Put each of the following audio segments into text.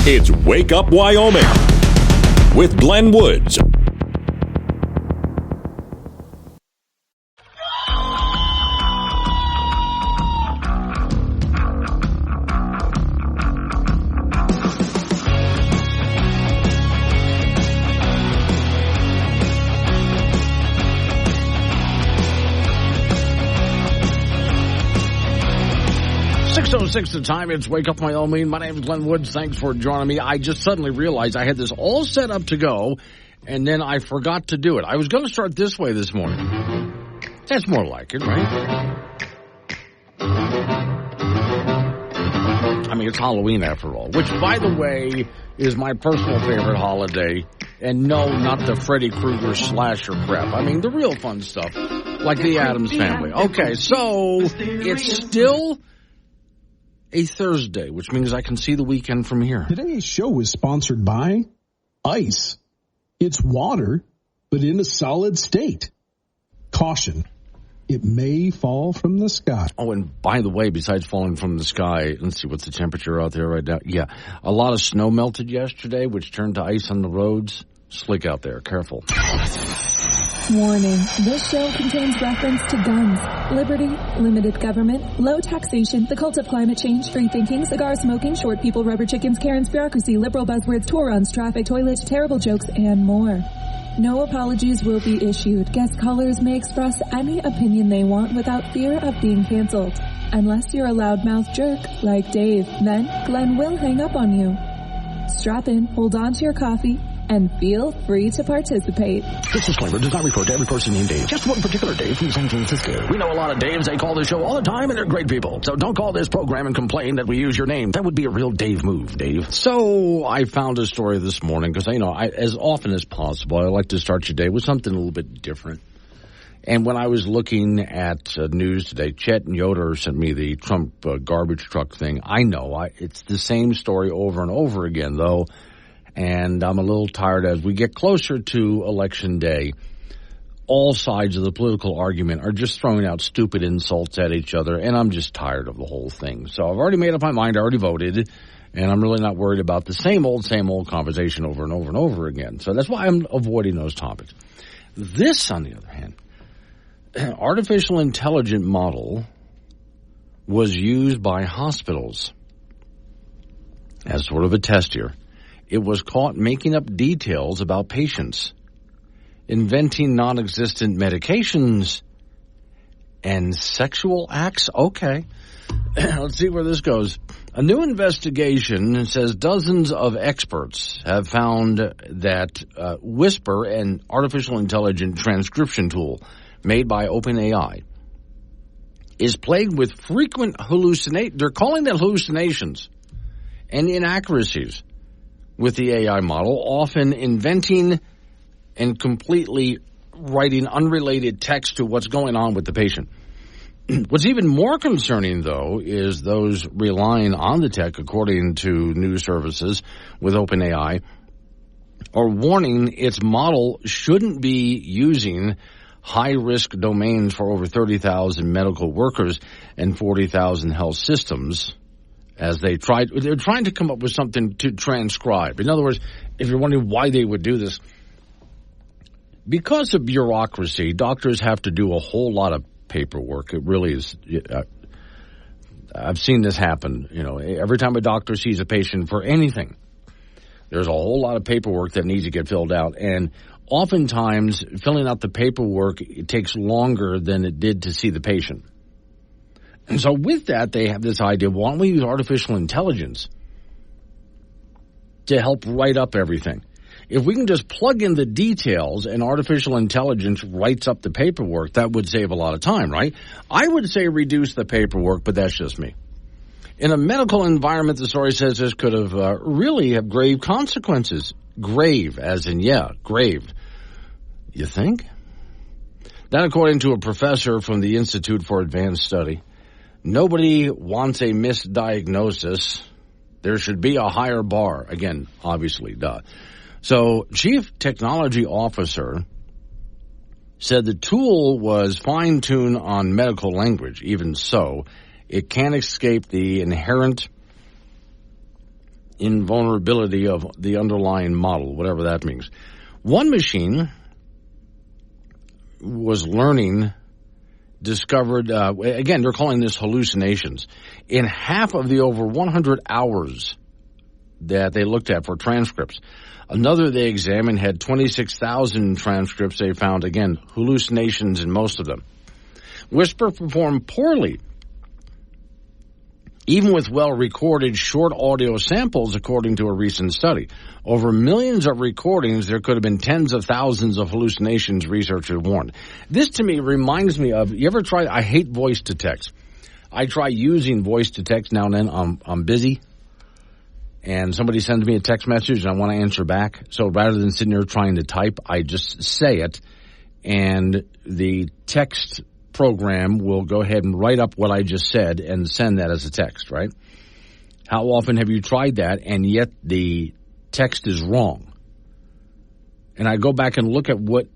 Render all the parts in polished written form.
It's Wake Up Wyoming with Glenn Woods. The time. It's Wake Up Wyoming. My name is Glenn Woods. Thanks for joining me. I just suddenly realized I had this all set up to go, and then I forgot to do it. I was going to start this way this morning. That's more like it, right? I mean, it's Halloween after all, which, by the way, is my personal favorite holiday. And no, not the Freddy Krueger slasher crap. I mean, the real fun stuff, like the Addams Family. Okay, so it's still a Thursday, which means I can see the weekend from here. Today's show is sponsored by ice. It's water, but in a solid state. Caution. It may fall from the sky. Oh, and by the way, besides falling from the sky, let's see, what's the temperature out there right now? Yeah, a lot of snow melted yesterday, which turned to ice on the roads. Slick out there. Careful. Warning, this show contains reference to guns, liberty, limited government, low taxation, the cult of climate change, free thinking, cigar smoking, short people, rubber chickens, Karen's bureaucracy, liberal buzzwords, tour runs, traffic, toilets, terrible jokes, and more. No apologies will be issued. Guest callers may express any opinion they want without fear of being canceled. Unless you're a loudmouth jerk like Dave, then Glenn will hang up on you. Strap in, hold on to your coffee, and feel free to participate. This disclaimer does not refer to every person named Dave. Just one particular Dave from San Francisco. We know a lot of Daves. They call this show all the time, and they're great people. So don't call this program and complain that we use your name. That would be a real Dave move, Dave. So I found a story this morning because, as often as possible, I like to start your day with something a little bit different. And when I was looking at news today, Chet and Yoder sent me the Trump garbage truck thing. I know it's the same story over and over again, though. And I'm a little tired as we get closer to Election Day. All sides of the political argument are just throwing out stupid insults at each other, and I'm just tired of the whole thing. So I've already made up my mind, I already voted, and I'm really not worried about the same old conversation over and over and over again. So that's why I'm avoiding those topics. This, on the other hand, an artificial intelligence model was used by hospitals as sort of a test here. It was caught making up details about patients, inventing non-existent medications, and sexual acts. Okay, let's see where this goes. A new investigation says dozens of experts have found that Whisper, an artificial intelligence transcription tool made by OpenAI, is plagued with frequent hallucinations. They're calling them hallucinations and inaccuracies with the AI model, often inventing and completely writing unrelated text to what's going on with the patient. What's even more concerning, though, is those relying on the tech, according to news services with OpenAI, are warning its model shouldn't be using high-risk domains for over 30,000 medical workers and 40,000 health systems. As they're trying to come up with something to transcribe. In other words, if you're wondering why they would do this, because of bureaucracy, doctors have to do a whole lot of paperwork. It really is. I've seen this happen. Every time a doctor sees a patient for anything, there's a whole lot of paperwork that needs to get filled out. And oftentimes, filling out the paperwork, it takes longer than it did to see the patient. And so with that, they have this idea, why don't we use artificial intelligence to help write up everything? If we can just plug in the details and artificial intelligence writes up the paperwork, that would save a lot of time, right? I would say reduce the paperwork, but that's just me. In a medical environment, the story says this could have really have grave consequences. Grave, as in, grave. You think? That according to a professor from the Institute for Advanced Study. Nobody wants a misdiagnosis. There should be a higher bar. Again, obviously, duh. So, Chief Technology Officer said the tool was fine-tuned on medical language. Even so, it can't escape the inherent invulnerability of the underlying model, whatever that means. One machine was learning, discovered, again, they're calling this hallucinations. In half of the over 100 hours that they looked at for transcripts, another they examined had 26,000 transcripts. They found, again, hallucinations in most of them. Whisper performed poorly, even with well-recorded short audio samples, according to a recent study. Over millions of recordings, there could have been tens of thousands of hallucinations, researchers warned. This, to me, reminds me of, you ever try, I hate voice-to-text. I try using voice-to-text now and then. I'm busy, and somebody sends me a text message, and I want to answer back. So rather than sitting there trying to type, I just say it, and the text program will go ahead and write up what I just said and send that as a text, right? How often have you tried that and yet the text is wrong? And I go back and look at what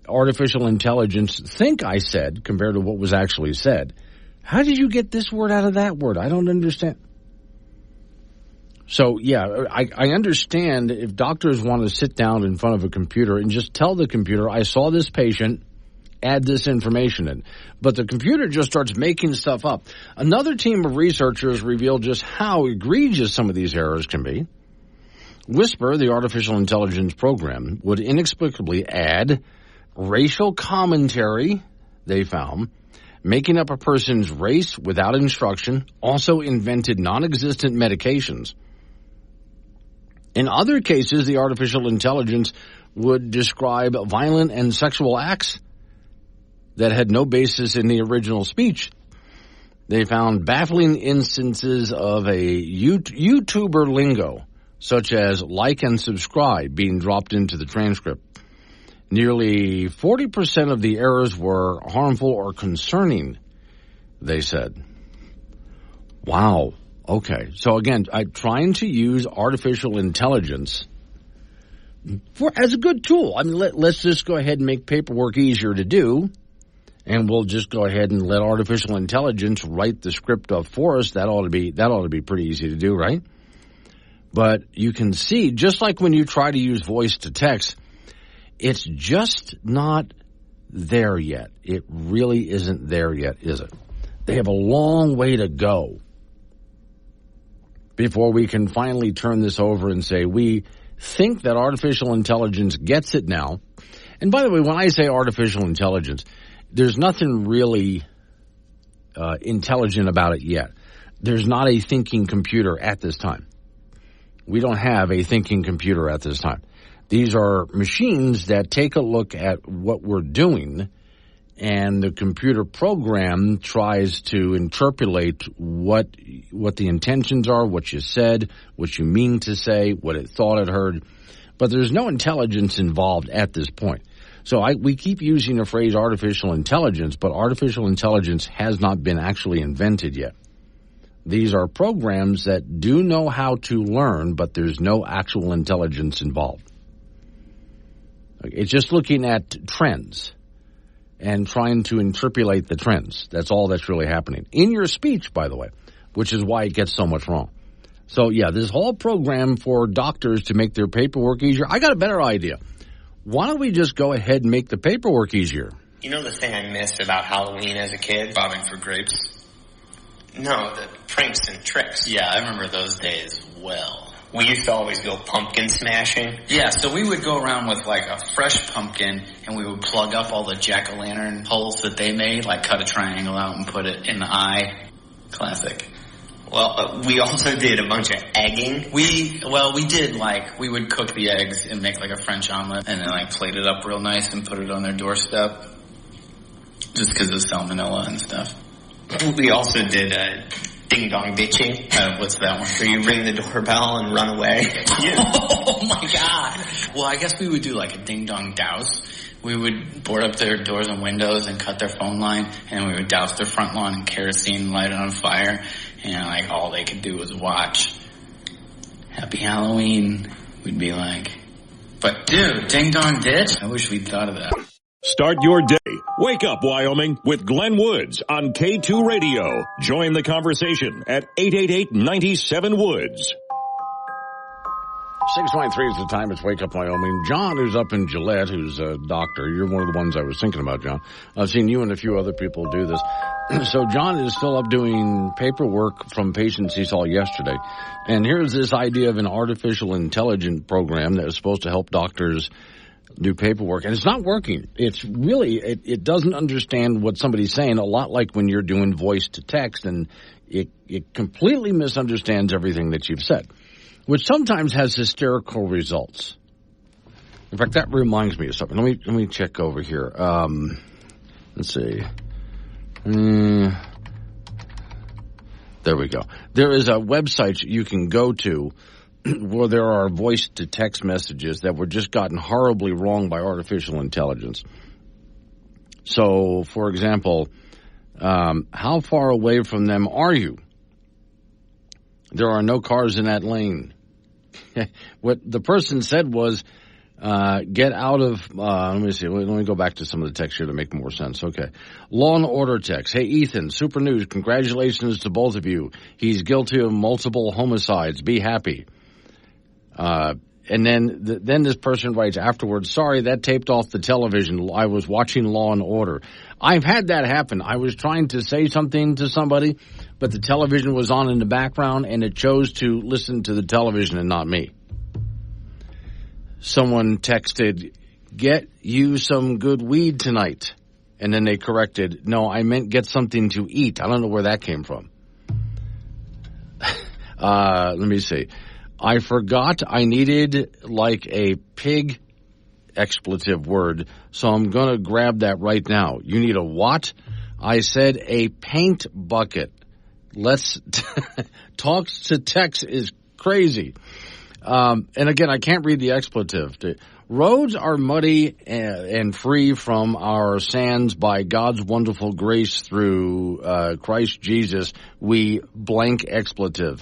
artificial intelligence think I said compared to what was actually said. How did you get this word out of that word? I don't understand. So, yeah, I understand if doctors want to sit down in front of a computer and just tell the computer, I saw this patient, add this information in. But the computer just starts making stuff up. Another team of researchers revealed just how egregious some of these errors can be. Whisper, the artificial intelligence program, would inexplicably add racial commentary, they found, making up a person's race without instruction, also invented non-existent medications. In other cases, the artificial intelligence would describe violent and sexual acts that had no basis in the original speech. They found baffling instances of a YouTuber lingo, such as like and subscribe, being dropped into the transcript. Nearly 40% of the errors were harmful or concerning, they said. Wow. Okay. So again, I'm trying to use artificial intelligence as a good tool. I mean, let's just go ahead and make paperwork easier to do. And we'll just go ahead and let artificial intelligence write the script up for us. That ought to be pretty easy to do, right? But you can see, just like when you try to use voice to text, it's just not there yet. It really isn't there yet, is it? They have a long way to go before we can finally turn this over and say, we think that artificial intelligence gets it now. And by the way, when I say artificial intelligence, there's nothing really intelligent about it yet. There's not a thinking computer at this time. We don't have a thinking computer at this time. These are machines that take a look at what we're doing, and the computer program tries to interpolate what the intentions are, what you said, what you mean to say, what it thought it heard. But there's no intelligence involved at this point. So we keep using the phrase artificial intelligence, but artificial intelligence has not been actually invented yet. These are programs that do know how to learn, but there's no actual intelligence involved. It's just looking at trends and trying to interpolate the trends. That's all that's really happening. In your speech, by the way, which is why it gets so much wrong. So, yeah, this whole program for doctors to make their paperwork easier, I got a better idea. Why don't we just go ahead and make the paperwork easier? You know the thing I missed about Halloween as a kid? Bobbing for grapes? No, the pranks and tricks. Yeah, I remember those days well. We used to always go pumpkin smashing. Yeah, so we would go around with like a fresh pumpkin and we would plug up all the jack-o'-lantern holes that they made, like cut a triangle out and put it in the eye. Classic. Well, we also did a bunch of egging. We did, like, we would cook the eggs and make, like, a French omelet and then, like, plate it up real nice and put it on their doorstep just because of salmonella and stuff. We also did ding-dong ditching. What's that one? Where you ring the doorbell and run away. Oh, my God. Well, I guess we would do, like, a ding-dong douse. We would board up their doors and windows and cut their phone line, and we would douse their front lawn in kerosene and light it on fire. And, like, all they could do was watch. Happy Halloween, we'd be like. But, dude, Ding Dong Ditch? I wish we'd thought of that. Start your day. Wake up, Wyoming, with Glenn Woods on K2 Radio. Join the conversation at 888-97-WOODS. 6:23 is the time. It's Wake Up Wyoming. John, who's up in Gillette, who's a doctor. You're one of the ones I was thinking about, John. I've seen you and a few other people do this. So John is still up doing paperwork from patients he saw yesterday. And here's this idea of an artificial intelligence program that is supposed to help doctors do paperwork. And it's not working. It's really, it doesn't understand what somebody's saying, a lot like when you're doing voice to text, and it completely misunderstands everything that you've said, which sometimes has hysterical results. In fact, that reminds me of something. Let me check over here. Let's see. There we go. There is a website you can go to where there are voice-to-text messages that were just gotten horribly wrong by artificial intelligence. So, for example, how far away from them are you? There are no cars in that lane. What the person said was, get out of, let me see, let me go back to some of the text here to make more sense. Okay. Law and Order text. Hey, Ethan, Super News, congratulations to both of you. He's guilty of multiple homicides. Be happy. And then this person writes afterwards, sorry, that taped off the television. I was watching Law and Order. I've had that happen. I was trying to say something to somebody, but the television was on in the background, and it chose to listen to the television and not me. Someone texted, get you some good weed tonight. And then they corrected, no, I meant get something to eat. I don't know where that came from. Let me see. I forgot I needed like a pig expletive word, so I'm going to grab that right now. You need a what? I said a paint bucket. Let's talk to text is crazy. And again, I can't read the expletive. Roads are muddy and free from our sands by God's wonderful grace through Christ Jesus. We blank expletive.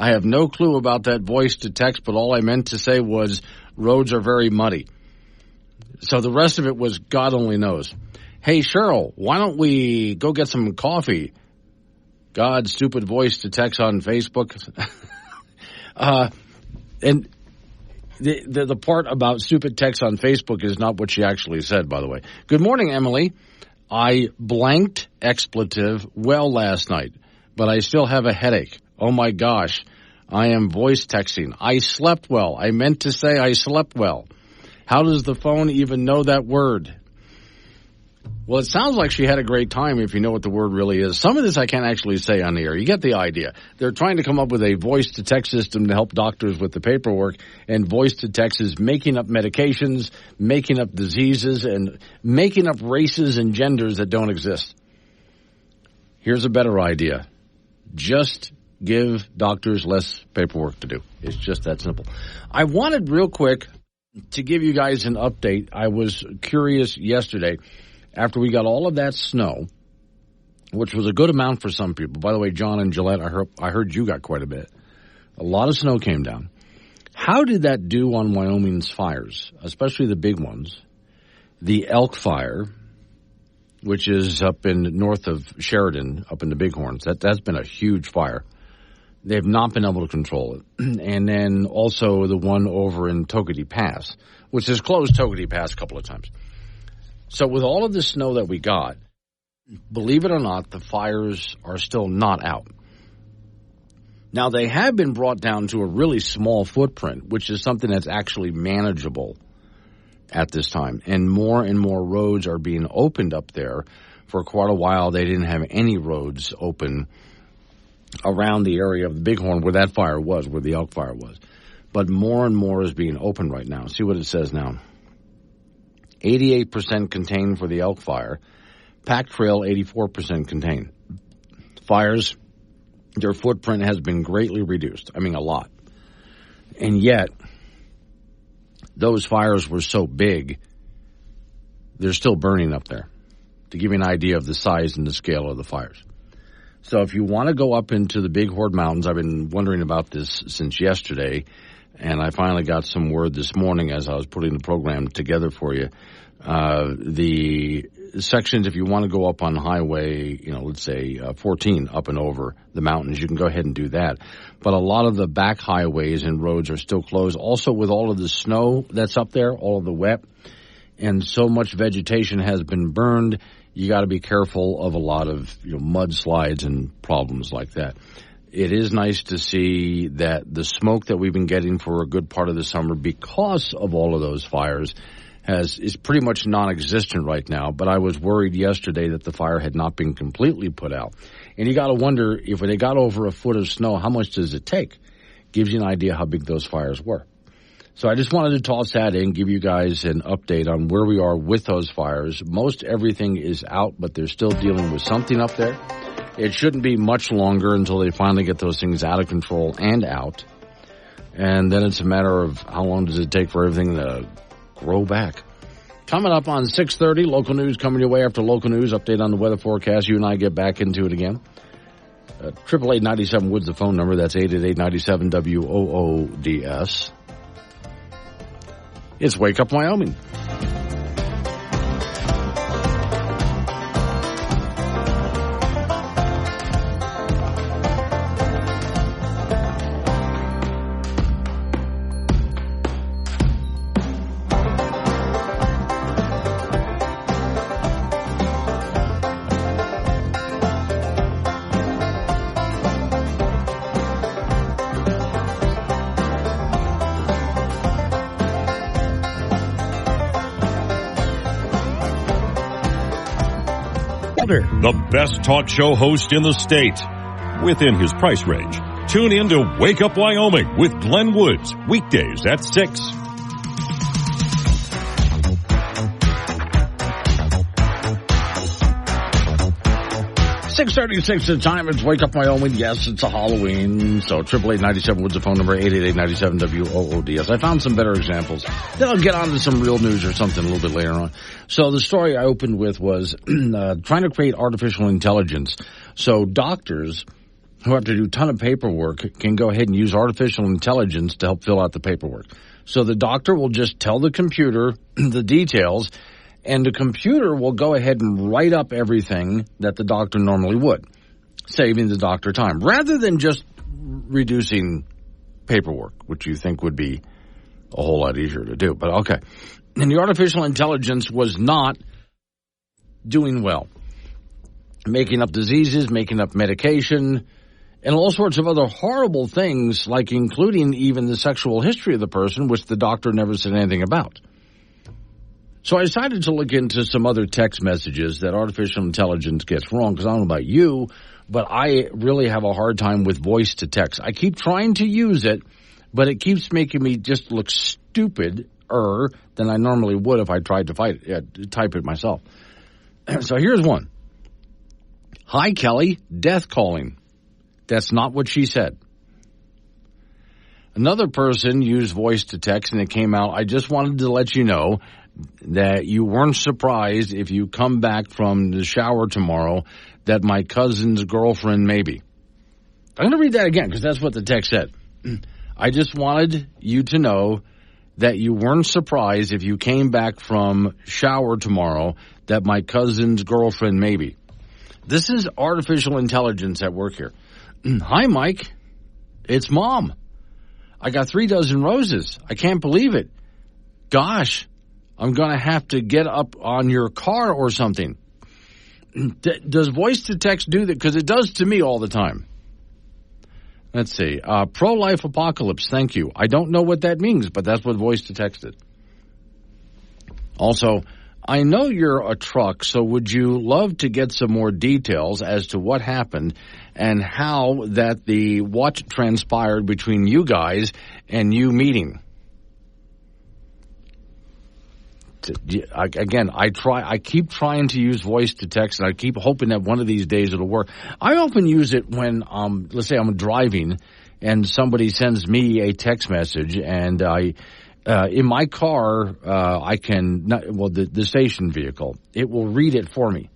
I have no clue about that voice to text, but all I meant to say was roads are very muddy. So the rest of it was God only knows. Hey, Cheryl, why don't we go get some coffee? God, stupid voice to text on Facebook. And the part about stupid text on Facebook is not what she actually said, by the way. Good morning, Emily. I blanked expletive well last night, but I still have a headache. Oh, my gosh. I am voice texting. I slept well. I meant to say I slept well. How does the phone even know that word? Well, it sounds like she had a great time if you know what the word really is. Some of this I can't actually say on the air. You get the idea. They're trying to come up with a voice-to-text system to help doctors with the paperwork, and voice-to-text is making up medications, making up diseases, and making up races and genders that don't exist. Here's a better idea. Just give doctors less paperwork to do. It's just that simple. I wanted real quick to give you guys an update. I was curious yesterday after we got all of that snow, which was a good amount for some people. By the way, John and Gillette, I heard you got quite a bit. A lot of snow came down. How did that do on Wyoming's fires, especially the big ones? The Elk Fire, which is up in north of Sheridan, up in the Bighorns. That's been a huge fire. They've not been able to control it. And then also the one over in Toketee Pass, which has closed Toketee Pass a couple of times. So with all of the snow that we got, believe it or not, the fires are still not out. Now, they have been brought down to a really small footprint, which is something that's actually manageable at this time. And more roads are being opened up there. For quite a while, they didn't have any roads open around the area of the Bighorn where that fire was, where the Elk Fire was. But more and more is being opened right now. See what it says now. 88% contained for the Elk Fire. Pack Trail, 84% contained. Fires, their footprint has been greatly reduced. I mean, a lot. And yet, those fires were so big, they're still burning up there. To give you an idea of the size and the scale of the fires. So if you want to go up into the Bighorn Mountains, I've been wondering about this since yesterday, and I finally got some word this morning as I was putting the program together for you. The sections, if you want to go up on highway, let's say 14 up and over the mountains, you can go ahead and do that. But a lot of the back highways and roads are still closed. Also, with all of the snow that's up there, all of the wet, and so much vegetation has been burned, you got to be careful of a lot of mudslides and problems like that. It is nice to see that the smoke that we've been getting for a good part of the summer because of all of those fires is pretty much non-existent right now. But I was worried yesterday that the fire had not been completely put out. And you got to wonder, if they got over a foot of snow, how much does it take? Gives you an idea how big those fires were. So I just wanted to toss that in, give you guys an update on where we are with those fires. Most everything is out, but they're still dealing with something up there. It shouldn't be much longer until they finally get those things out of control and out. And then it's a matter of how long does it take for everything to grow back. Coming up on 6:30, local news coming your way after local news. Update on the weather forecast. You and I get back into it again. 888-97 Woods, the phone number. That's 888-97-WOODS. It's Wake Up Wyoming. The best talk show host in the state, within his price range. Tune in to Wake Up Wyoming with Glenn Woods, weekdays at 6. 6:36 the time. It's Wake Up Wyoming. Yes, it's a Halloween. So 888-97 Woods, the phone number, 888-97-WOODS. I found some better examples. Then I'll get on to some real news or something a little bit later on. So the story I opened with was trying to create artificial intelligence. So doctors who have to do a ton of paperwork can go ahead and use artificial intelligence to help fill out the paperwork. So the doctor will just tell the computer the details, and the computer will go ahead and write up everything that the doctor normally would, saving the doctor time, rather than just reducing paperwork, which you think would be a whole lot easier to do. But okay. And the artificial intelligence was not doing well, making up diseases, making up medication, and all sorts of other horrible things, like including even the sexual history of the person, which the doctor never said anything about. So I decided to look into some other text messages that artificial intelligence gets wrong, because I don't know about you, but I really have a hard time with voice to text. I keep trying to use it, but it keeps making me just look stupider than I normally would if I tried to type it myself. So here's one. Hi, Kelly, death calling. That's not what she said. Another person used voice to text, and it came out, I just wanted to let you know that you weren't surprised if you come back from the shower tomorrow that my cousin's girlfriend may be. I'm going to read that again because that's what the text said. I just wanted you to know that you weren't surprised if you came back from shower tomorrow that my cousin's girlfriend may be. This is artificial intelligence at work here. Hi, Mike. It's Mom. I got 3 dozen roses. I can't believe it. Gosh. I'm going to have to get up on your car or something. Does voice to text do that? Because it does to me all the time. Let's see. Pro-life apocalypse, thank you. I don't know what that means, but that's what voice to text is. Also, I know you're a truck, so would you love to get some more details as to what happened and how that what transpired between you guys and you meeting? Again, I keep trying to use voice to text, and I keep hoping that one of these days it'll work. I often use it when, let's say I'm driving and somebody sends me a text message, and in my car, the station vehicle, it will read it for me.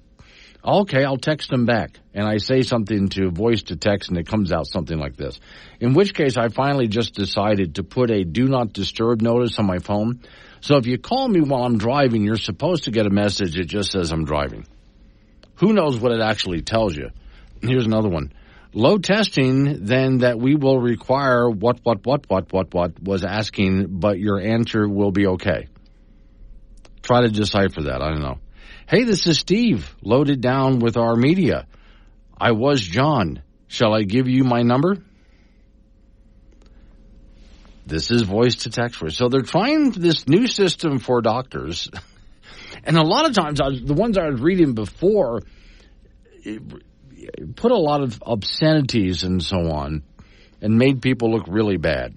Okay, I'll text them back, and I say something to voice to text, and it comes out something like this. In which case, I finally just decided to put a do not disturb notice on my phone, So if you call me while I'm driving, you're supposed to get a message that just says I'm driving. Who knows what it actually tells you? Here's another one. Low testing, then that we will require what was asking, but your answer will be okay. Try to decipher that. I don't know. Hey, this is Steve, loaded down with our media. I was John. Shall I give you my number? This is voice to text. So they're trying this new system for doctors. And a lot of times, the ones I was reading before, put a lot of obscenities and so on and made people look really bad.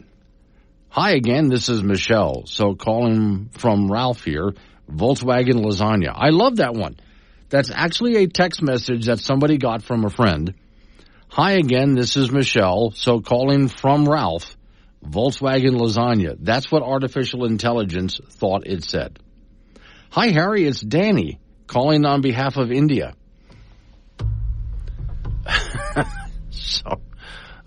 Hi again, this is Michelle. So calling from Ralph here, Volkswagen lasagna. I love that one. That's actually a text message that somebody got from a friend. Hi again, this is Michelle. So calling from Ralph, Volkswagen lasagna. That's what artificial intelligence thought it said. Hi Harry, it's Danny calling on behalf of India.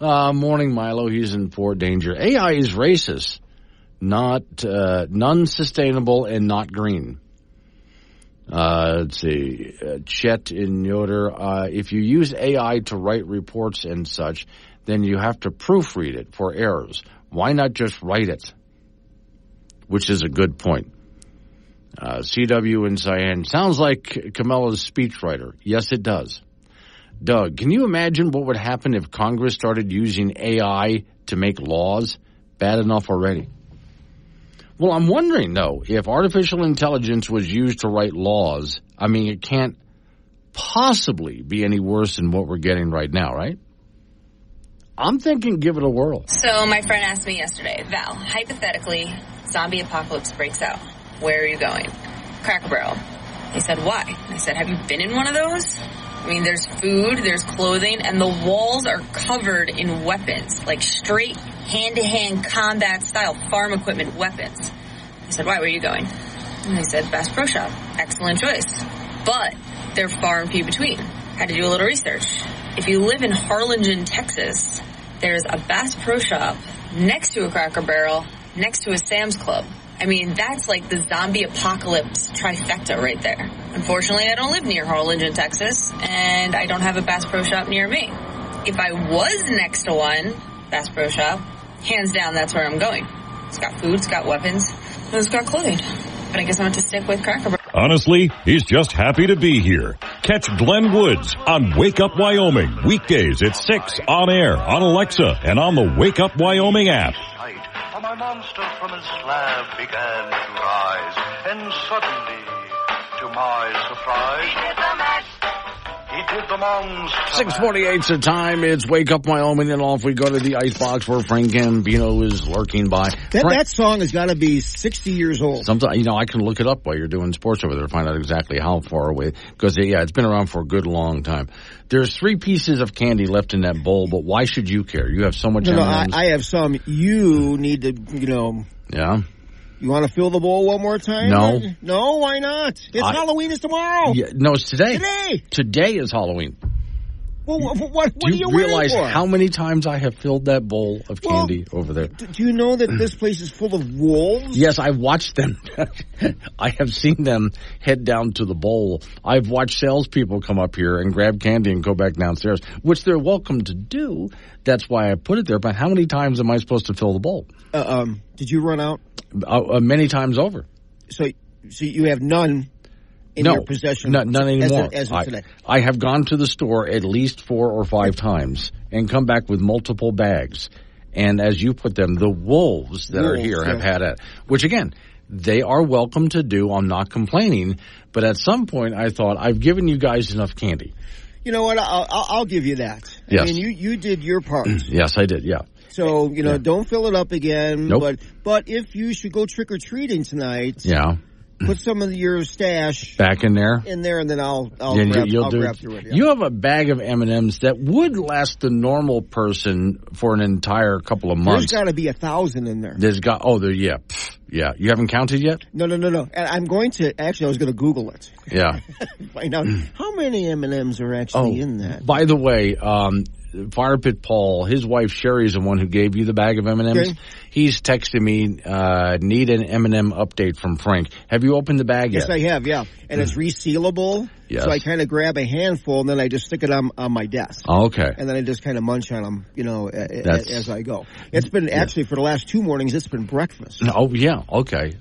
Morning, Milo. He's in Fort Danger. AI is racist, non-sustainable, and not green. Let's see. Chet in Yoder. If you use AI to write reports and such, then you have to proofread it for errors. Why not just write it? Which is a good point. CW in Cyan. Sounds like Camilla's speechwriter. Yes, it does. Doug, can you imagine what would happen if Congress started using AI to make laws? Bad enough already. Well, I'm wondering, though, if artificial intelligence was used to write laws, I mean, it can't possibly be any worse than what we're getting right now, right? I'm thinking give it a whirl. So my friend asked me yesterday, Val, hypothetically, zombie apocalypse breaks out. Where are you going? Cracker Barrel. He said, why? I said, have you been in one of those? I mean, there's food, there's clothing, and the walls are covered in weapons, like straight hand-to-hand combat style farm equipment weapons. I said, why, where are you going? And he said, Bass Pro Shop. Excellent choice. But they're far and few between. Had to do a little research. If you live in Harlingen, Texas, there's a Bass Pro Shop next to a Cracker Barrel, next to a Sam's Club. I mean, that's like the zombie apocalypse trifecta right there. Unfortunately, I don't live near Harlingen, Texas, and I don't have a Bass Pro Shop near me. If I was next to one, Bass Pro Shop, hands down, that's where I'm going. It's got food, it's got weapons, and it's got clothing. But I guess I'm going to stick with Cracker Barrel. Honestly, he's just happy to be here. Catch Glenn Woods on Wake Up Wyoming, weekdays at 6 on air, on Alexa, and on the Wake Up Wyoming app. For my monster from his slab began to rise, and suddenly, to my surprise, he did the monster. 6:48's the time. It's Wake Up Wyoming, and off we go to the icebox where Frank Gambino is lurking by. That song has got to be 60 years old. Sometimes, I can look it up while you're doing sports over there to find out exactly how far away. Because, it's been around for a good long time. There's 3 pieces of candy left in that bowl, but why should you care? You have so much M&Ms. I have some. You need to, Yeah? You want to fill the bowl one more time? No. No, why not? Halloween is tomorrow. Yeah, no, it's today. Today. Today is Halloween. Well, what do are you realize waiting for? How many times I have filled that bowl of candy over there? Do you know that this place is full of wolves? Yes, I've watched them. I have seen them head down to the bowl. I've watched salespeople come up here and grab candy and go back downstairs, which they're welcome to do. That's why I put it there. But how many times am I supposed to fill the bowl? Did you run out? Many times over. So you have none in your possession? None anymore. As of today. I have gone to the store at least 4 or 5 times and come back with multiple bags. And as you put them, the wolves that are here have had it. Which, again, they are welcome to do. I'm not complaining. But at some point, I thought, I've given you guys enough candy. You know what? I'll give you that. Yes. I mean, you did your part. Yes, I did, yeah. So, don't fill it up again. Nope. But if you should go trick-or-treating tonight, put some of your stash back in there, and then I'll grab through it. Yeah. You have a bag of M&Ms that would last the normal person for an entire couple of months. There's got to be 1,000 in there. Yeah. You haven't counted yet? No. And I'm going to, actually, I was going to Google it. Yeah. Find out how many M&Ms are actually in that. By the way, Fire Pit Paul, his wife Sherry is the one who gave you the bag of M&Ms. Okay. He's texted me, need an M&M update from Frank. Have you opened the bag yet? Yes, I have, yeah. And it's resealable. Yes. So I kind of grab a handful, and then I just stick it on my desk. Oh, okay. And then I just kind of munch on them, as I go. It's been, actually, for the last 2 mornings, it's been breakfast. Oh, yeah, okay.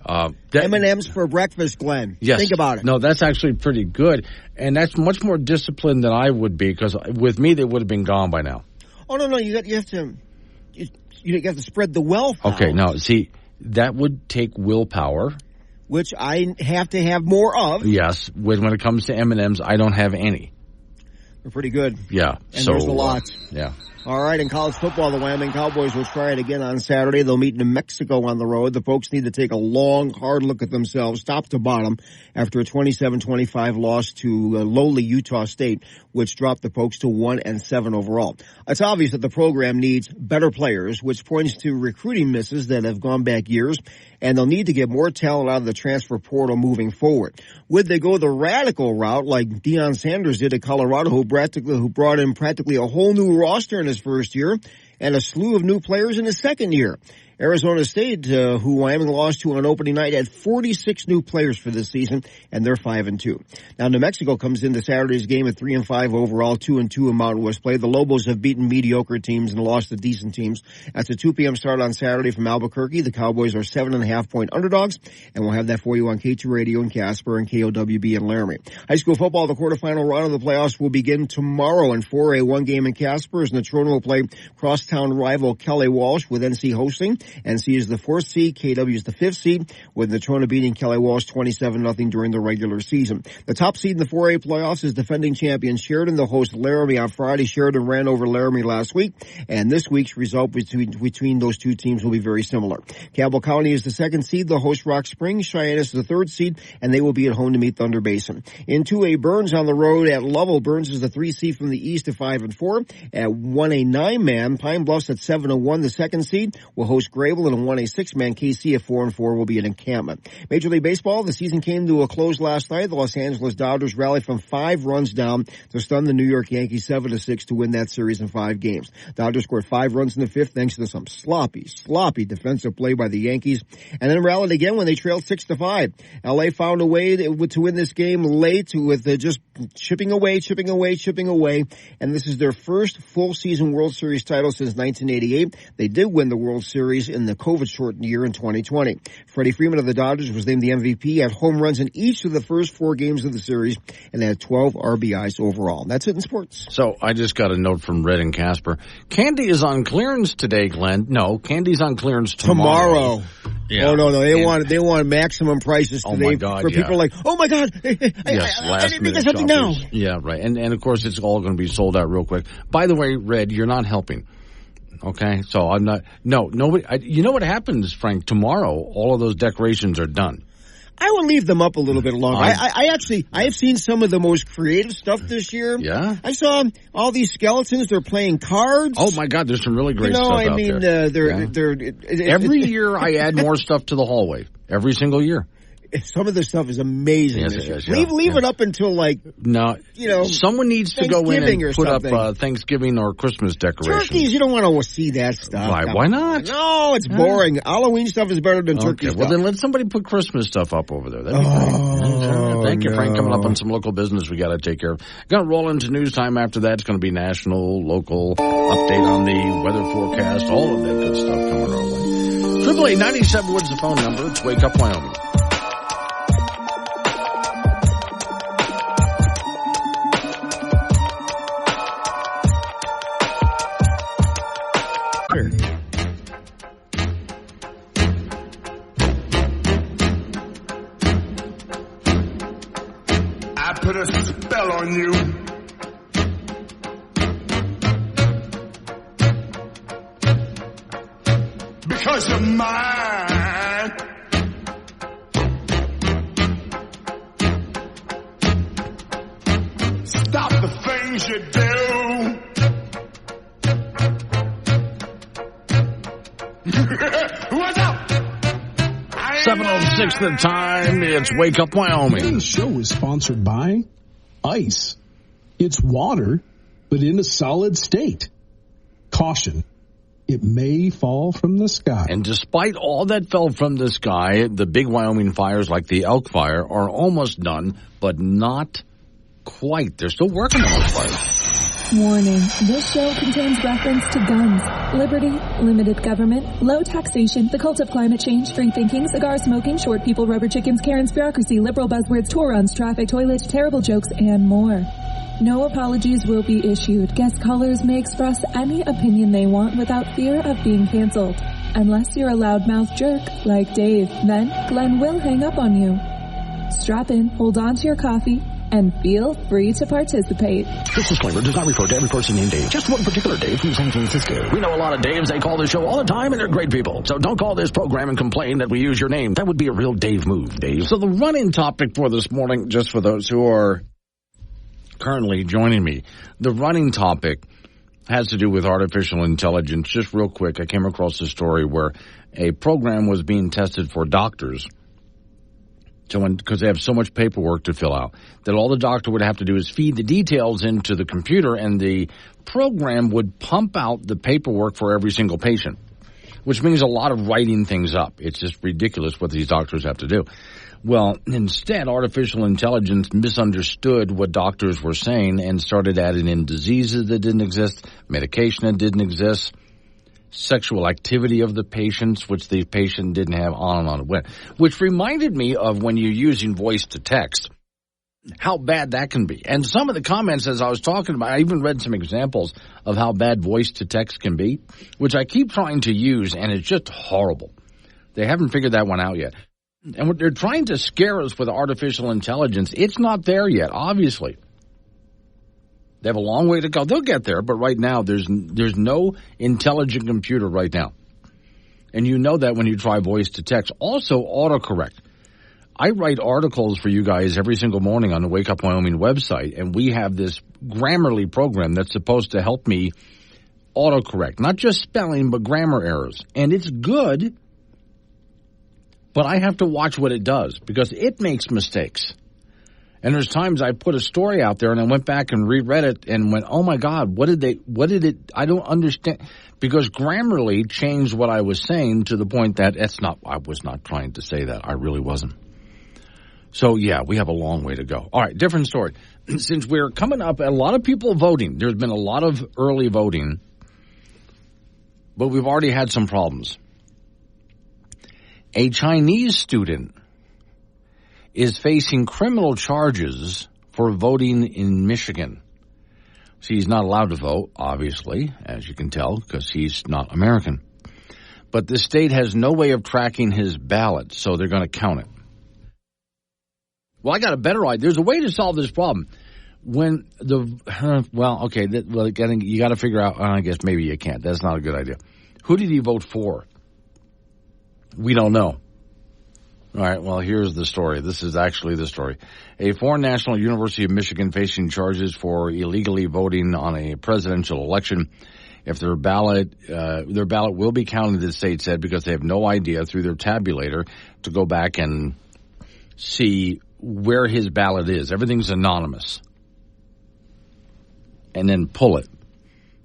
M&Ms for breakfast, Glenn. Yes. Think about it. No, that's actually pretty good. And that's much more disciplined than I would be, because with me, they would have been gone by now. Oh, no, you have to spread the wealth out. Okay, now, see, that would take willpower. Which I have to have more of. Yes, when it comes to M&Ms, I don't have any. They're pretty good. Yeah. And there's a lot. Yeah. All right, in college football, the Wyoming Cowboys will try it again on Saturday. They'll meet New Mexico on the road. The folks need to take a long, hard look at themselves, top to bottom, after a 27-25 loss to lowly Utah State, which dropped the Pokes to 1-7 overall. It's obvious that the program needs better players, which points to recruiting misses that have gone back years, and they'll need to get more talent out of the transfer portal moving forward. Would they go the radical route like Deion Sanders did at Colorado, who brought in practically a whole new roster in his first year and a slew of new players in his second year? Arizona State, who Wyoming lost to on opening night, had 46 new players for this season, and they're 5-2. Now, New Mexico comes into Saturday's game at 3-5 overall, 2-2 in Mountain West play. The Lobos have beaten mediocre teams and lost to decent teams. That's a 2 p.m. start on Saturday from Albuquerque. The Cowboys are 7.5-point underdogs, and we'll have that for you on K2 Radio in Casper and KOWB in Laramie. High school football, the quarterfinal run of the playoffs will begin tomorrow in 4A, 1 game in Casper, as Natrona will play crosstown rival Kelly Walsh with NC hosting. NC is the 4th seed, KW is the 5th seed, with Natrona beating Kelly Walsh 27-0 during the regular season. The top seed in the 4A playoffs is defending champion Sheridan. They'll host Laramie on Friday. Sheridan ran over Laramie last week, and this week's result between those two teams will be very similar. Campbell County is the 2nd seed. They'll host Rock Springs. Cheyenne is the 3rd seed, and they will be at home to meet Thunder Basin. In 2A, Burns on the road at Lovell. Burns is the 3 seed from the east at 5-4. At 1A 9-man, Pine Bluffs at 7-1. The 2nd seed will host Grable, and 1A 6-man KC at 4-4 will be an encampment. Major League Baseball, the season came to a close last night. The Los Angeles Dodgers rallied from 5 runs down to stun the New York Yankees 7-6 to win that series in 5 games. Dodgers scored 5 runs in the 5th thanks to some sloppy defensive play by the Yankees, and then rallied again when they trailed 6-5. LA found a way to win this game late with just chipping away, and this is their first full season World Series title since 1988. They did win the World Series in the COVID-shortened year in 2020. Freddie Freeman of the Dodgers was named the MVP, had home runs in each of the first 4 games of the series, and had 12 RBIs overall. That's it in sports. So I just got a note from Red and Casper. Candy is on clearance today, Glenn. No, candy's on clearance tomorrow. Yeah. Oh, no. They want maximum prices today. Oh my God, for people like, oh my God, I need to get something now. Yeah, right. And of course it's all going to be sold out real quick. By the way, Red, you're not helping. Okay, so I'm not. No, nobody. You know what happens, Frank? Tomorrow, all of those decorations are done. I will leave them up a little bit longer. I have seen some of the most creative stuff this year. Yeah, I saw all these skeletons. They're playing cards. Oh my God, there's some really great stuff out there. Every year I add more stuff to the hallway. Every single year. Some of this stuff is amazing. Yes, leave it up until someone needs to go in and put up Thanksgiving or Christmas decorations. Turkeys, you don't want to see that stuff. Why not? No, it's boring. Halloween stuff is better than turkey stuff. Well, then let somebody put Christmas stuff up over there. That'd be great. Thank you, Frank. Coming up on some local business we got to take care of. Going to roll into news time after that. It's going to be national, local, update on the weather forecast, all of that good stuff coming our way. 888-97 Woods the phone number. It's Wake Up Wyoming. I put a spell on you. Because you're mine. Stop the things you do. What's up? 7:06 the time. It's Wake Up Wyoming. Today's show is sponsored by Ice. It's water, but in a solid state. Caution. It may fall from the sky. And despite all that fell from the sky, the big Wyoming fires like the Elk Fire are almost done, but not quite. They're still working on those fires. Warning, this show contains reference to guns, liberty, limited government, low taxation, the cult of climate change, free thinking, cigar smoking, short people, rubber chickens, Karen's bureaucracy, liberal buzzwords, tour runs, traffic, toilet, terrible jokes, and more. No apologies will be issued. Guest callers may express any opinion they want without fear of being canceled. Unless you're a loudmouth jerk like Dave, then Glenn will hang up on you. Strap in, hold on to your coffee, and feel free to participate. This disclaimer does not refer to every person named Dave, just one particular Dave from San Francisco. We know a lot of Daves. They call this show all the time, and they're great people. So don't call this program and complain that we use your name. That would be a real Dave move, Dave. So the running topic for this morning, just for those who are currently joining me, the running topic has to do with artificial intelligence. Just real quick, I came across a story where a program was being tested for doctors. So because they have so much paperwork to fill out, that all the doctor would have to do is feed the details into the computer, and the program would pump out the paperwork for every single patient, which means a lot of writing things up. It's just ridiculous what these doctors have to do. Well, instead, artificial intelligence misunderstood what doctors were saying and started adding in diseases that didn't exist, medication that didn't exist, sexual activity of the patients, which the patient didn't have, on and on it went. Which reminded me of when you're using voice to text, how bad that can be. And some of the comments as I was talking about, I even read some examples of how bad voice to text can be, which I keep trying to use, and it's just horrible. They haven't figured that one out yet. And what they're trying to scare us with artificial intelligence, it's not there yet, obviously. They have a long way to go. They'll get there, but right now there's no intelligent computer right now. And you know that when you try voice to text. Also, autocorrect. I write articles for you guys every single morning on the Wake Up Wyoming website, and we have this Grammarly program that's supposed to help me autocorrect. Not just spelling, but grammar errors. And it's good, but I have to watch what it does because it makes mistakes. And there's times I put a story out there and I went back and reread it and went, oh my God, what did it, I don't understand. Because Grammarly changed what I was saying to the point that I was not trying to say that. I really wasn't. So yeah, we have a long way to go. All right, different story. Since we're coming up, a lot of people voting. There's been a lot of early voting, but we've already had some problems. A Chinese student is facing criminal charges for voting in Michigan. So he's not allowed to vote, obviously, as you can tell, because he's not American. But the state has no way of tracking his ballot, so they're going to count it. Well, I got a better idea. There's a way to solve this problem. When you got to figure out, I guess maybe you can't. That's not a good idea. Who did he vote for? We don't know. All right, well, here's the story. This is actually the story. A foreign national, University of Michigan, facing charges for illegally voting on a presidential election. If their ballot will be counted, the state said, because they have no idea through their tabulator to go back and see where his ballot is. Everything's anonymous. And then pull it.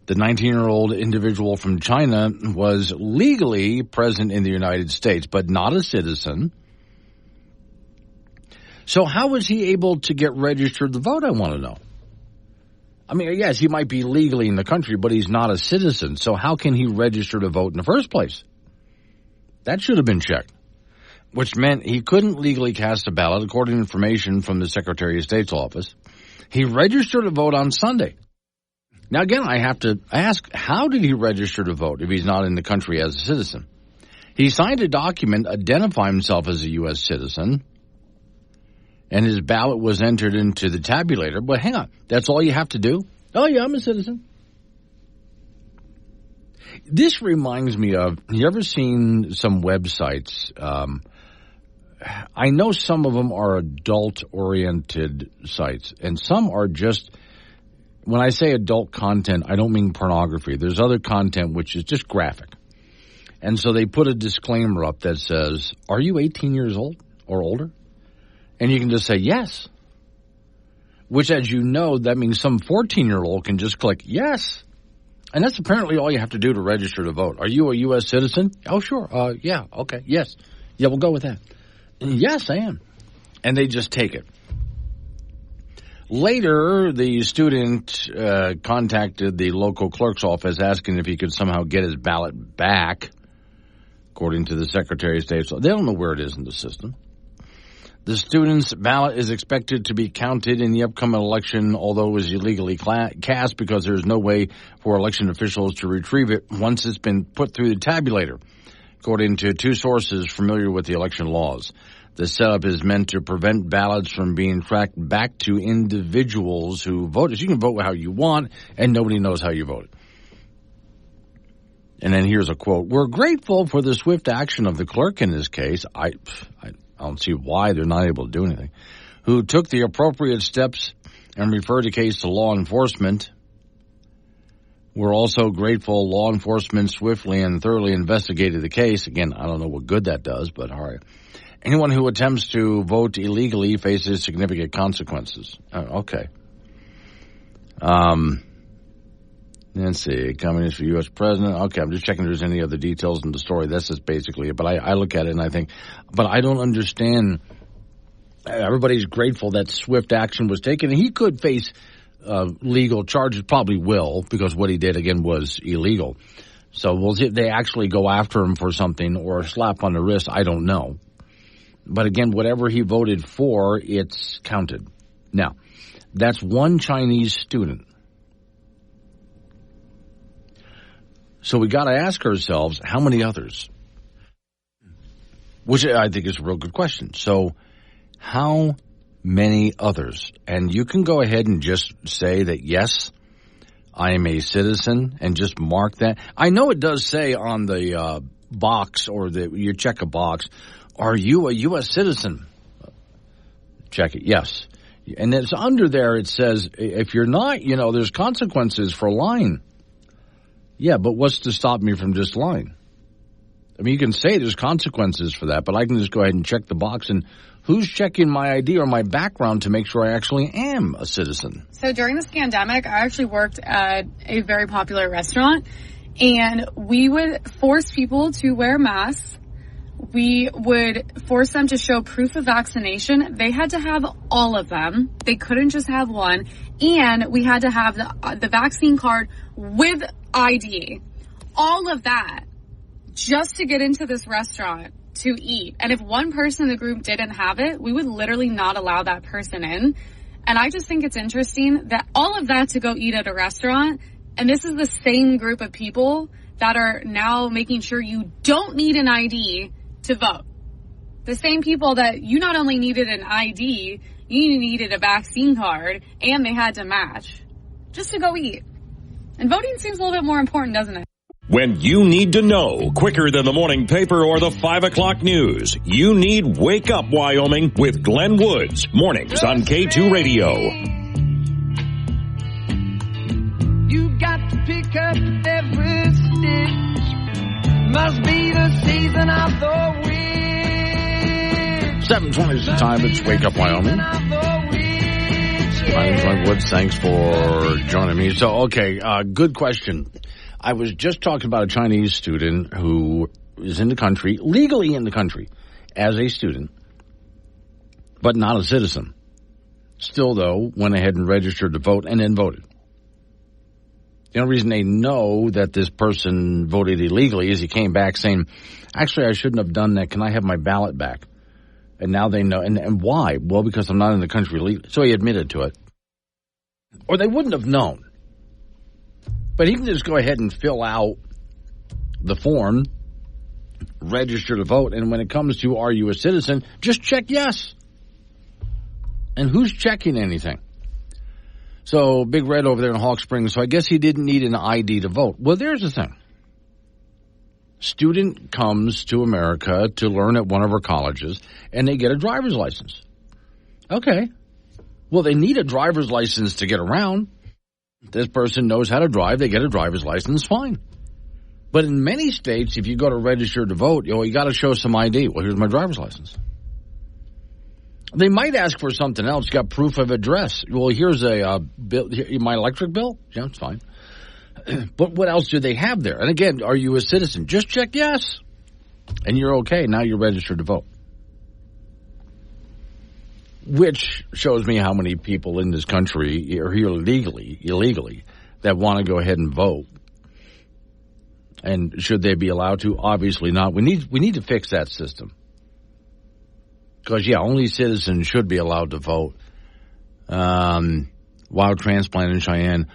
The 19-year-old individual from China was legally present in the United States, but not a citizen. So how was he able to get registered to vote, I want to know. I mean, yes, he might be legally in the country, but he's not a citizen. So how can he register to vote in the first place? That should have been checked, which meant he couldn't legally cast a ballot, according to information from the Secretary of State's office. He registered to vote on Sunday. Now, again, I have to ask, how did he register to vote if he's not in the country as a citizen? He signed a document identifying himself as a U.S. citizen, and his ballot was entered into the tabulator. But hang on, that's all you have to do? Oh, yeah, I'm a citizen. This reminds me of, you ever seen some websites? I know some of them are adult-oriented sites, and some are just, when I say adult content, I don't mean pornography. There's other content which is just graphic. And so they put a disclaimer up that says, are you 18 years old or older? And you can just say yes. Which, as you know, that means some 14-year-old can just click yes. And that's apparently all you have to do to register to vote. Are you a U.S. citizen? Oh, sure. Yeah, okay, yes. Yeah, we'll go with that. Yes, I am. And they just take it. Later, the student contacted the local clerk's office asking if he could somehow get his ballot back, according to the Secretary of State. So they don't know where it is in the system. The student's ballot is expected to be counted in the upcoming election, although it was illegally cast because there's no way for election officials to retrieve it once it's been put through the tabulator, according to two sources familiar with the election laws. The setup is meant to prevent ballots from being tracked back to individuals who voted. So you can vote how you want, and nobody knows how you voted. And then here's a quote. We're grateful for the swift action of the clerk in this case. I don't see why they're not able to do anything. Who took the appropriate steps and referred the case to law enforcement. We're also grateful law enforcement swiftly and thoroughly investigated the case. Again, I don't know what good that does, but all right. Anyone who attempts to vote illegally faces significant consequences. Okay. Let's see. Communist for U.S. president. Okay, I'm just checking if there's any other details in the story. That's just basically it. But I look at it and I think, but I don't understand. Everybody's grateful that swift action was taken. And he could face legal charges, probably will, because what he did, again, was illegal. So we'll see if they actually go after him for something or a slap on the wrist. I don't know. But again, whatever he voted for, it's counted. Now, that's one Chinese student. So we got to ask ourselves, how many others? Which I think is a real good question. So how many others? And you can go ahead and just say that, yes, I am a citizen, and just mark that. I know it does say on the box, or you check a box, are you a U.S. citizen? Check it, yes. And it's under there, it says, if you're not, there's consequences for lying. Yeah, but what's to stop me from just lying? I mean, you can say there's consequences for that, but I can just go ahead and check the box. And who's checking my ID or my background to make sure I actually am a citizen? So during this pandemic, I actually worked at a very popular restaurant, and we would force people to wear masks. We would force them to show proof of vaccination. They had to have all of them. They couldn't just have one. And we had to have the vaccine card with ID. All of that just to get into this restaurant to eat. And if one person in the group didn't have it, we would literally not allow that person in. And I just think it's interesting that all of that to go eat at a restaurant, and this is the same group of people that are now making sure you don't need an ID to vote. The same people that you not only needed an ID, you needed a vaccine card, and they had to match just to go eat. And voting seems a little bit more important, doesn't it? When you need to know quicker than the morning paper or the 5 o'clock news, you need Wake Up Wyoming with Glenn Woods. Mornings on K2 Radio. You got to pick up every stitch. Must be the season of the witch. 7:20 is the time. It's Wake Up Wyoming. My name's Glenn Woods. Thanks for joining me. So, okay, good question. I was just talking about a Chinese student who is in the country, legally in the country, as a student, but not a citizen. Still, though, went ahead and registered to vote and then voted. The only reason they know that this person voted illegally is he came back saying, actually, I shouldn't have done that. Can I have my ballot back? And now they know. And why? Well, because I'm not in the country legally. So he admitted to it. Or they wouldn't have known. But he can just go ahead and fill out the form, register to vote, and when it comes to are you a citizen, just check yes. And who's checking anything? So, Big Red over there in Hawk Springs, so I guess he didn't need an ID to vote. Well, there's the thing. Student comes to America to learn at one of our colleges, and they get a driver's license. Okay. Well, they need a driver's license to get around. This person knows how to drive, they get a driver's license, fine. But in many states, if you go to register to vote, you got to show some ID. Well, here's my driver's license. They might ask for something else. Got proof of address. Well, here's a bill. My electric bill? Yeah, it's fine. But what else do they have there? And again, are you a citizen? Just check yes. And you're okay. Now you're registered to vote. Which shows me how many people in this country are here illegally, that want to go ahead and vote. And should they be allowed to? Obviously not. We need to fix that system. Because, only citizens should be allowed to vote. Wild Transplant in Cheyenne.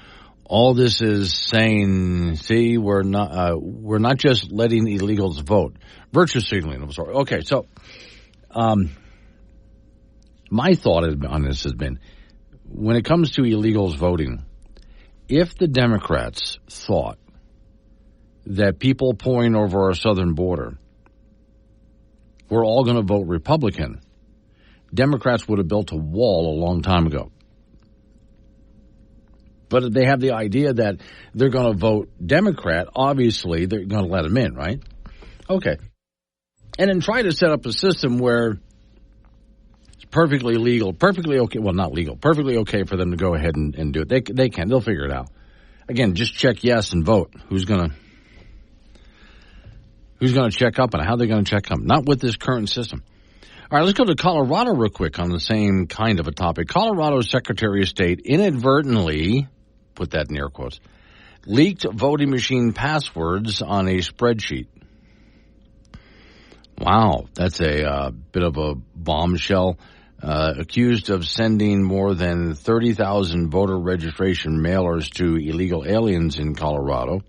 All this is saying, see, we're not just letting illegals vote. Virtue signaling, I'm sorry. Okay, so my thought on this has been, when it comes to illegals voting, if the Democrats thought that people pouring over our southern border were all going to vote Republican, Democrats would have built a wall a long time ago. But if they have the idea that they're going to vote Democrat, obviously they're going to let them in, right? Okay. And then try to set up a system where it's perfectly legal, perfectly okay, well, not legal, perfectly okay for them to go ahead and do it. They can. They'll figure it out. Again, just check yes and vote. Who's going to check up on it? How are they going to check up? Not with this current system. All right, let's go to Colorado real quick on the same kind of a topic. Colorado's Secretary of State inadvertently, put that in air quotes, leaked voting machine passwords on a spreadsheet. Wow, that's a bit of a bombshell. Accused of sending more than 30,000 voter registration mailers to illegal aliens in Colorado.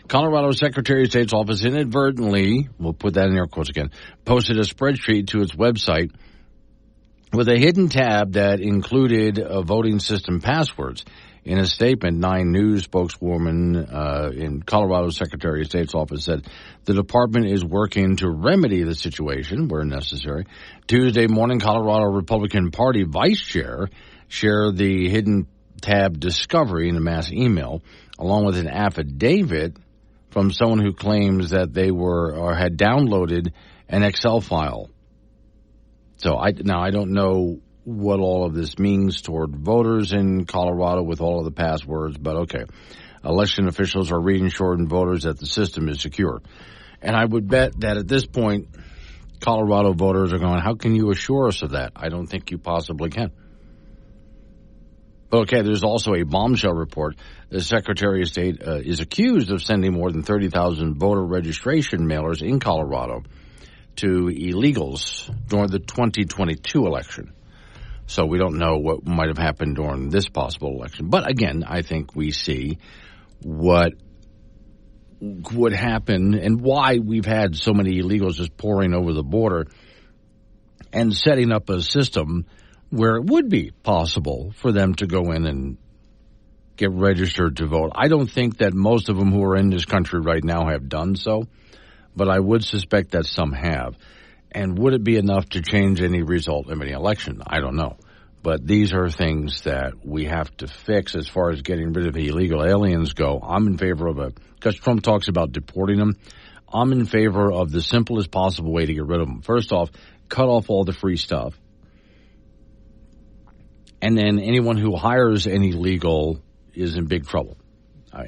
Colorado Secretary of State's office inadvertently, we'll put that in air quotes again, posted a spreadsheet to its website with a hidden tab that included voting system passwords. In a statement, 9 News spokeswoman in Colorado Secretary of State's office said the department is working to remedy the situation where necessary. Tuesday morning, Colorado Republican Party vice chair shared the hidden tab discovery in a mass email, along with an affidavit from someone who claims that they were or had downloaded an Excel file. So I don't know what all of this means toward voters in Colorado with all of the passwords, but okay. Election officials are reassuring voters that the system is secure. And I would bet that at this point, Colorado voters are going, how can you assure us of that? I don't think you possibly can. Okay, there's also a bombshell report. The Secretary of State is accused of sending more than 30,000 voter registration mailers in Colorado to illegals during the 2022 election. So we don't know what might have happened during this possible election. But again, I think we see what would happen and why we've had so many illegals just pouring over the border and setting up a system where it would be possible for them to go in and get registered to vote. I don't think that most of them who are in this country right now have done so, but I would suspect that some have. And would it be enough to change any result of any election? I don't know. But these are things that we have to fix as far as getting rid of illegal aliens go. I'm in favor of because Trump talks about deporting them, I'm in favor of the simplest possible way to get rid of them. First off, cut off all the free stuff. And then anyone who hires an illegal is in big trouble.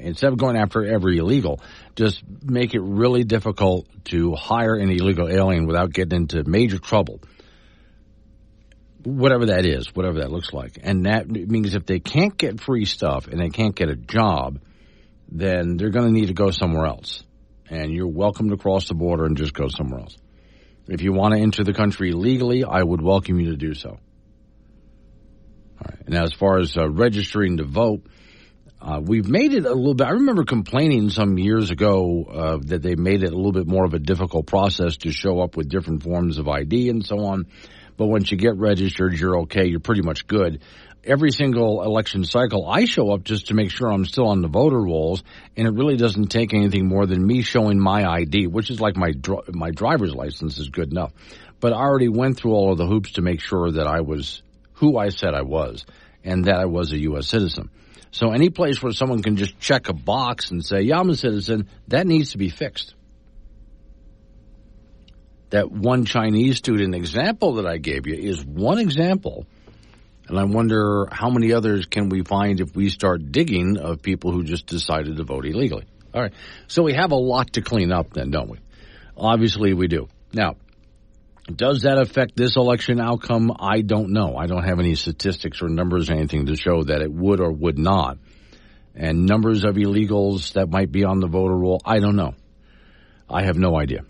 Instead of going after every illegal, just make it really difficult to hire an illegal alien without getting into major trouble. Whatever that is, whatever that looks like. And that means if they can't get free stuff and they can't get a job, then they're going to need to go somewhere else. And you're welcome to cross the border and just go somewhere else. If you want to enter the country legally, I would welcome you to do so. All right. Now, as far as registering to vote, we've made it a little bit. I remember complaining some years ago that they made it a little bit more of a difficult process to show up with different forms of ID and so on. But once you get registered, you're okay. You're pretty much good. Every single election cycle, I show up just to make sure I'm still on the voter rolls, and it really doesn't take anything more than me showing my ID, which is like my driver's license is good enough. But I already went through all of the hoops to make sure that I was who I said I was and that I was a U.S. citizen. So any place where someone can just check a box and say, yeah, I'm a citizen, that needs to be fixed. That one Chinese student example that I gave you is one example And I wonder how many others can we find if we start digging of people who just decided to vote illegally. All right. So we have a lot to clean up then, don't we? Obviously we do. Now, does that affect this election outcome? I don't know. I don't have any statistics or numbers or anything to show that it would or would not. And numbers of illegals that might be on the voter roll, I don't know. I have no idea.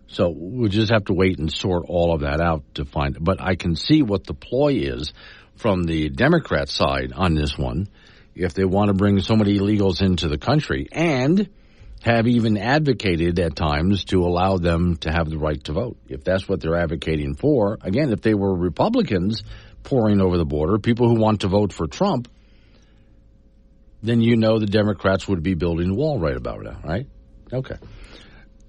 So we'll just have to wait and sort all of that out to find it. But I can see what the ploy is from the Democrat side on this one, if they want to bring so many illegals into the country and have even advocated at times to allow them to have the right to vote. If that's what they're advocating for, again, if they were Republicans pouring over the border, people who want to vote for Trump, then you know the Democrats would be building a wall right about now, right? Okay.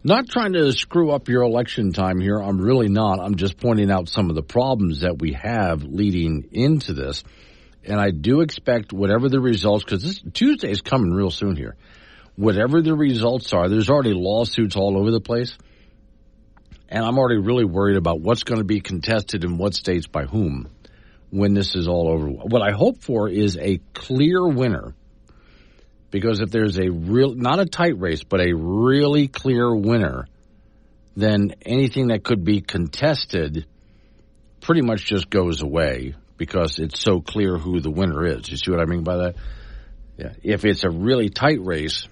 Not trying to screw up your election time here. I'm really not. I'm just pointing out some of the problems that we have leading into this. And I do expect whatever the results, because this Tuesday is coming real soon here. Whatever the results are, there's already lawsuits all over the place. And I'm already really worried about what's going to be contested in what states by whom when this is all over. What I hope for is a clear winner. Because if there's a real, not a tight race, but a really clear winner, then anything that could be contested pretty much just goes away because it's so clear who the winner is. You see what I mean by that? Yeah. If it's a really tight race,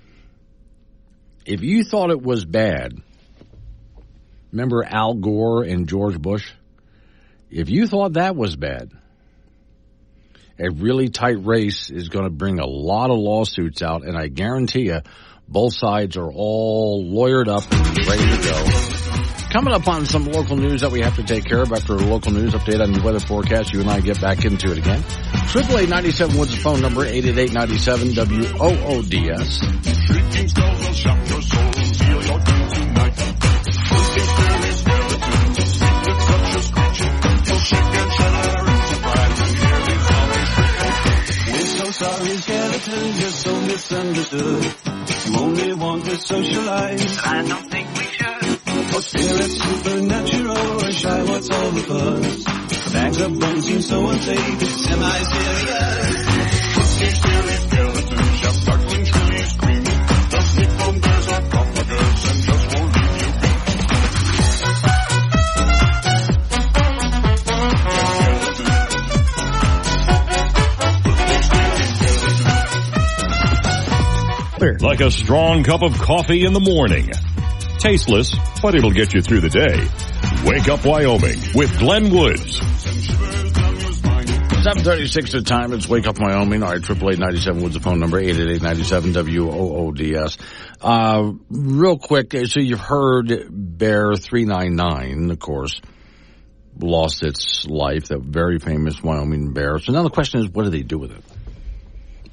if you thought it was bad, remember Al Gore and George Bush? If you thought that was bad, a really tight race is going to bring a lot of lawsuits out, and I guarantee you both sides are all lawyered up and ready to go. Coming up on some local news that we have to take care of after a local news update on the weather forecast, you and I get back into it again. 888-97 Woods' phone number, 888-97 Sorry, skeleton, you're so misunderstood. You only want to socialize. I don't think we should. Or spirit supernatural, or shy, what's all the buzz? Bags of bones seem so unsafe, semi-serious. Skeletons, just startling, shrilly screams. The sleep bears are propaganda and just won't leave you be. Like a strong cup of coffee in the morning. Tasteless, but it'll get you through the day. Wake Up Wyoming with Glenn Woods. 7:36 the time. It's Wake Up Wyoming. All right, 888-97 Woods, the phone number, 888-97 WOODS. Real quick, so you've heard Bear 399, of course, lost its life, that very famous Wyoming bear. So now the question is, what do they do with it?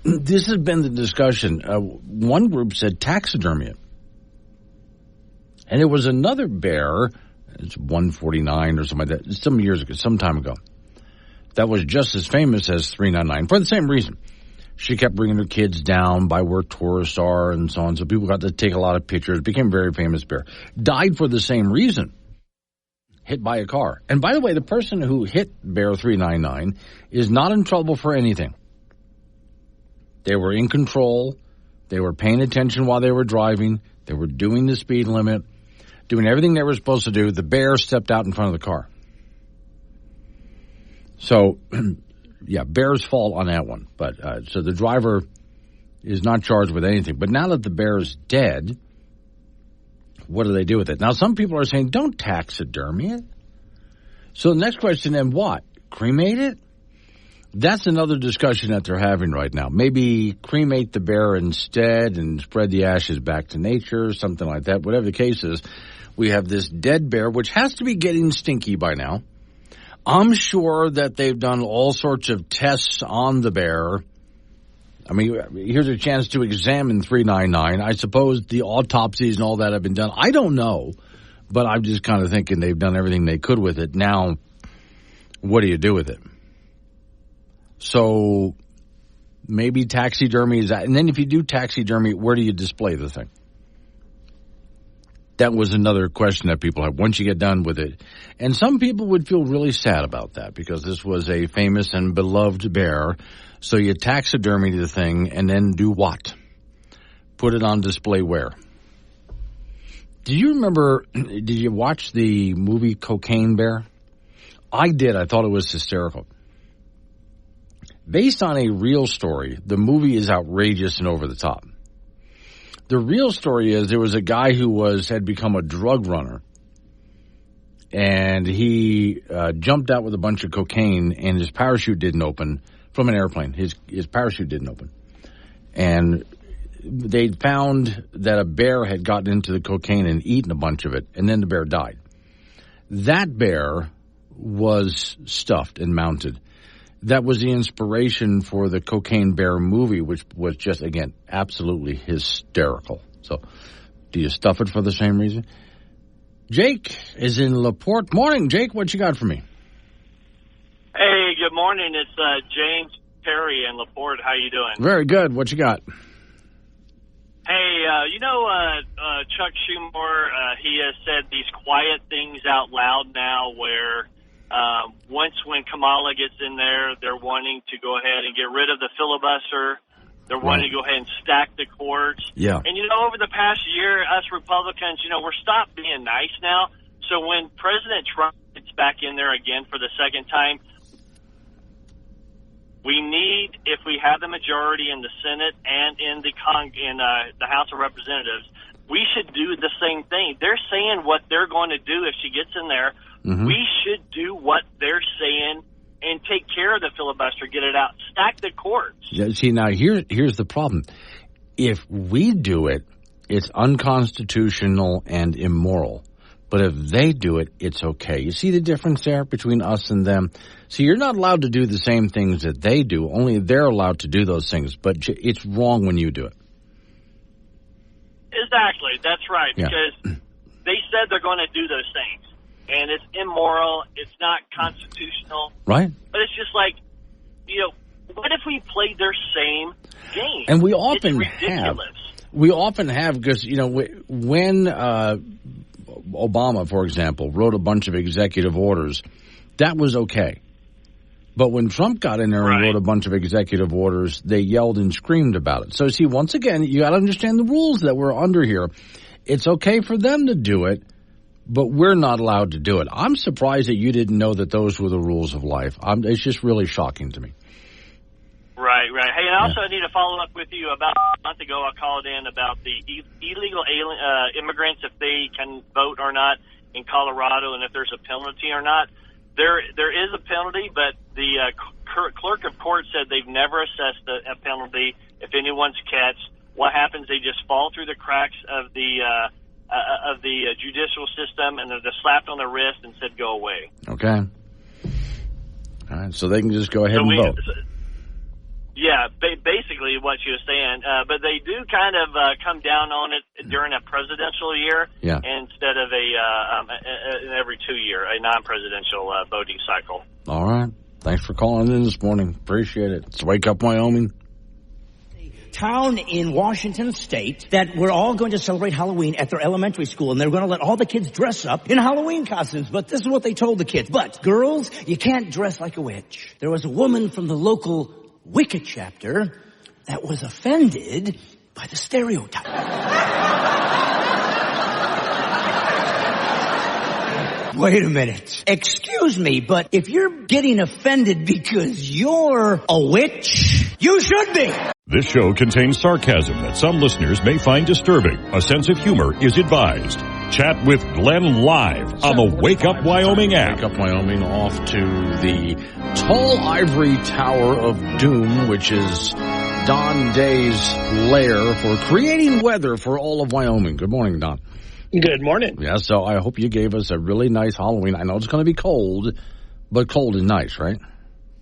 This has been the discussion. One group said taxidermy it. And it was another bear, it's 149 or something like that, some time ago, that was just as famous as 399 for the same reason. She kept bringing her kids down by where tourists are and so on, so people got to take a lot of pictures, became a very famous bear. Died for the same reason, hit by a car. And by the way, the person who hit Bear 399 is not in trouble for anything. They were in control. They were paying attention while they were driving. They were doing the speed limit, doing everything they were supposed to do. The bear stepped out in front of the car. So, yeah, bear's fault on that one. But so the driver is not charged with anything. But now that the bear is dead, what do they do with it? Now, some people are saying, don't taxidermy it. So the next question then, what? Cremate it? That's another discussion that they're having right now. Maybe cremate the bear instead and spread the ashes back to nature, something like that. Whatever the case is, we have this dead bear, which has to be getting stinky by now. I'm sure that they've done all sorts of tests on the bear. I mean, here's a chance to examine 399. I suppose the autopsies and all that have been done. I don't know, but I'm just kind of thinking they've done everything they could with it. Now, what do you do with it? So maybe taxidermy is that. And then if you do taxidermy, where do you display the thing? That was another question that people had once you get done with it. And some people would feel really sad about that because this was a famous and beloved bear. So you taxidermy the thing and then do what? Put it on display where? Do you remember, did you watch the movie Cocaine Bear? I did. I thought it was hysterical. Based on a real story, the movie is outrageous and over the top. The real story is there was a guy who had become a drug runner, and he jumped out with a bunch of cocaine, and his parachute didn't open from an airplane. His parachute didn't open. And they found that a bear had gotten into the cocaine and eaten a bunch of it, and then the bear died. That bear was stuffed and mounted. That was the inspiration for the Cocaine Bear movie, which was just, again, absolutely hysterical. So, do you stuff it for the same reason? Jake is in LaPorte. Morning, Jake. What you got for me? Hey, good morning. It's James Perry in LaPorte. How you doing? Very good. What you got? Hey, Chuck Schumer, he has said these quiet things out loud now where when Kamala gets in there, they're wanting to go ahead and get rid of the filibuster. They're wanting to go ahead and stack the courts. Yeah. And, over the past year, us Republicans, we're stopped being nice now. So when President Trump gets back in there again for the second time, we need, if we have the majority in the Senate and in the House of Representatives, we should do the same thing. They're saying what they're going to do if she gets in there. Mm-hmm. We should do what they're saying and take care of the filibuster, get it out, stack the courts. Yeah, see, now here's the problem. If we do it, it's unconstitutional and immoral. But if they do it, it's okay. You see the difference there between us and them? See, you're not allowed to do the same things that they do. Only they're allowed to do those things. But it's wrong when you do it. Exactly. That's right. Yeah. Because they said they're going to do those things. And it's immoral. It's not constitutional. Right. But it's just like, what if we played their same game? And we often have. We often have because, when Obama, for example, wrote a bunch of executive orders, that was okay. But when Trump got in there and wrote a bunch of executive orders, they yelled and screamed about it. So, see, once again, you got to understand the rules that we're under here. It's okay for them to do it, but we're not allowed to do it. I'm surprised that you didn't know that those were the rules of life. It's just really shocking to me. Right. Hey, and I also need to follow up with you about a month ago. I called in about the illegal immigrants, if they can vote or not in Colorado, and if there's a penalty or not. There is a penalty, but the clerk of court said they've never assessed a penalty if anyone's catched. What happens? They just fall through the cracks of the judicial system, and they're just slapped on the wrist and said, "Go away." Okay. All right, so they can just go ahead and vote. Yeah, basically what she was saying. But they do kind of come down on it during a presidential year instead of every 2 year, a non-presidential voting cycle. All right. Thanks for calling in this morning. Appreciate it. It's Wake Up Wyoming. Town in Washington State that we're all going to celebrate Halloween at their elementary school, and they're going to let all the kids dress up in Halloween costumes. But this is what they told the kids. But girls, you can't dress like a witch. There was a woman from the local Wicca chapter that was offended by the stereotype. Wait a minute. Excuse me, but if you're getting offended because you're a witch, you should be. This show contains sarcasm that some listeners may find disturbing. A sense of humor is advised. Chat with Glenn live on the Wake Up Wyoming app. Wake Up Wyoming off to the tall ivory tower of doom, which is Don Day's lair for creating weather for all of Wyoming. Good morning, Don. Good morning. Yeah, so I hope you gave us a really nice Halloween. I know it's going to be cold, but cold and nice, right?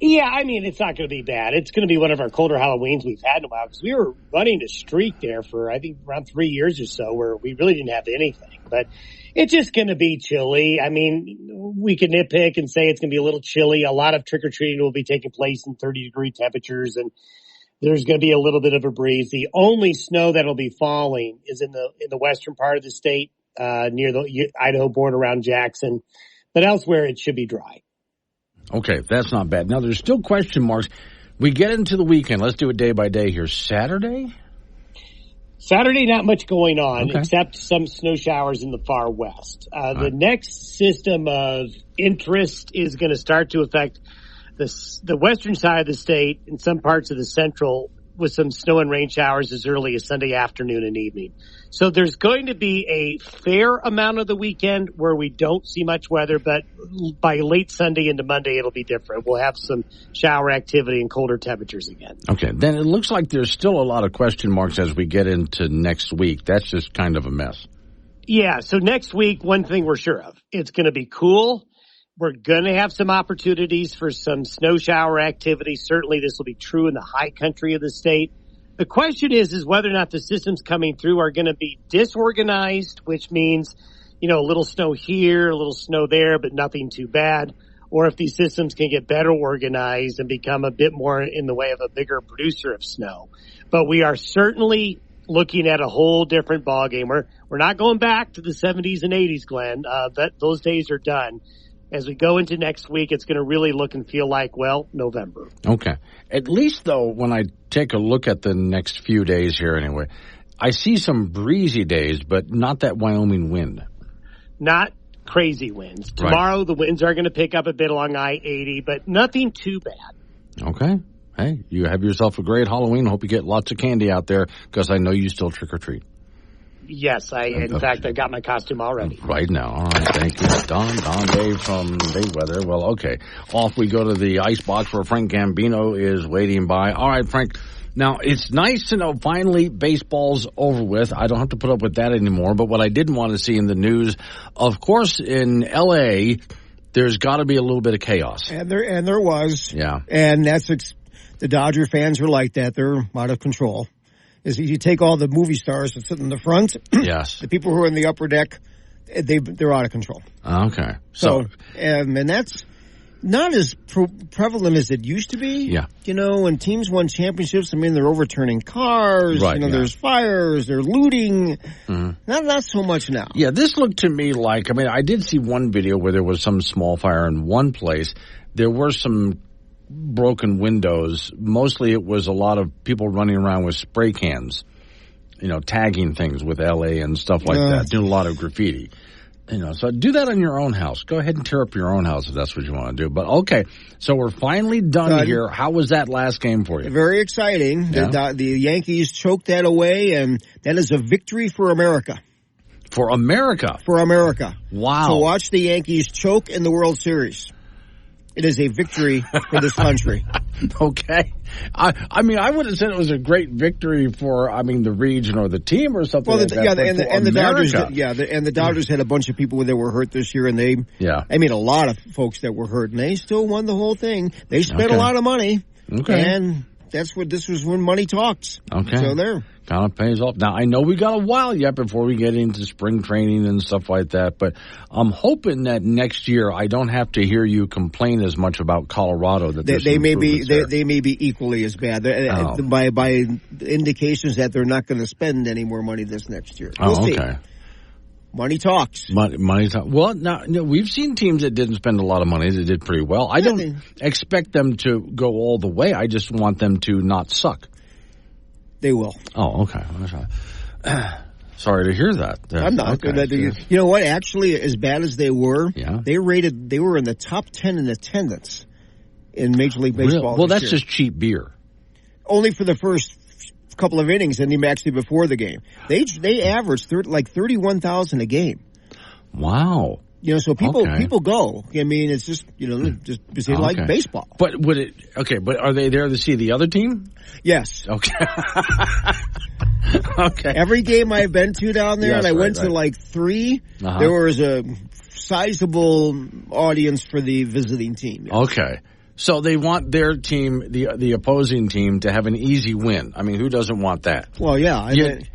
Yeah, I mean, it's not going to be bad. It's going to be one of our colder Halloweens we've had in a while because we were running a streak there for, I think, around 3 years or so where we really didn't have anything. But it's just going to be chilly. I mean, we can nitpick and say it's going to be a little chilly. A lot of trick-or-treating will be taking place in 30-degree temperatures, and there's going to be a little bit of a breeze. The only snow that'll be falling is in the western part of the state. near the Idaho border around Jackson. But elsewhere, it should be dry. Okay, that's not bad. Now, there's still question marks. We get into the weekend. Let's do it day by day here. Saturday, not much going on except some snow showers in the far west. The next system of interest is going to start to affect the western side of the state and some parts of the central with some snow and rain showers as early as Sunday afternoon and evening. So there's going to be a fair amount of the weekend where we don't see much weather, but by late Sunday into Monday, it'll be different. We'll have some shower activity and colder temperatures again. Okay, then it looks like there's still a lot of question marks as we get into next week. That's just kind of a mess. Yeah, so next week, one thing we're sure of, it's going to be cool. We're going to have some opportunities for some snow shower activity. Certainly this will be true in the high country of the state. The question is whether or not the systems coming through are going to be disorganized, which means, a little snow here, a little snow there, but nothing too bad. Or if these systems can get better organized and become a bit more in the way of a bigger producer of snow. But we are certainly looking at a whole different ballgame. We're not going back to the 70s and 80s, Glenn. Those days are done. As we go into next week, it's going to really look and feel like, November. Okay. At least, though, when I take a look at the next few days here anyway, I see some breezy days, but not that Wyoming wind. Not crazy winds. Tomorrow, the winds are going to pick up a bit along I-80, but nothing too bad. Okay. Hey, you have yourself a great Halloween. Hope you get lots of candy out there, because I know you still trick-or-treat. Yes, in fact, I got my costume already. Right now. All right, thank you. Don Dave from Dayweather. Well, okay. Off we go to the ice box where Frank Gambino is waiting by. All right, Frank. Now, it's nice to know finally baseball's over with. I don't have to put up with that anymore. But what I didn't want to see in the news, of course, in L.A., there's got to be a little bit of chaos. And there was. Yeah. And the Dodger fans are like that. They're out of control. Is you take all the movie stars that sit in the front. Yes. The people who are in the upper deck, they're out of control. Okay. So and that's not as prevalent as it used to be. Yeah. When teams won championships, they're overturning cars. Right, there's fires, they're looting. Mm-hmm. Not so much now. Yeah, this looked to me like, I did see one video where there was some small fire in one place. There were some broken windows. Mostly it was a lot of people running around with spray cans, tagging things with LA and stuff like that, doing a lot of graffiti. So do that on your own house. Go ahead and tear up your own house if that's what you want to do. But okay, so we're finally done here. How was that last game for you? Very exciting. Yeah. The Yankees choked that away, and that is a victory for America. For America? For America. Wow. To watch the Yankees choke in the World Series. It is a victory for this country. Okay. I would have said it was a great victory for, the region or the team or something like that. And the Dodgers, and the Dodgers had a bunch of people that were hurt this year, and a lot of folks that were hurt, and they still won the whole thing. They spent a lot of money. Okay. And this was when money talks. Okay. So there. Kind of pays off. Now, I know we got a while yet before we get into spring training and stuff like that, but I'm hoping that next year I don't have to hear you complain as much about Colorado. That they may be equally as bad by indications that they're not going to spend any more money this next year. We'll see. Okay. Money talks. Money talks. Well, now we've seen teams that didn't spend a lot of money that did pretty well. I don't expect them to go all the way. I just want them to not suck. They will. Oh, okay. Sorry to hear that. I'm not. Okay. You know what? Actually, as bad as they were, they were in the top 10 in attendance in Major League Baseball. Well, that's just cheap beer. Only for the first couple of innings, and actually before the game, they averaged 31,000 a game. Wow. So people go. It's just just because they like baseball. But But are they there to see the other team? Yes. Okay. Okay. Every game I've been to down there, and I went to like 3. Uh-huh. There was a sizable audience for the visiting team. Yes. Okay. So they want their team, the opposing team, to have an easy win. Who doesn't want that? Well, yeah.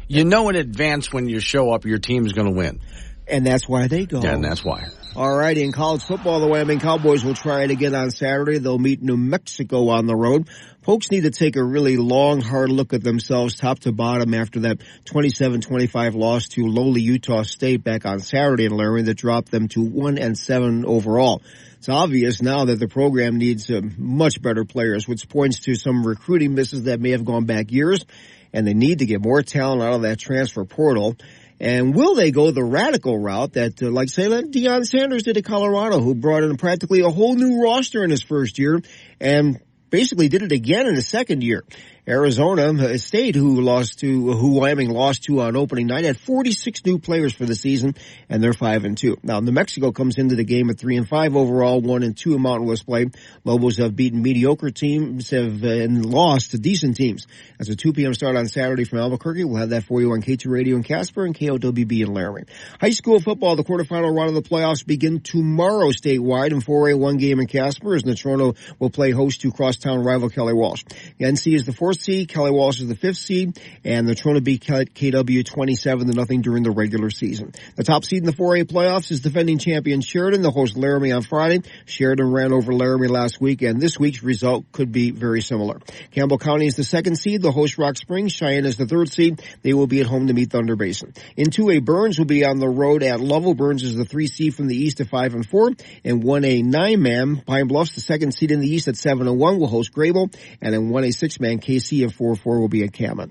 You know in advance when you show up, your team's going to win. And that's why they go. Yeah, and that's why. All right, in college football, the Wyoming Cowboys will try it again on Saturday. They'll meet New Mexico on the road. Folks need to take a really long, hard look at themselves top to bottom after that 27-25 loss to lowly Utah State back on Saturday in Laramie that dropped them to 1-7 overall. It's obvious now that the program needs much better players, which points to some recruiting misses that may have gone back years, and they need to get more talent out of that transfer portal. And will they go the radical route that, like say, that Deion Sanders did at Colorado, who brought in practically a whole new roster in his first year and basically did it again in his second year? Arizona State, who Wyoming lost to on opening night, had 46 new players for the season, and they're 5-2. Now, New Mexico comes into the game at 3-5 overall, 1-2 in Mountain West play. Lobos have beaten mediocre teams and lost to decent teams. That's a 2 p.m. start on Saturday from Albuquerque. We'll have that for you on K2 Radio in Casper and KOWB in Laramie. High school football, the quarterfinal run of the playoffs begin tomorrow statewide in 4A, one game in Casper as Natrona will play host to crosstown rival Kelly Walsh. The NC is the 4th seed, Kelly Walsh is the 5th seed, and Natrona beat KW 27-0 during the regular season. The top seed in the 4A playoffs is defending champion Sheridan. They'll host Laramie on Friday. Sheridan ran over Laramie last week, and this week's result could be very similar. Campbell County is the 2nd seed. They'll host Rock Springs. Cheyenne is the 3rd seed. They will be at home to meet Thunder Basin. In 2A, Burns will be on the road at Lovell. Burns is the 3 seed from the east at 5-4, and 1A 9-man Pine Bluffs, the 2nd seed in the east at 7-1, will host Grable, and in 1A 6-man KC and 4-4 will be at Cammon.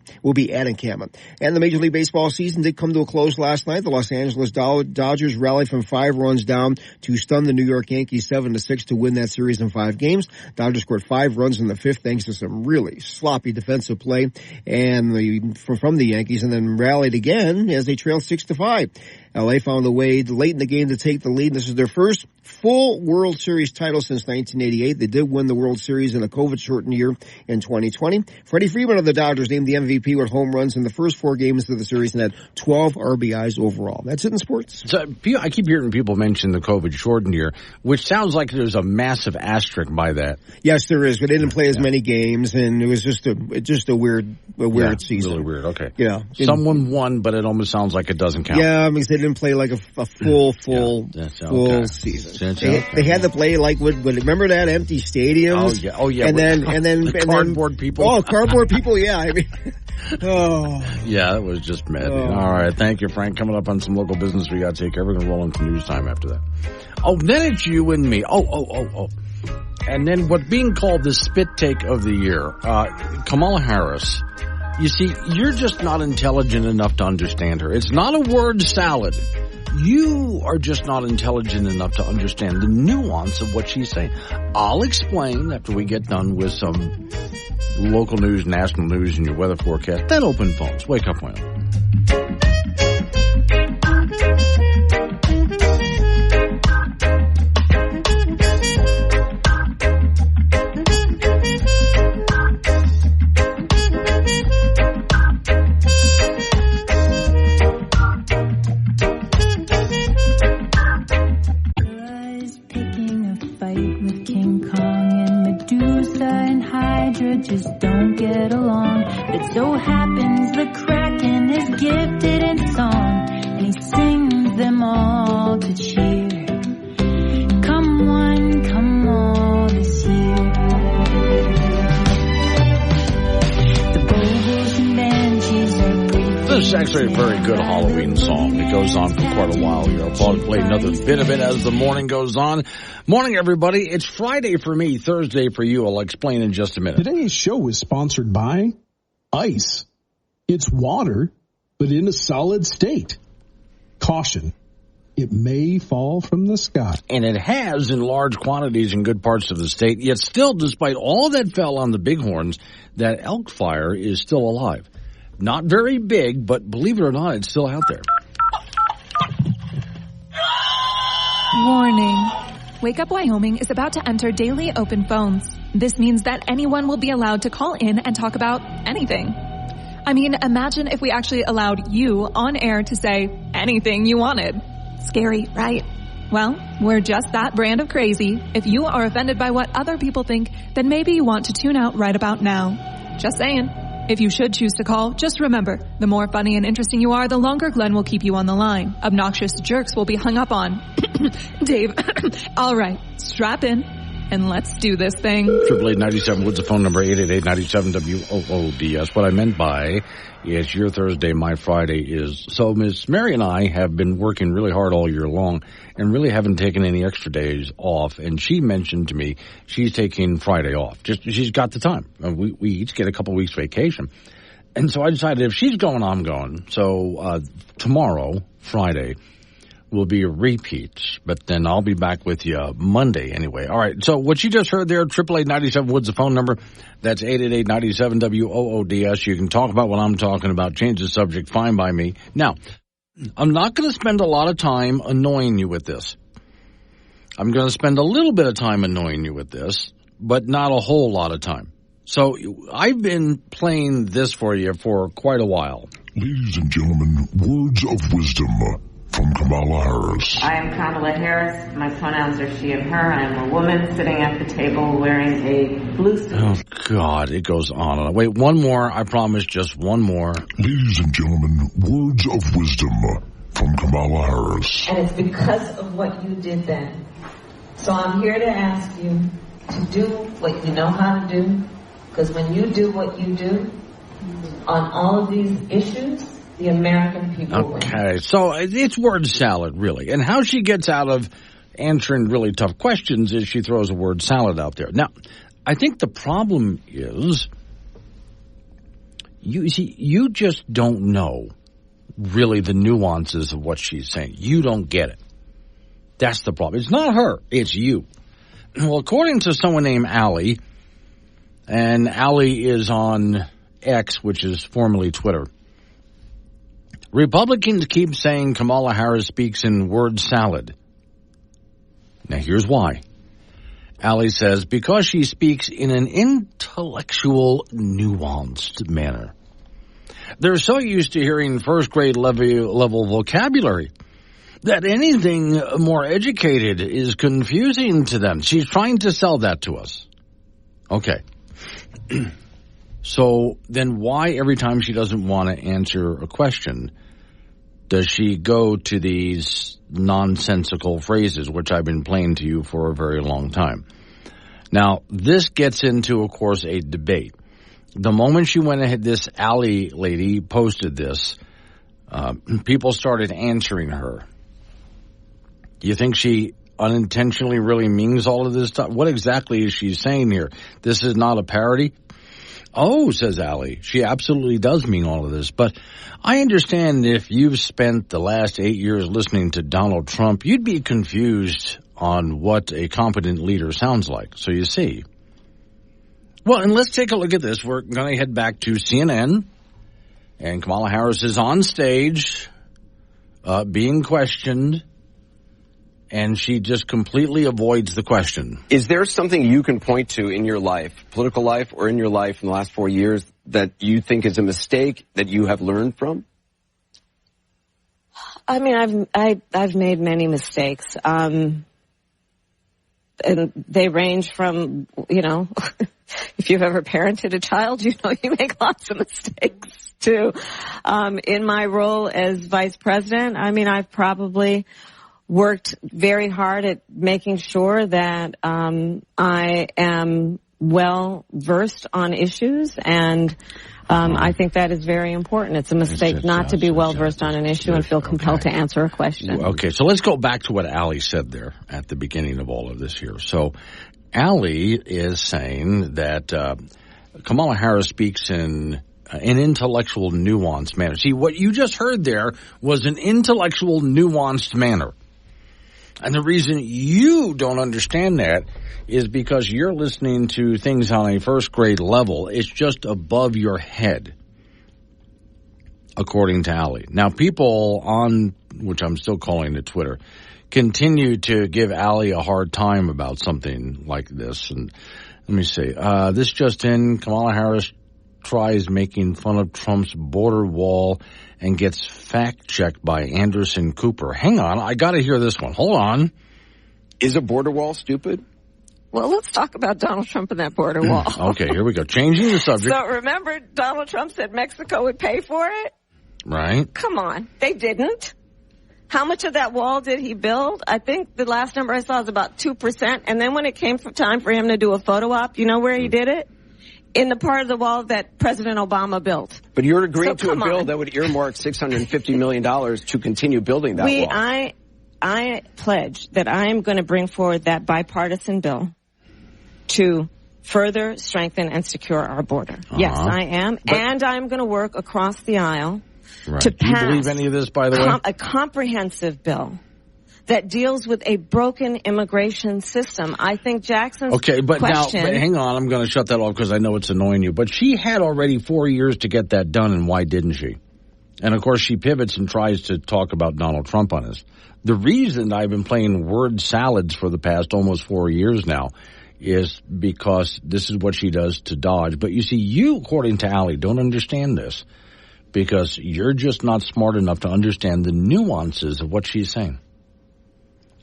And the Major League Baseball season did come to a close last night. The Los Angeles Dodgers rallied from 5 runs down to stun the New York Yankees 7-6 to win that series in 5 games. Dodgers scored 5 runs in the 5th thanks to some really sloppy defensive play and from the Yankees, and then rallied again as they trailed 6-5. LA found a way late in the game to take the lead. This is their first full World Series title since 1988. They did win the World Series in a COVID-shortened year in 2020. Freddie Freeman of the Dodgers named the MVP with home runs in the first 4 games of the series and had 12 RBIs overall. That's it in sports. So, I keep hearing people mention the COVID-shortened year, which sounds like there's a massive asterisk by that. Yes, there is. But they didn't play as many games, and it was just a weird season. Really weird. Okay. Yeah. Someone won, but it almost sounds like it doesn't count. Yeah, because they didn't play like a full season. They had to play like remember that empty stadiums? Oh yeah. And then cardboard people. Oh, cardboard people. Yeah. I mean, yeah, it was just mad. All right, thank you, Frank. Coming up on some local business we got to take care of. We're going to roll into news time after that. Oh, then it's you and me. Oh. And then what's being called the spit take of the year, Kamala Harris. You see, you're just not intelligent enough to understand her. It's not a word salad. You are just not intelligent enough to understand the nuance of what she's saying. I'll explain after we get done with some local news, national news, and your weather forecast. Then open phones. Wake up, Wyoming. Just don't get along. It so happens the Kraken is gifted in song, and he sings them all to cheer. Come one, come all this year. The Bogles and Banshees are brief. This is actually a very good Halloween song. It goes on for quite a while here. I'll probably play another bit of it as the morning goes on. Morning, everybody. It's Friday for me, Thursday for you. I'll explain in just a minute. Today's show is sponsored by Ice. It's water, but in a solid state. Caution. It may fall from the sky. And it has in large quantities in good parts of the state. Yet still, despite all that fell on the bighorns, that elk fire is still alive. Not very big, but believe it or not, it's still out there. Warning. Wake Up Wyoming is about to enter daily open phones. This means that anyone will be allowed to call in and talk about anything. I mean, imagine if we actually allowed you on air to say anything you wanted. Scary, right? Well, we're just that brand of crazy. If you are offended by what other people think, then maybe you want to tune out right about now. Just saying. If you should choose to call, just remember, the more funny and interesting you are, the longer Glenn will keep you on the line. Obnoxious jerks will be hung up on. Dave, all right, strap in, and let's do this thing. 888-97 Woods, the phone number, 888-97-WOODS. What I meant by is your Thursday, my Friday is. So Miss Mary and I have been working really hard all year long and really haven't taken any extra days off. And she mentioned to me she's taking Friday off. Just she's got the time. We each get a couple weeks vacation. And so I decided if she's going, I'm going. So tomorrow, Friday, will be a repeat, but then I'll be back with you Monday anyway. All right, so what you just heard there, 888-97 Woods, the phone number. That's 888-97-WOODS. You can talk about what I'm talking about, change the subject, fine by me. Now, I'm not going to spend a lot of time annoying you with this. I'm going to spend a little bit of time annoying you with this, but not a whole lot of time. So I've been playing this for you for quite a while. Ladies and gentlemen, words of wisdom from Kamala Harris. I am Kamala Harris. My pronouns are she and her. I am a woman sitting at the table wearing a blue suit. Oh, God, it goes on and on. Wait, one more. I promise, just one more. Ladies and gentlemen, words of wisdom from Kamala Harris. And it's because of what you did then. So I'm here to ask you to do what you know how to do. Because when you do what you do on all of these issues, the American people win. Okay, so it's word salad, really. And how she gets out of answering really tough questions is she throws a word salad out there. Now, I think the problem is, you just don't know really the nuances of what she's saying. You don't get it. That's the problem. It's not her, it's you. Well, according to someone named Allie, and Allie is on X, which is formerly Twitter, Republicans keep saying Kamala Harris speaks in word salad. Now, here's why. Allie says, because she speaks in an intellectual, nuanced manner. They're so used to hearing first-grade level vocabulary that anything more educated is confusing to them. She's trying to sell that to us. Okay. So then why every time she doesn't want to answer a question does she go to these nonsensical phrases, which I've been playing to you for a very long time? Now, this gets into, of course, a debate. The moment she went ahead, this Allie lady posted this, people started answering her. Do you think she unintentionally really means all of this stuff? What exactly is she saying here? This is not a parody? Oh, says Allie, she absolutely does mean all of this. But I understand if you've spent the last 8 years listening to Donald Trump, you'd be confused on what a competent leader sounds like. So you see. Well, and let's take a look at this. We're going to head back to CNN. And Kamala Harris is on stage being questioned. And she just completely avoids the question. Is there something you can point to in your life, political life or in your life in the last 4 years, that you think is a mistake that you have learned from? I mean, I've made many mistakes. And they range from, if you've ever parented a child, you make lots of mistakes too. In my role as vice president, I mean, I've probably worked very hard at making sure that I am well versed on issues, and I think that is very important. It's a mistake not to be well versed on an issue and feel compelled to answer a question. Okay, so let's go back to what Allie said there at the beginning of all of this here. So Allie is saying that Kamala Harris speaks in an intellectual, nuanced manner. See, what you just heard there was an intellectual, nuanced manner. And the reason you don't understand that is because you're listening to things on a first grade level. It's just above your head, according to Allie. Now, people on, which I'm still calling it Twitter, continue to give Allie a hard time about something like this. And let me see. This just in, Kamala Harris tries making fun of Trump's border wall and gets fact-checked by Anderson Cooper. Hang on, I got to hear this one. Hold on. Is a border wall stupid? Well, let's talk about Donald Trump and that border wall. Okay, here we go. Changing the subject. So remember, Donald Trump said Mexico would pay for it? Right. Come on. They didn't. How much of that wall did he build? I think the last number I saw was about 2%. And then when it came time for him to do a photo op, you know where he did it? In the part of the wall that President Obama built. But you're agreeing to a bill that would earmark $650 million to continue building that wall. I pledge that I am going to bring forward that bipartisan bill to further strengthen and secure our border. Yes, I am. And I'm going to work across the aisle to pass. Do you believe any of this, by the way? A comprehensive bill that deals with a broken immigration system. I think Jackson's question... But hang on. I'm going to shut that off because I know it's annoying you. But she had already 4 years to get that done, and why didn't she? And, of course, she pivots and tries to talk about Donald Trump on this. The reason I've been playing word salads for the past almost 4 years now is because this is what she does to dodge. But you see, you, according to Allie, don't understand this because you're just not smart enough to understand the nuances of what she's saying.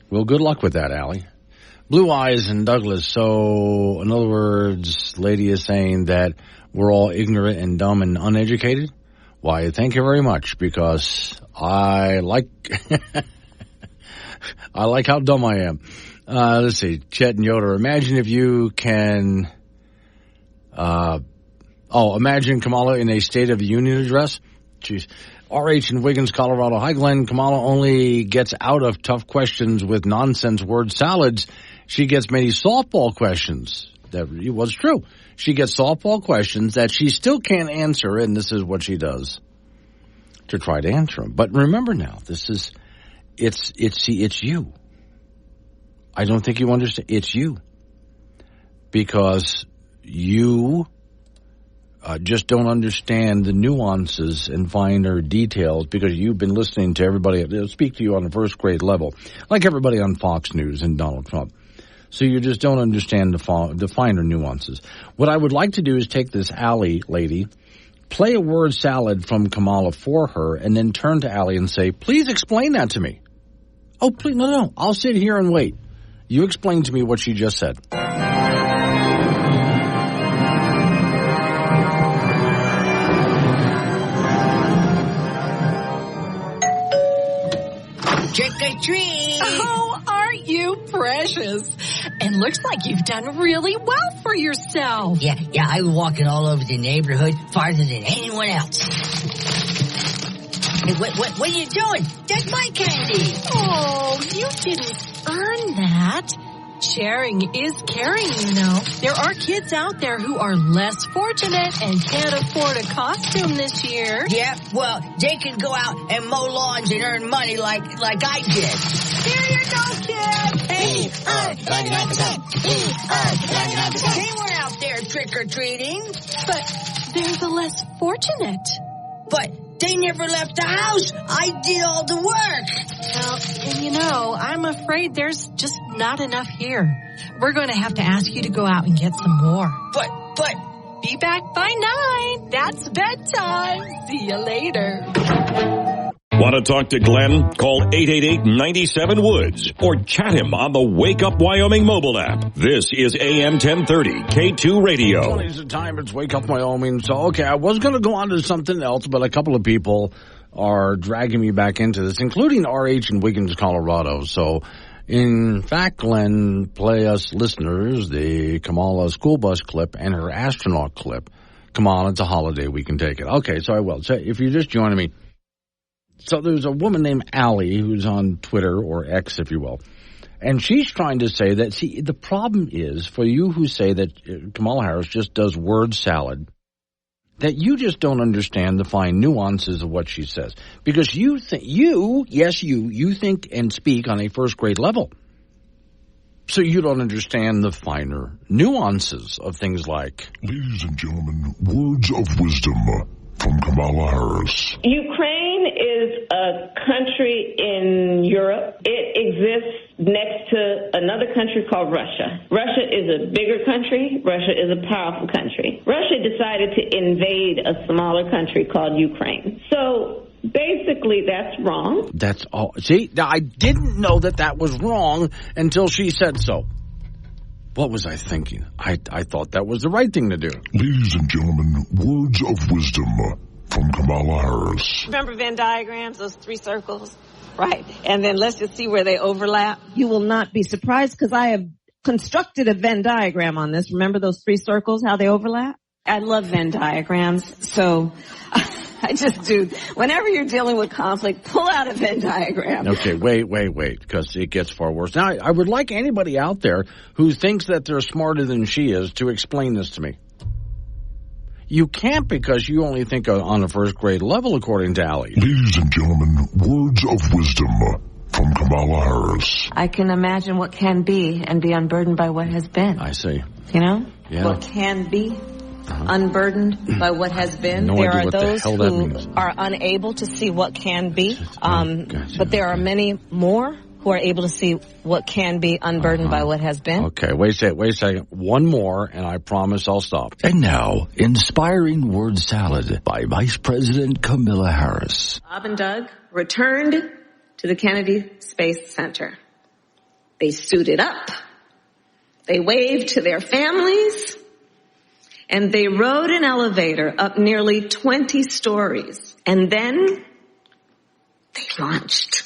Well, good luck with that, Allie. Blue Eyes and Douglas. So, in other words, lady is saying that we're all ignorant and dumb and uneducated? Why, thank you very much, because I like I like how dumb I am. Let's see, Chet and Yoder. Imagine if you can imagine Kamala in a State of the Union address. Jeez. RH in Wiggins, Colorado. Hi, Glenn. Kamala only gets out of tough questions with nonsense word salads. She gets many softball questions. That was true. She gets softball questions that she still can't answer, and this is what she does to try to answer them. But remember now, it's you. I don't think you understand. It's you. Because you just don't understand the nuances and finer details because you've been listening to everybody. They'll speak to you on a first grade level, like everybody on Fox News and Donald Trump. So you just don't understand the finer nuances. What I would like to do is take this Allie lady, play a word salad from Kamala for her, and then turn to Allie and say, please explain that to me. Oh, please, no, I'll sit here and wait. You explain to me what she just said. Trick or treat! Oh, aren't you precious? And looks like you've done really well for yourself. Yeah, I was walking all over the neighborhood farther than anyone else. Hey, what are you doing? That's my candy! Oh, you didn't earn that. Sharing is caring, you know. There are kids out there who are less fortunate and can't afford a costume this year. Yeah, well, they can go out and mow lawns and earn money like I did. Here you go, kid! Hey, 99%! 99%! They weren't out there trick-or-treating. But they're the less fortunate. But they never left the house. I did all the work. Well, and you know, I'm afraid there's just not enough here. We're going to have to ask you to go out and get some more. But... Be back by 9. That's bedtime. See you later. Want to talk to Glenn? Call 888-97-WOODS or chat him on the Wake Up Wyoming mobile app. This is AM 1030 K2 Radio. 20's the time. It's Wake Up Wyoming. So, okay, I was going to go on to something else, but a couple of people are dragging me back into this, including RH in Wiggins, Colorado. So, in fact, Glenn, play us listeners the Kamala school bus clip and her astronaut clip. Come on, it's a holiday. We can take it. Okay, so I will. So if you're just joining me, so there's a woman named Allie who's on Twitter, or X, if you will, and she's trying to say that, see, the problem is for you who say that Kamala Harris just does word salad, that you just don't understand the fine nuances of what she says. Because you think, you think and speak on a first grade level. So you don't understand the finer nuances of things like... Ladies and gentlemen, words of wisdom from Kamala Harris. Ukraine is a country in Europe. It exists next to another country called Russia. Russia is a bigger country. Russia is a powerful country. Russia decided to invade a smaller country called Ukraine. So basically, that's wrong. That's all. See, now I didn't know that was wrong until she said so. What was I thinking? I thought that was the right thing to do. Ladies and gentlemen, words of wisdom from Kamala Harris. Remember Venn diagrams, those 3 circles? Right. And then let's just see where they overlap. You will not be surprised because I have constructed a Venn diagram on this. Remember those 3 circles, how they overlap? I love Venn diagrams, so I just do. Whenever you're dealing with conflict, pull out a Venn diagram. Okay, wait, because it gets far worse. Now, I would like anybody out there who thinks that they're smarter than she is to explain this to me. You can't because you only think on a first grade level, according to Allie. Ladies and gentlemen, words of wisdom from Kamala Harris. I can imagine what can be and be unburdened by what has been. I see. You know? Yeah. What can be unburdened by what has been. No there idea are what those the hell that who means. are unable to see what can be. Gotcha. But there are many more who are able to see what can be unburdened by what has been. Okay, wait a second. One more, and I promise I'll stop. And now, Inspiring Word Salad by Vice President Kamala Harris. Bob and Doug returned to the Kennedy Space Center. They suited up. They waved to their families. And they rode an elevator up nearly 20 stories. And then they launched.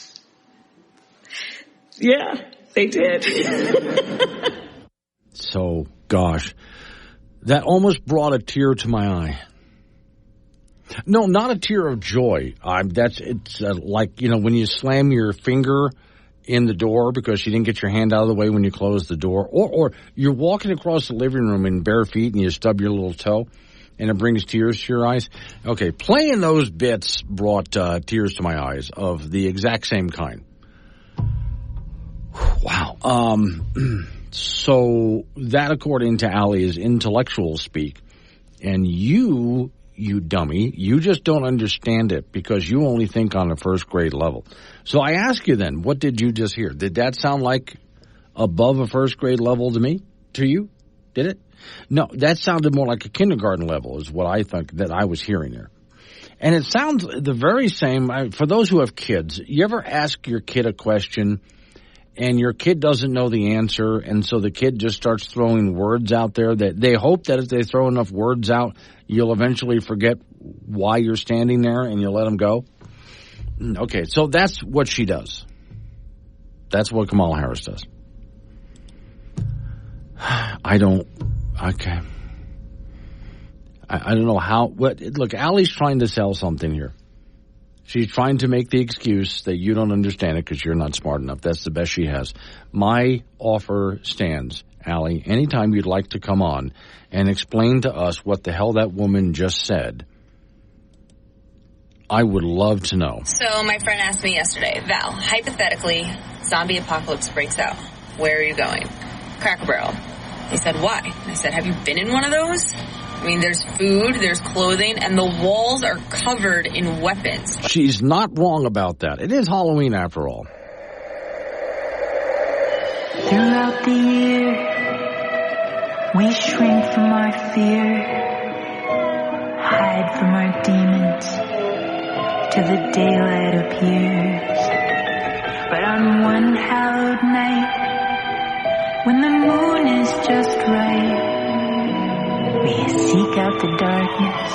Yeah, they did. So, gosh, that almost brought a tear to my eye. No, not a tear of joy. It's like, you know, when you slam your finger in the door because you didn't get your hand out of the way when you closed the door, or you're walking across the living room in bare feet and you stub your little toe and it brings tears to your eyes. Okay, playing those bits brought tears to my eyes of the exact same kind. Wow. So that, according to Allie, is intellectual speak. And you dummy, you just don't understand it because you only think on a first grade level. So I ask you then, what did you just hear? Did that sound like above a first grade level to me? To you? Did it? No, that sounded more like a kindergarten level is what I think that I was hearing there. And it sounds the very same. For those who have kids, you ever ask your kid a question and your kid doesn't know the answer, and so the kid just starts throwing words out there that they hope that if they throw enough words out, you'll eventually forget why you're standing there and you'll let them go? Okay, so that's what she does. That's what Kamala Harris does. I don't know how. Look, Allie's trying to sell something here. She's trying to make the excuse that you don't understand it because you're not smart enough. That's the best she has. My offer stands, Allie. Anytime you'd like to come on and explain to us what the hell that woman just said, I would love to know. So my friend asked me yesterday, Val, hypothetically, zombie apocalypse breaks out. Where are you going? Cracker Barrel. He said, why? And I said, have you been in one of those? I mean, there's food, there's clothing, and the walls are covered in weapons. She's not wrong about that. It is Halloween after all. Throughout the year, we shrink from our fear, hide from our demons, till the daylight appears. But on one hallowed night, when the moon is just right, we seek out the darkness,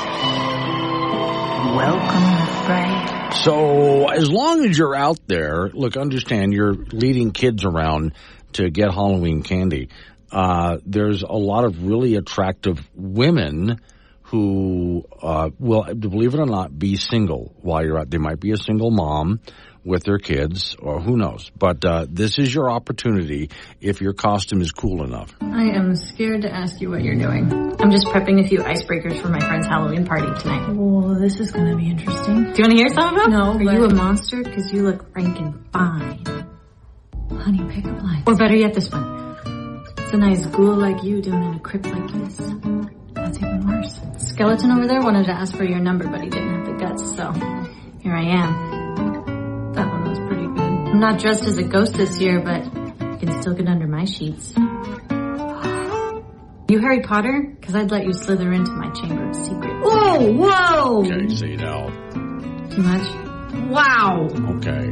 welcome the fright. So as long as you're out there, look, understand you're leading kids around to get Halloween candy. There's a lot of really attractive women who will, believe it or not, be single while you're out. They might be a single mom with their kids, or who knows. But this is your opportunity if your costume is cool enough. I am scared to ask you what you're doing. I'm just prepping a few icebreakers for my friend's Halloween party tonight. Well, this is going to be interesting. Do you want to hear some of them? No. Are you a monster? Because you look rankin' fine. Honey, pick up line. Or better yet, this one. It's a nice ghoul like you doing in a crypt like this. That's even worse. Skeleton over there wanted to ask for your number, but he didn't have the guts, so here I am. That one was pretty good. I'm not dressed as a ghost this year, but you can still get under my sheets. You Harry Potter? Because I'd let you slither into my chamber of secrets. Whoa, whoa! Okay, see now. Too much? Wow! Okay.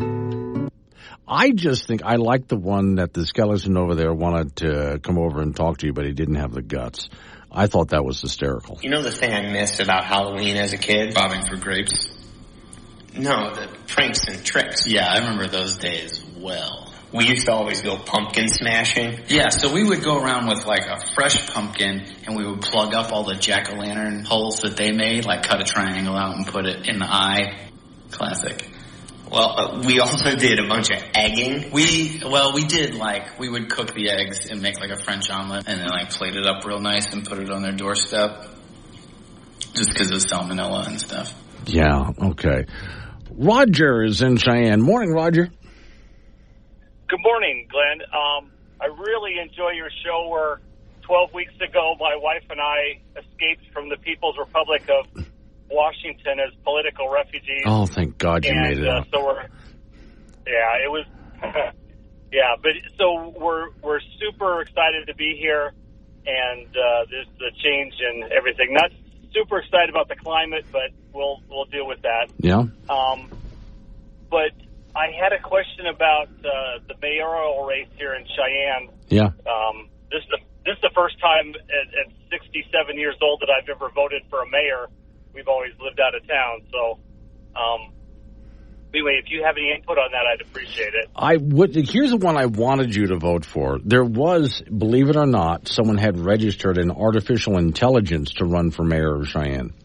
I just think I like the one that the skeleton over there wanted to come over and talk to you, but he didn't have the guts. I thought that was hysterical. You know the thing I missed about Halloween as a kid? Bobbing for grapes? No, the pranks and tricks. Yeah, I remember those days well. We used to always go pumpkin smashing. Yeah, so we would go around with like a fresh pumpkin and we would plug up all the jack-o'-lantern holes that they made, like cut a triangle out and put it in the eye. Classic. Well, we also did a bunch of egging. We did, like, we would cook the eggs and make, like, a French omelet and then, like, plate it up real nice and put it on their doorstep just because of salmonella and stuff. Yeah, okay. Roger is in Cheyenne. Morning, Roger. Good morning, Glenn. I really enjoy your show where 12 weeks ago my wife and I escaped from the People's Republic of Washington as political refugees. Oh, thank God you made it up. So it was, but so we're super excited to be here, and there's the change and everything. Not super excited about the climate, but we'll deal with that. Yeah. But I had a question about the mayoral race here in Cheyenne. Yeah. This is the first time at 67 years old that I've ever voted for a mayor. We've always lived out of town, so anyway, if you have any input on that, I'd appreciate it. Here's the one I wanted you to vote for. There was, believe it or not, someone had registered an artificial intelligence to run for mayor of Cheyenne.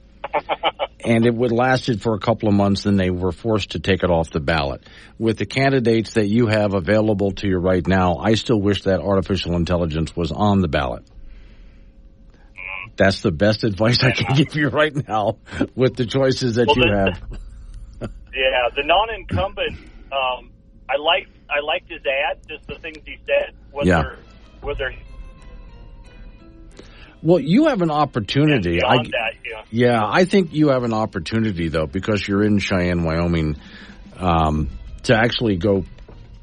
And it would lasted for a couple of months, then they were forced to take it off the ballot. With the candidates that you have available to you right now, I still wish that artificial intelligence was on the ballot. That's the best advice I can give you right now with the choices that you have. Yeah, the non-incumbent, I liked his ad, just the things he said. Whether well, you have an opportunity. Yeah, I think you have an opportunity, though, because you're in Cheyenne, Wyoming, to actually go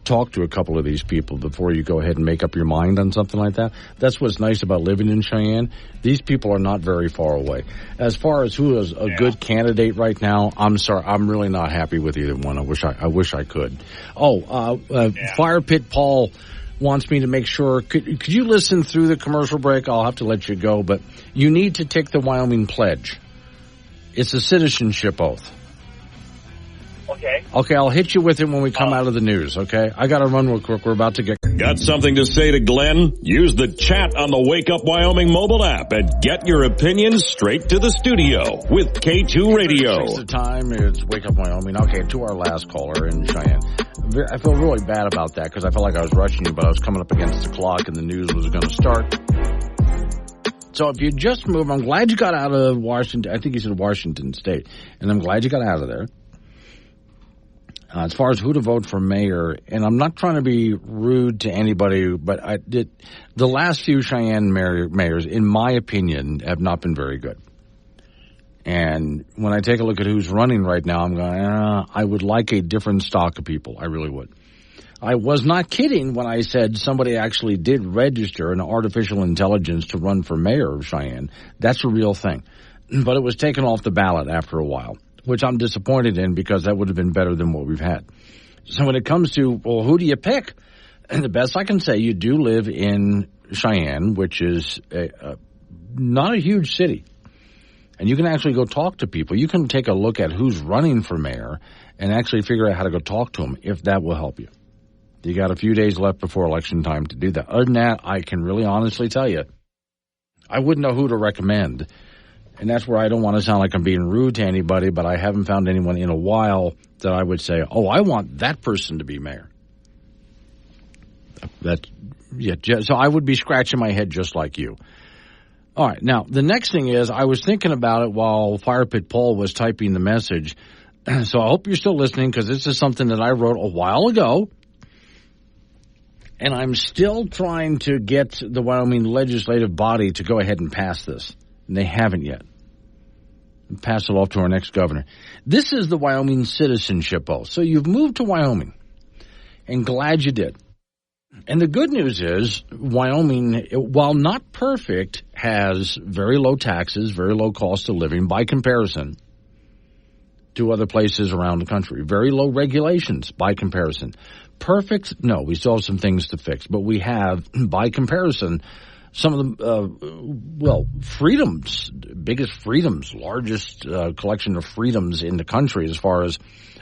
talk to a couple of these people before you go ahead and make up your mind on something like that. That's what's nice about living in Cheyenne. These people are not very far away. As far as who is a good candidate right now, I'm sorry, I'm really not happy with either one. I wish I could. Fire Pit Paul wants me to make sure. Could you listen through the commercial break? I'll have to let you go, but you need to take the Wyoming Pledge. It's a citizenship oath. Okay, I'll hit you with it when we come out of the news, okay? I got to run real quick. We're about to get... Got something to say to Glenn? Use the chat on the Wake Up Wyoming mobile app and get your opinions straight to the studio with K2 Radio. The time is Wake Up Wyoming. Okay, to our last caller in Cheyenne. I feel really bad about that because I felt like I was rushing you, but I was coming up against the clock and the news was going to start. So if you just moved, I'm glad you got out of Washington. I think you said Washington State. And I'm glad you got out of there. As far as who to vote for mayor, and I'm not trying to be rude to anybody, but the last few Cheyenne mayors, in my opinion, have not been very good. And when I take a look at who's running right now, I'm going, I would like a different stock of people. I really would. I was not kidding when I said somebody actually did register an artificial intelligence to run for mayor of Cheyenne. That's a real thing. But it was taken off the ballot after a while, which I'm disappointed in because that would have been better than what we've had. So when it comes to, well, who do you pick? And the best I can say, you do live in Cheyenne, which is not a huge city. And you can actually go talk to people. You can take a look at who's running for mayor and actually figure out how to go talk to them, if that will help you. You got a few days left before election time to do that. Other than that, I can really honestly tell you, I wouldn't know who to recommend. And that's where I don't want to sound like I'm being rude to anybody, but I haven't found anyone in a while that I would say, oh, I want that person to be mayor. So I would be scratching my head just like you. All right. Now, the next thing is I was thinking about it while Fire Pit Paul was typing the message. So I hope you're still listening because this is something that I wrote a while ago. And I'm still trying to get the Wyoming legislative body to go ahead and pass this. And they haven't yet. Pass it off to our next governor. This is the Wyoming citizenship oath. So you've moved to Wyoming. And glad you did. And the good news is Wyoming, while not perfect, has very low taxes, very low cost of living by comparison to other places around the country. Very low regulations by comparison. perfect? No, we still have some things to fix. But we have, by comparison, some of the, freedoms, biggest freedoms, largest collection of freedoms in the country as far as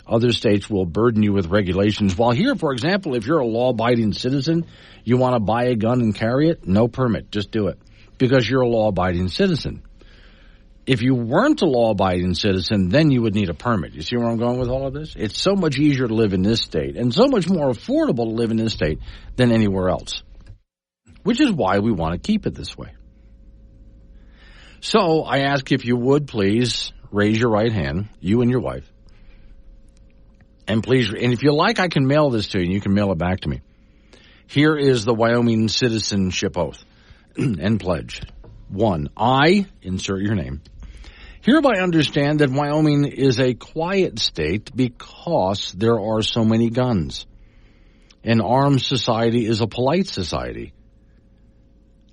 other states will burden you with regulations. While here, for example, if you're a law-abiding citizen, you want to buy a gun and carry it, no permit, just do it because you're a law-abiding citizen. If you weren't a law-abiding citizen, then you would need a permit. You see where I'm going with all of this? It's so much easier to live in this state and so much more affordable to live in this state than anywhere else, which is why we want to keep it this way. So I ask if you would please raise your right hand, you and your wife. And please, and if you like, I can mail this to you and you can mail it back to me. Here is the Wyoming citizenship oath and pledge. 1, I, insert your name, hereby understand that Wyoming is a quiet state because there are so many guns. An armed society is a polite society.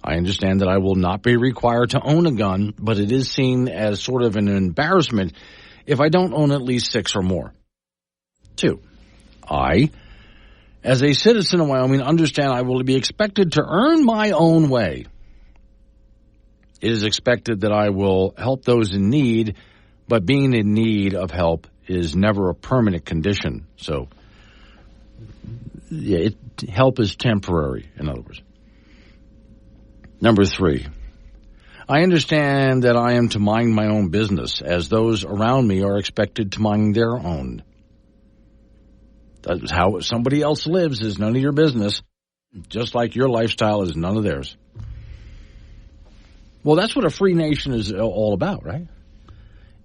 I understand that I will not be required to own a gun, but it is seen as sort of an embarrassment if I don't own at least 6 or more. 2, I, as a citizen of Wyoming, understand I will be expected to earn my own way. It is expected that I will help those in need, but being in need of help is never a permanent condition. So, help is temporary, in other words. Number 3, I understand that I am to mind my own business, as those around me are expected to mind their own. That's how somebody else lives is none of your business, just like your lifestyle is none of theirs. Well, that's what a free nation is all about, right?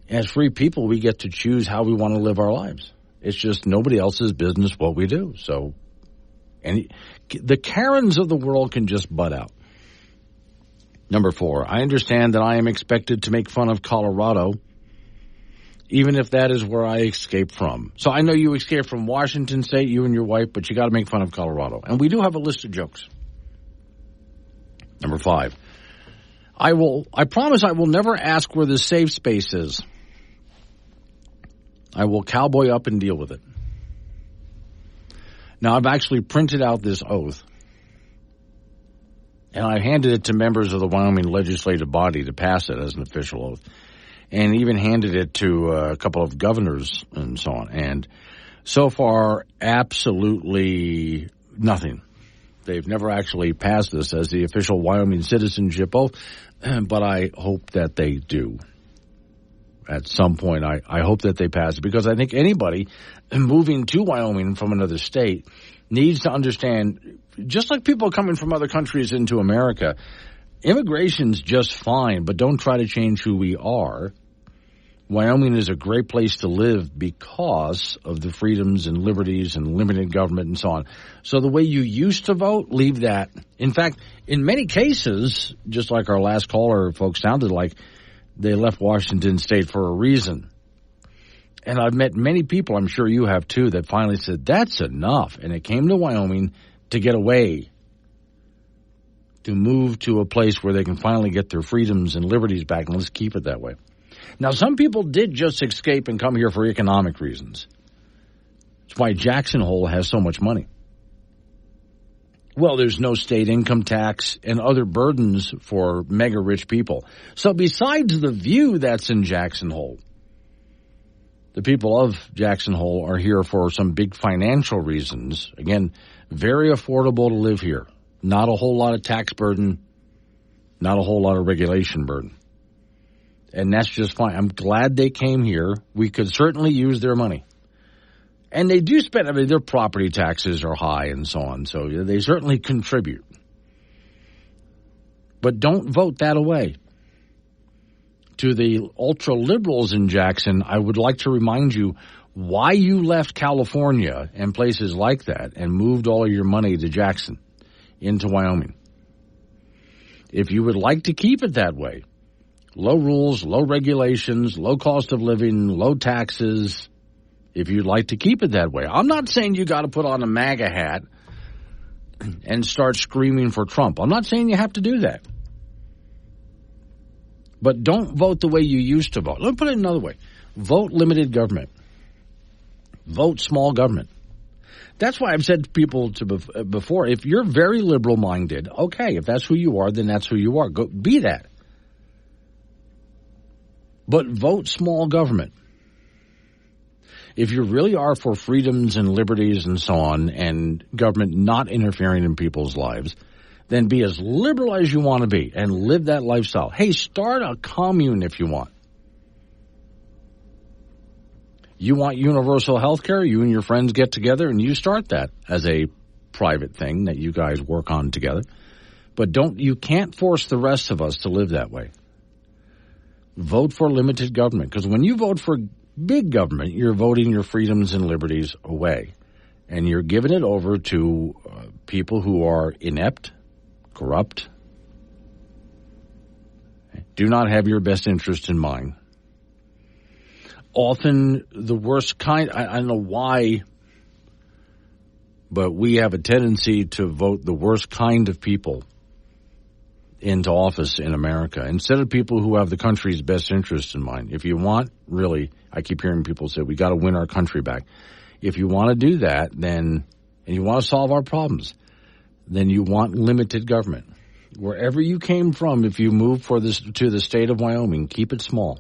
As free people, we get to choose how we want to live our lives. It's just nobody else's business what we do. So, the Karens of the world can just butt out. Number 4, I understand that I am expected to make fun of Colorado, even if that is where I escaped from. So I know you escaped from Washington State, you and your wife, but you got to make fun of Colorado. And we do have a list of jokes. Number 5, I promise I will never ask where the safe space is. I will cowboy up and deal with it. Now, I've actually printed out this oath, and I handed it to members of the Wyoming legislative body to pass it as an official oath, and even handed it to a couple of governors and so on. And so far, absolutely nothing. They've never actually passed this as the official Wyoming citizenship oath, but I hope that they do. At some point, I hope that they pass it, because I think anybody moving to Wyoming from another state needs to understand, just like people coming from other countries into America, immigration's just fine, but don't try to change who we are. Wyoming is a great place to live because of the freedoms and liberties and limited government and so on. So the way you used to vote, leave that. In fact, in many cases, just like our last caller, folks sounded like they left Washington State for a reason. And I've met many people, I'm sure you have too, that finally said, that's enough. And it came to Wyoming to get away, to move to a place where they can finally get their freedoms and liberties back, and let's keep it that way. Now, some people did just escape and come here for economic reasons. That's why Jackson Hole has so much money. Well, there's no state income tax and other burdens for mega-rich people. So besides the view that's in Jackson Hole, the people of Jackson Hole are here for some big financial reasons. Again, very affordable to live here. Not a whole lot of tax burden, not a whole lot of regulation burden. And that's just fine. I'm glad they came here. We could certainly use their money. And they do spend, their property taxes are high and so on. So they certainly contribute. But don't vote that away. To the ultra-liberals in Jackson, I would like to remind you why you left California and places like that and moved all of your money to Jackson, into Wyoming. If you would like to keep it that way, low rules, low regulations, low cost of living, low taxes, if you'd like to keep it that way. I'm not saying you got to put on a MAGA hat and start screaming for Trump. I'm not saying you have to do that. But don't vote the way you used to vote. Let me put it another way. Vote limited government. Vote small government. That's why I've said to people before, if you're very liberal-minded, okay, if that's who you are, then that's who you are. Go be that. But vote small government. If you really are for freedoms and liberties and so on, and government not interfering in people's lives, then be as liberal as you want to be and live that lifestyle. Hey, start a commune if you want. You want universal health care? You and your friends get together and you start that as a private thing that you guys work on together. But you can't force the rest of us to live that way. Vote for limited government, because when you vote for big government, you're voting your freedoms and liberties away. And you're giving it over to people who are inept, corrupt, do not have your best interest in mind. Often the worst kind, I don't know why, but we have a tendency to vote the worst kind of people into office in America instead of people who have the country's best interest in mind. If you want, really, I keep hearing people say, we got to win our country back. If you want to do that, then, and you want to solve our problems, then you want limited government. Wherever you came from, if you move to the state of Wyoming, keep it small.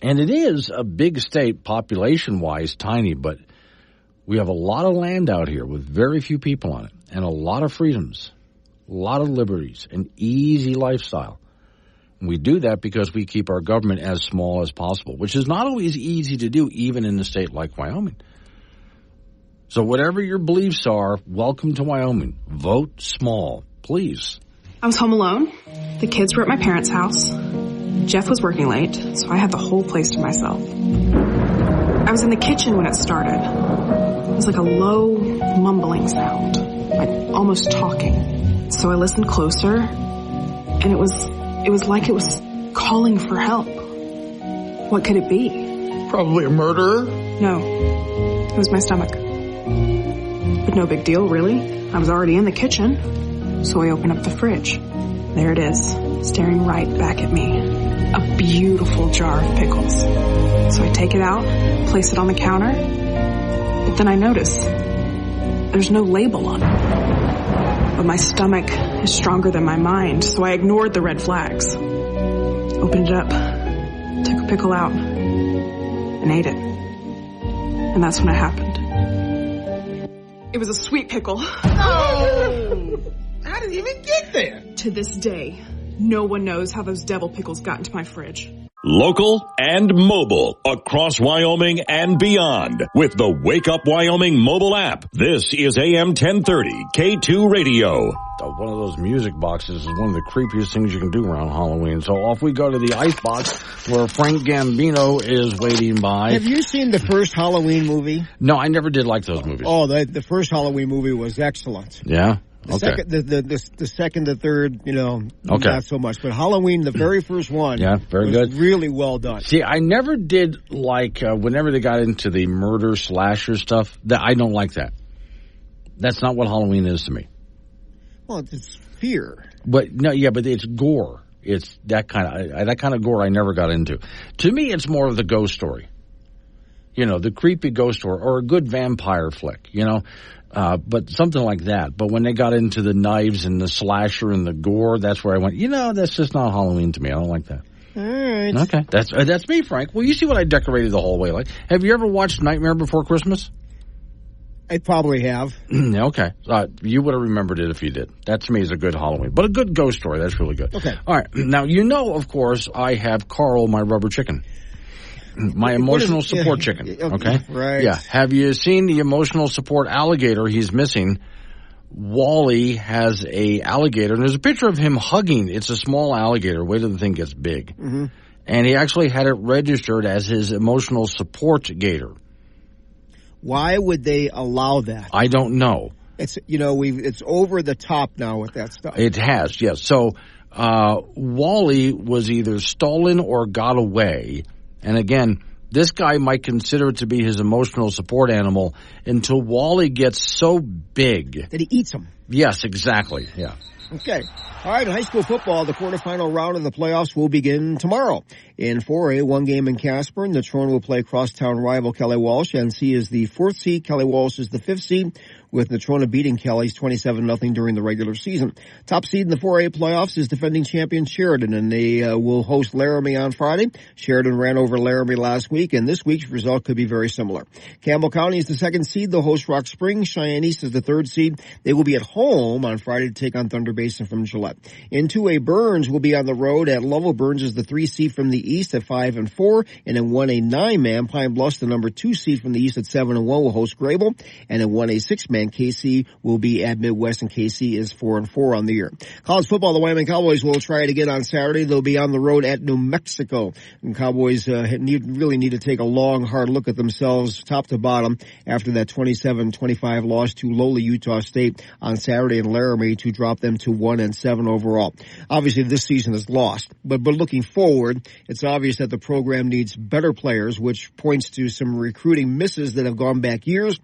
And it is a big state, population-wise, tiny, but we have a lot of land out here with very few people on it and a lot of freedoms, a lot of liberties, an easy lifestyle. And we do that because we keep our government as small as possible, which is not always easy to do, even in a state like Wyoming. So whatever your beliefs are, welcome to Wyoming. Vote small, please. I was home alone. The kids were at my parents' house. Jeff was working late, so I had the whole place to myself. I was in the kitchen when it started. It was like a low, mumbling sound, like almost talking. So I listened closer, and it was like it was calling for help. What could it be? Probably a murderer? No, it was my stomach. But no big deal, really. I was already in the kitchen, so I opened up the fridge. There it is, staring right back at me. A beautiful jar of pickles. So I take it out, place it on the counter, but then I notice there's no label on it. But my stomach is stronger than my mind, so I ignored the red flags. Opened it up, took a pickle out, and ate it. And that's when it happened. It was a sweet pickle. Oh! How did it even get there? To this day, no one knows how those devil pickles got into my fridge. Local and mobile across Wyoming and beyond with the Wake Up Wyoming mobile app. This is AM 1030 K2 Radio. One of those music boxes is one of the creepiest things you can do around Halloween. So off we go to the ice box where Frank Gambino is waiting by. Have you seen the first Halloween movie? No, I never did like those movies. Oh, the first Halloween movie was excellent. Yeah? The second, the third, okay. Not so much. But Halloween, the very first one, very good, really well done. See, I never did like whenever they got into the murder slasher stuff. That I don't like that. That's not what Halloween is to me. Well, it's fear. But it's gore. It's that kind of gore I never got into. To me, it's more of the ghost story. The creepy ghost story or a good vampire flick. But something like that. But when they got into the knives and the slasher and the gore, that's where I went, that's just not Halloween to me. I don't like that. All right. Okay. That's me, Frank. Well, you see what I decorated the whole way like. Have you ever watched Nightmare Before Christmas? I probably have. Okay. You would have remembered it if you did. That to me is a good Halloween. But a good ghost story. That's really good. Okay. All right. Now, of course, I have Carl, my rubber chicken. My emotional support chicken, okay? Right. Yeah. Have you seen the emotional support alligator he's missing? Wally has a alligator, and there's a picture of him hugging. It's a small alligator. Wait till the thing gets big. Mm-hmm. And he actually had it registered as his emotional support gator. Why would they allow that? I don't know. It's it's over the top now with that stuff. It has, yes. So Wally was either stolen or got away. And again, this guy might consider it to be his emotional support animal until Wally gets so big that he eats him. Yes, exactly. Yeah. Okay. All right, in high school football, the quarterfinal round of the playoffs will begin tomorrow. In 4A, one game in Casper, Natrona will play crosstown rival Kelly Walsh. NC is the 4th seed. Kelly Walsh is the 5th seed, with Natrona beating Kelly's 27-0 during the regular season. Top seed in the 4A playoffs is defending champion Sheridan, and they will host Laramie on Friday. Sheridan ran over Laramie last week, and this week's result could be very similar. Campbell County is the 2nd seed. They'll host Rock Springs. Cheyenne East is the 3rd seed. They will be at home on Friday to take on Thunder Basin from Gillette. In 2A, Burns will be on the road at Lovell. Burns is the 3 seed from the East at 5-4, and in 1A 9-man, Pine Bluffs, the number 2 seed from the East at 7-1, will host Grable, and in 1A 6-man, KC will be at Midwest, and KC is 4-4 on the year. College football, the Wyoming Cowboys will try it again on Saturday. They'll be on the road at New Mexico, and Cowboys really need to take a long, hard look at themselves, top to bottom, after that 27-25 loss to lowly Utah State on Saturday in Laramie to drop them to 1-7 overall. Obviously, this season is lost, but looking forward, it's obvious that the program needs better players, which points to some recruiting misses that have gone back years,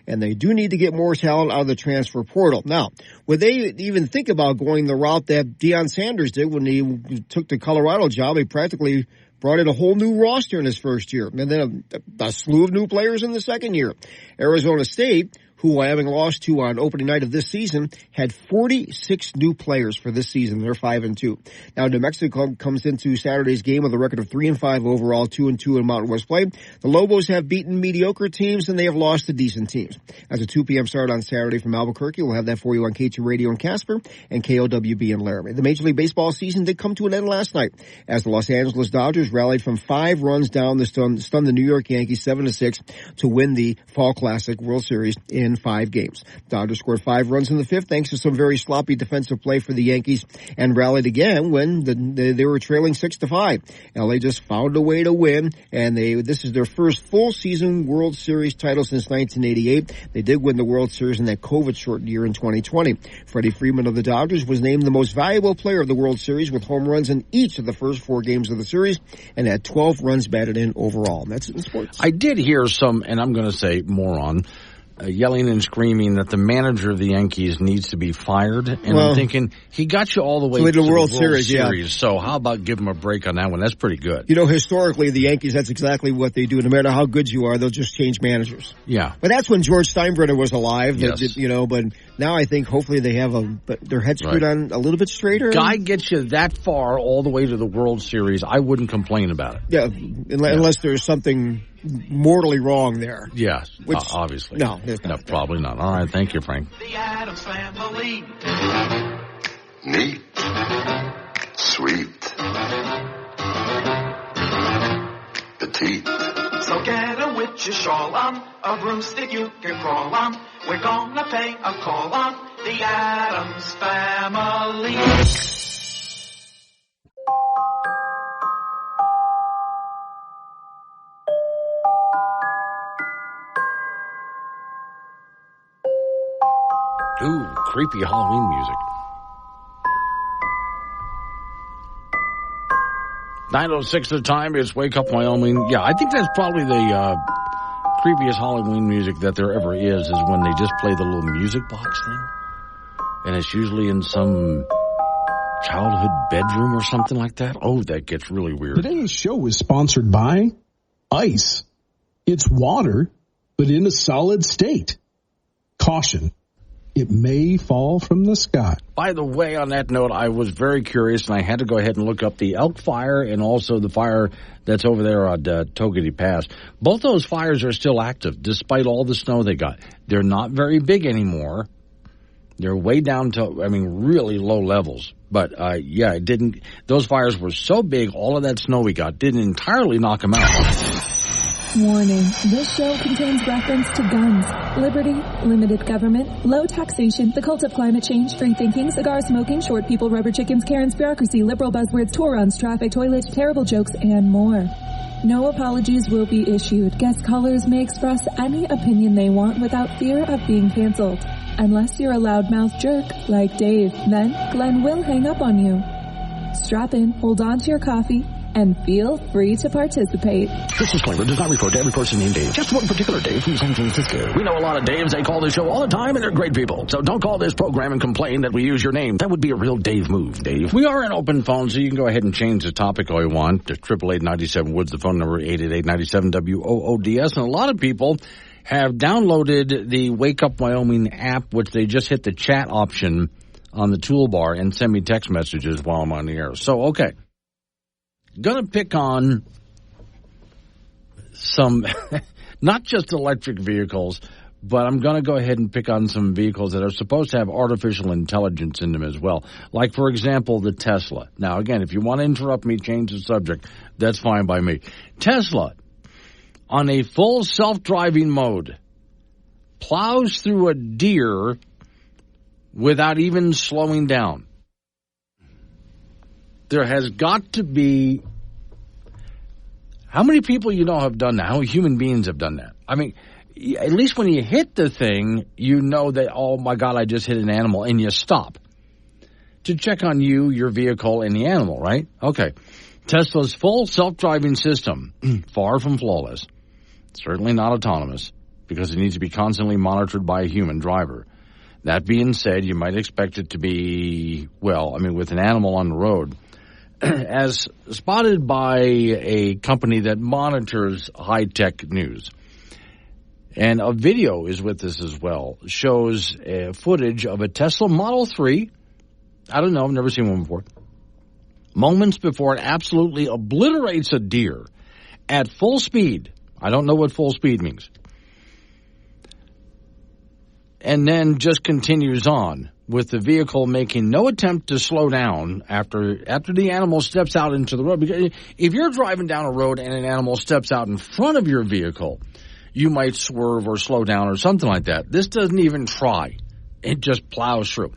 and they do need to get more talent out of the transfer portal. Now, would they even think about going the route that Deion Sanders did when he took the Colorado job? He practically brought in a whole new roster in his first year, and then a slew of new players in the second year. Arizona State, who Wyoming lost to on opening night of this season, had 46 new players for this season. They're 5-2. Now, New Mexico comes into Saturday's game with a record of 3-5 overall, 2-2 in Mountain West play. The Lobos have beaten mediocre teams, and they have lost to decent teams. As a 2 p.m. start on Saturday from Albuquerque, we'll have that for you on K2 Radio in Casper and KOWB in Laramie. The Major League Baseball season did come to an end last night as the Los Angeles Dodgers rallied from 5 runs down to stun the New York Yankees 7-6 to win the Fall Classic World Series in 5 games. Dodgers scored 5 runs in the 5th thanks to some very sloppy defensive play for the Yankees and rallied again when they were trailing 6-5. LA just found a way to win, and this is their first full season World Series title since 1988. They did win the World Series in that COVID-shortened year in 2020. Freddie Freeman of the Dodgers was named the most valuable player of the World Series with home runs in each of the first 4 games of the series and had 12 runs batted in overall. And that's it in sports. I did hear some, and I'm going to say moron, yelling and screaming that the manager of the Yankees needs to be fired. And I'm thinking, he got you all the way to the World Series. Yeah. So how about give him a break on that one? That's pretty good. You know, historically, the Yankees, that's exactly what they do. No matter how good you are, they'll just change managers. Yeah. But that's when George Steinbrenner was alive. Yes. But now I think hopefully they have their head screwed on a little bit straighter. Guy gets you that far all the way to the World Series, I wouldn't complain about it. Yeah, unless there's something mortally wrong there. Yes, obviously. No, there's not. No, probably not. All right, thank you, Frank. The Addams Family. Neat. Sweet. Petite. So get a witch's shawl on, a broomstick you can crawl on. We're gonna pay a call on the Addams Family. Ooh, creepy Halloween music. 9:06 the time. It's Wake Up Wyoming. Yeah, I think that's probably the creepiest Halloween music that there ever is when they just play the little music box thing. And it's usually in some childhood bedroom or something like that. Oh, that gets really weird. Today's show is sponsored by ice. It's water, but in a solid state. Caution. It may fall from the sky. By the way, on that note, I was very curious, and I had to go ahead and look up the Elk Fire and also the fire that's over there on Togety Pass. Both those fires are still active, despite all the snow they got. They're not very big anymore. They're way down to, really low levels. But, it didn't. Those fires were so big, all of that snow we got didn't entirely knock them out. Warning, this show contains reference to guns, liberty, limited government, low taxation, the cult of climate change, free thinking, cigar smoking, short people, rubber chickens, Karen's bureaucracy, liberal buzzwords, tour runs, traffic, toilet, terrible jokes, and more. No apologies will be issued. Guest callers may express any opinion they want without fear of being canceled. Unless you're a loudmouth jerk like Dave, then Glenn will hang up on you. Strap in, hold on to your coffee, and feel free to participate. This disclaimer does not refer to every person named Dave. Just one particular Dave from San Francisco. We know a lot of Daves. They call this show all the time, and they're great people. So don't call this program and complain that we use your name. That would be a real Dave move, Dave. We are an open phone, so you can go ahead and change the topic all you want. To 888-97-WOODS, the phone number 888-97-WOODS. And a lot of people have downloaded the Wake Up Wyoming app, which they just hit the chat option on the toolbar and send me text messages while I'm on the air. So, okay. Going to pick on some, not just electric vehicles, but I'm going to go ahead and pick on some vehicles that are supposed to have artificial intelligence in them as well. Like, for example, the Tesla. Now, again, if you want to interrupt me, change the subject, that's fine by me. Tesla, on a full self-driving mode, plows through a deer without even slowing down. There has got to be... How many people you know have done that? How many human beings have done that? I mean, at least when you hit the thing, you know that, oh, my God, I just hit an animal, and you stop to check on you, your vehicle, and the animal, right? Okay. Tesla's full self-driving system, far from flawless. Certainly not autonomous, because it needs to be constantly monitored by a human driver. That being said, you might expect it to be, well, I mean, with an animal on the road, as spotted by a company that monitors high-tech news. And a video is with this as well. Shows footage of a Tesla Model 3. I don't know, I've never seen one before. Moments before it absolutely obliterates a deer at full speed. I don't know what full speed means. And then just continues on with the vehicle making no attempt to slow down after the animal steps out into the road. Because if you're driving down a road and an animal steps out in front of your vehicle, you might swerve or slow down or something like that. This doesn't even try. It just plows through.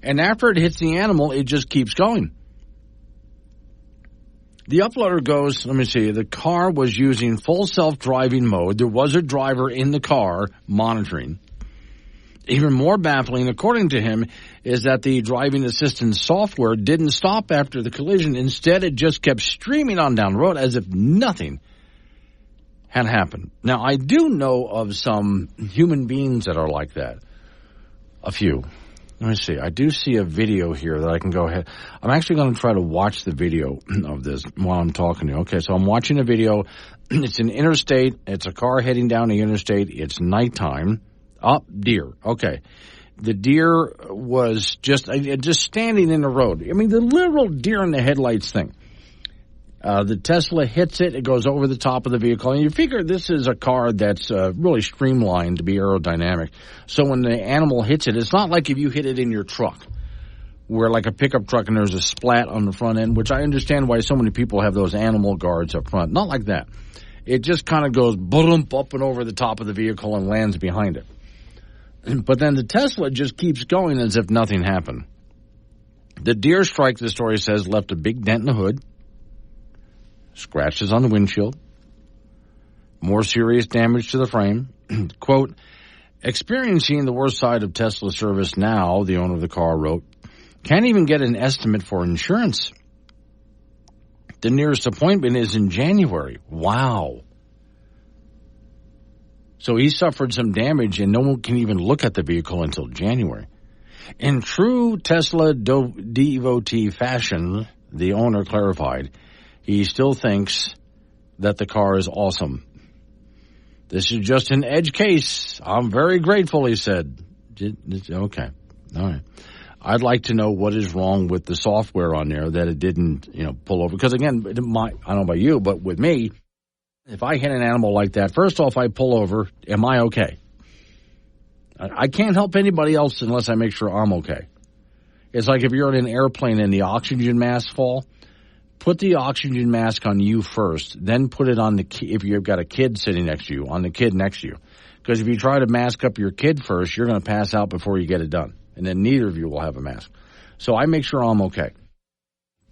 And after it hits the animal, it just keeps going. The uploader goes, let me see, the car was using full self-driving mode. There was a driver in the car monitoring. Even more baffling, according to him, is that the driving assistance software didn't stop after the collision. Instead, it just kept streaming on down the road as if nothing had happened. Now, I do know of some human beings that are like that. A few. Let me see. I do see a video here that I can go ahead. I'm actually going to try to watch the video of this while I'm talking to you. Okay, so I'm watching a video. It's an interstate. It's a car heading down the interstate. It's nighttime. Deer. Okay. The deer was just standing in the road. I mean, the literal deer in the headlights thing. The Tesla hits it. It goes over the top of the vehicle. And you figure this is a car that's really streamlined to be aerodynamic. So when the animal hits it, it's not like if you hit it in your truck, where like a pickup truck and there's a splat on the front end, which I understand why so many people have those animal guards up front. Not like that. It just kind of goes boom up and over the top of the vehicle and lands behind it. But then the Tesla just keeps going as if nothing happened. The deer strike, the story says, left a big dent in the hood. Scratches on the windshield, more serious damage to the frame. Quote, experiencing the worst side of Tesla service now, the owner of the car wrote, can't even get an estimate for insurance. The nearest appointment is in January. Wow. So he suffered some damage and no one can even look at the vehicle until January. In true Tesla devotee fashion, the owner clarified, he still thinks that the car is awesome. This is just an edge case. I'm very grateful, he said. Okay. All right. I'd like to know what is wrong with the software on there that it didn't, pull over. Because, again, I don't know about you, but with me, if I hit an animal like that, first off, I pull over, am I okay? I can't help anybody else unless I make sure I'm okay. It's like if you're in an airplane and the oxygen masks fall. Put the oxygen mask on you first, then put it on if you've got a kid sitting next to you, on the kid next to you. Because if you try to mask up your kid first, you're going to pass out before you get it done. And then neither of you will have a mask. So I make sure I'm okay.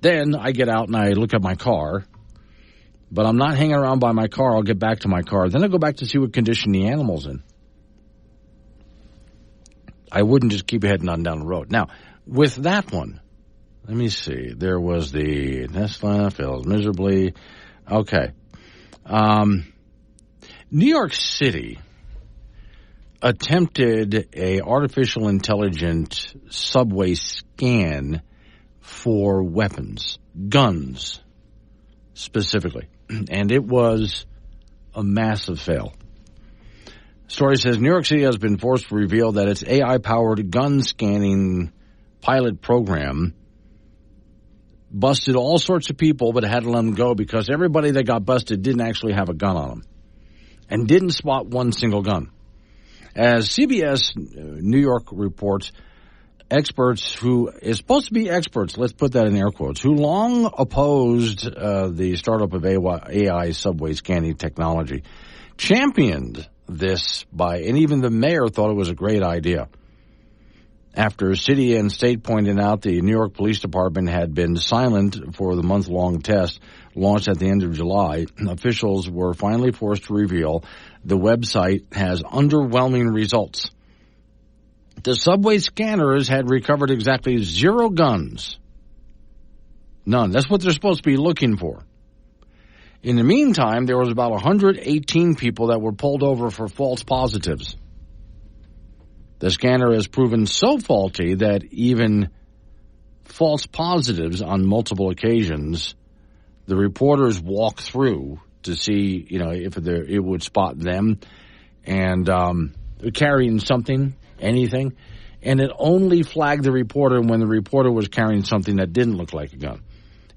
Then I get out and I look at my car. But I'm not hanging around by my car. I'll get back to my car. Then I'll go back to see what condition the animal's in. I wouldn't just keep heading on down the road. Now, with that one, Let me see. There was the Tesla fails miserably. Okay. New York City attempted a artificial intelligent subway scan for weapons, guns specifically, and it was a massive fail. Story says New York City has been forced to reveal that its AI-powered gun scanning pilot program busted all sorts of people, but had to let them go because everybody that got busted didn't actually have a gun on them and didn't spot one single gun. As CBS New York reports, experts who is supposed to be experts, let's put that in air quotes, who long opposed the startup of AI subway scanning technology, championed this and even the mayor thought it was a great idea. After city and state pointed out the New York Police Department had been silent for the month-long test launched at the end of July, officials were finally forced to reveal the website has underwhelming results. The subway scanners had recovered exactly 0 guns. None. That's what they're supposed to be looking for. In the meantime, there was about 118 people that were pulled over for false positives. The scanner has proven so faulty that even false positives on multiple occasions, the reporters walk through to see, if it would spot them and carrying something, anything, and it only flagged the reporter when the reporter was carrying something that didn't look like a gun.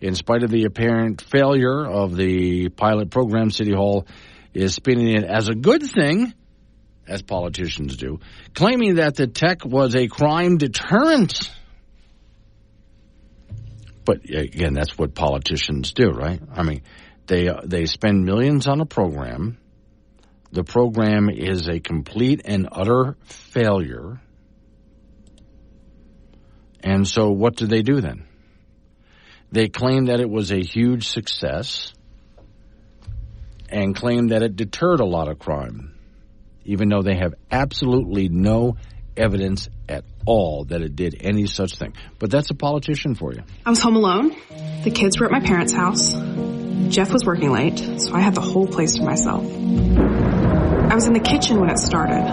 In spite of the apparent failure of the pilot program, City Hall is spinning it as a good thing, as politicians do, claiming that the tech was a crime deterrent. But again, that's what politicians do, right? I mean, they spend millions on a program. The program is a complete and utter failure. And so what do they do then? They claim that it was a huge success and claim that it deterred a lot of crime, even though they have absolutely no evidence at all that it did any such thing. But that's a politician for you. I was home alone. The kids were at my parents' house. Jeff was working late, so I had the whole place to myself. I was in the kitchen when it started.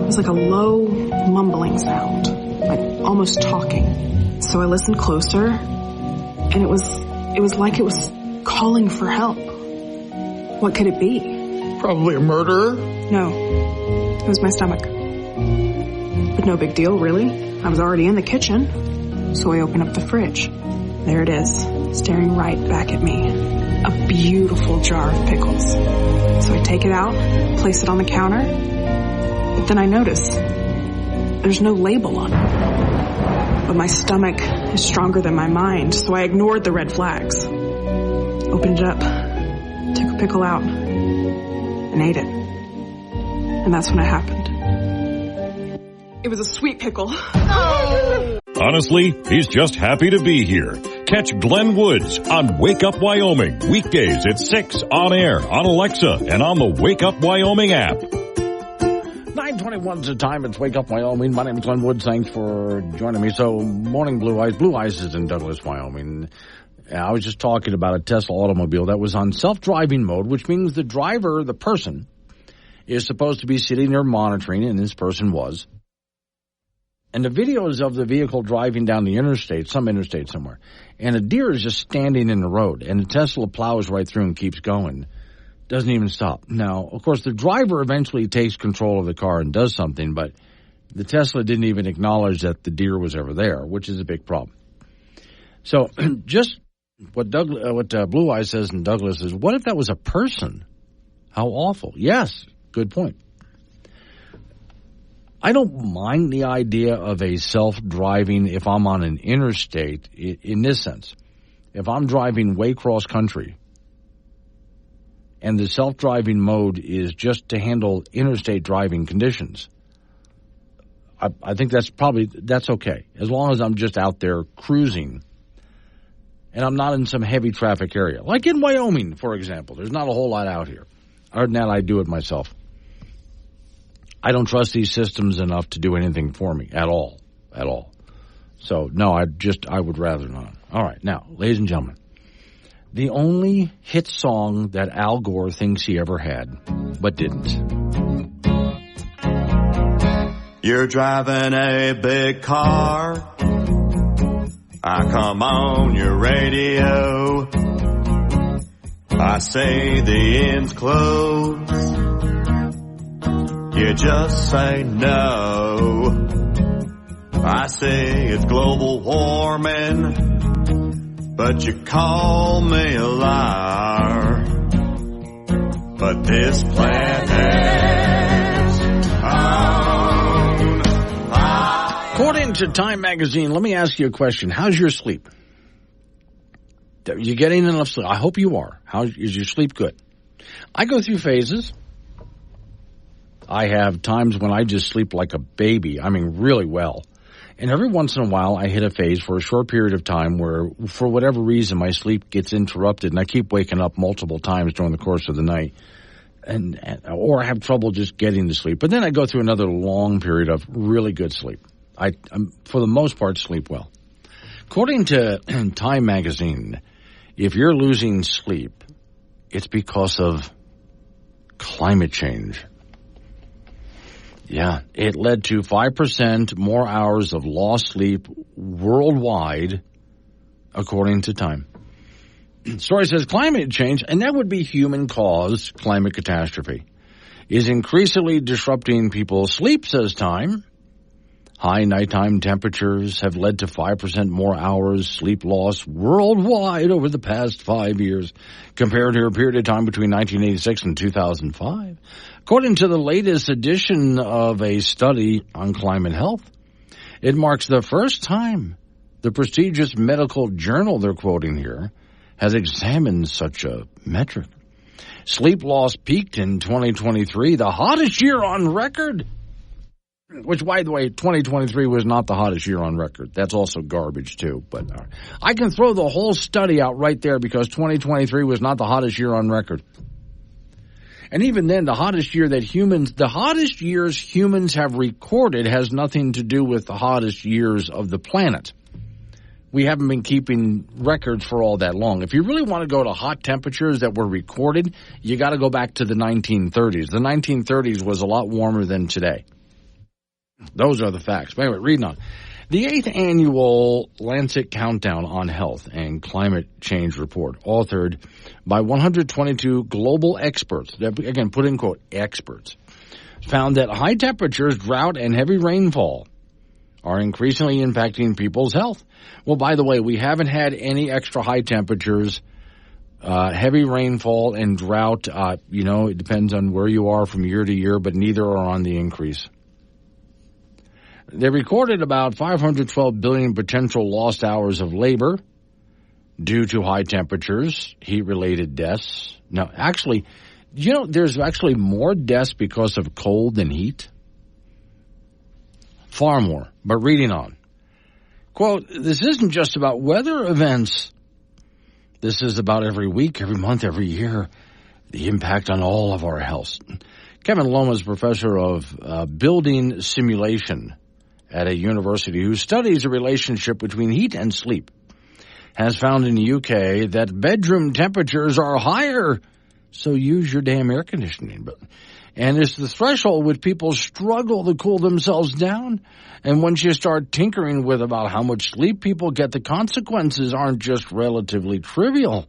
It was like a low, mumbling sound, like almost talking. So I listened closer, and it was like it was calling for help. What could it be? Probably a murderer? No, it was my stomach. But no big deal, really. I was already in the kitchen, so I opened up the fridge. There it is, staring right back at me. A beautiful jar of pickles. So I take it out, place it on the counter, but then I notice there's no label on it. But my stomach is stronger than my mind, so I ignored the red flags. Opened it up, took a pickle out, and ate it. And that's when it happened. It was a sweet pickle. Oh. Honestly, he's just happy to be here. Catch Glenn Woods on Wake Up Wyoming, weekdays at 6 on air, on Alexa, and on the Wake Up Wyoming app. 9:21 is the time. It's Wake Up Wyoming. My name is Glenn Woods. Thanks for joining me. So, morning Blue Eyes. Blue Eyes is in Douglas, Wyoming. I was just talking about a Tesla automobile that was on self-driving mode, which means the driver, the person, is supposed to be sitting there monitoring, and this person was. And the videos of the vehicle driving down the interstate, some interstate somewhere, and a deer is just standing in the road, and the Tesla plows right through and keeps going. Doesn't even stop. Now, of course, the driver eventually takes control of the car and does something, but the Tesla didn't even acknowledge that the deer was ever there, which is a big problem. So just what Blue Eyes says in Douglas is, what if that was a person? How awful. Yes, good point. I don't mind the idea of a self-driving if I'm on an interstate in this sense. If I'm driving way cross country and the self-driving mode is just to handle interstate driving conditions, I think that's okay. As long as I'm just out there cruising and I'm not in some heavy traffic area. Like in Wyoming, for example. There's not a whole lot out here. Other than that, I do it myself. I don't trust these systems enough to do anything for me at all. So, no, I would rather not. All right, now, ladies and gentlemen, the only hit song that Al Gore thinks he ever had, but didn't. You're driving a big car. I come on your radio. I say the end's close. You just say no. I say it's global warming, but you call me a liar. But this planet's on fire. According to Time Magazine, let me ask you a question. How's your sleep? Are you getting enough sleep? I hope you are. Is your sleep good? I go through phases. I have times when I just sleep like a baby. I mean, really well. And every once in a while, I hit a phase for a short period of time where, for whatever reason, my sleep gets interrupted, and I keep waking up multiple times during the course of the night, or I have trouble just getting to sleep. But then I go through another long period of really good sleep. I for the most part, sleep well. According to Time Magazine, if you're losing sleep, it's because of climate change. Yeah, it led to 5% more hours of lost sleep worldwide, according to Time. The story says climate change, and that would be human-caused climate catastrophe, is increasingly disrupting people's sleep, says Time. High nighttime temperatures have led to 5% more hours sleep loss worldwide over the past 5 years, compared to a period of time between 1986 and 2005. According to the latest edition of a study on climate health, it marks the first time the prestigious medical journal they're quoting here has examined such a metric. Sleep loss peaked in 2023, the hottest year on record. Which, by the way, 2023 was not the hottest year on record. That's also garbage, too. But I can throw the whole study out right there because 2023 was not the hottest year on record. And even then, the hottest years humans have recorded has nothing to do with the hottest years of the planet. We haven't been keeping records for all that long. If you really want to go to hot temperatures that were recorded, you got to go back to the 1930s. The 1930s was a lot warmer than today. Those are the facts. But anyway, reading on. The 8th annual Lancet Countdown on Health and Climate Change report, authored by 122 global experts, again, put in quote, experts, found that high temperatures, drought, and heavy rainfall are increasingly impacting people's health. Well, by the way, we haven't had any extra high temperatures, heavy rainfall, and drought. It depends on where you are from year to year, but neither are on the increase. They recorded about 512 billion potential lost hours of labor due to high temperatures, heat-related deaths. Now, actually, there's actually more deaths because of cold than heat? Far more. But reading on. Quote, this isn't just about weather events. This is about every week, every month, every year, the impact on all of our health. Kevin Loma is professor of building simulation at a university who studies the relationship between heat and sleep, has found in the UK that bedroom temperatures are higher, so use your damn air conditioning. And it's the threshold which people struggle to cool themselves down. And once you start tinkering with about how much sleep people get, the consequences aren't just relatively trivial.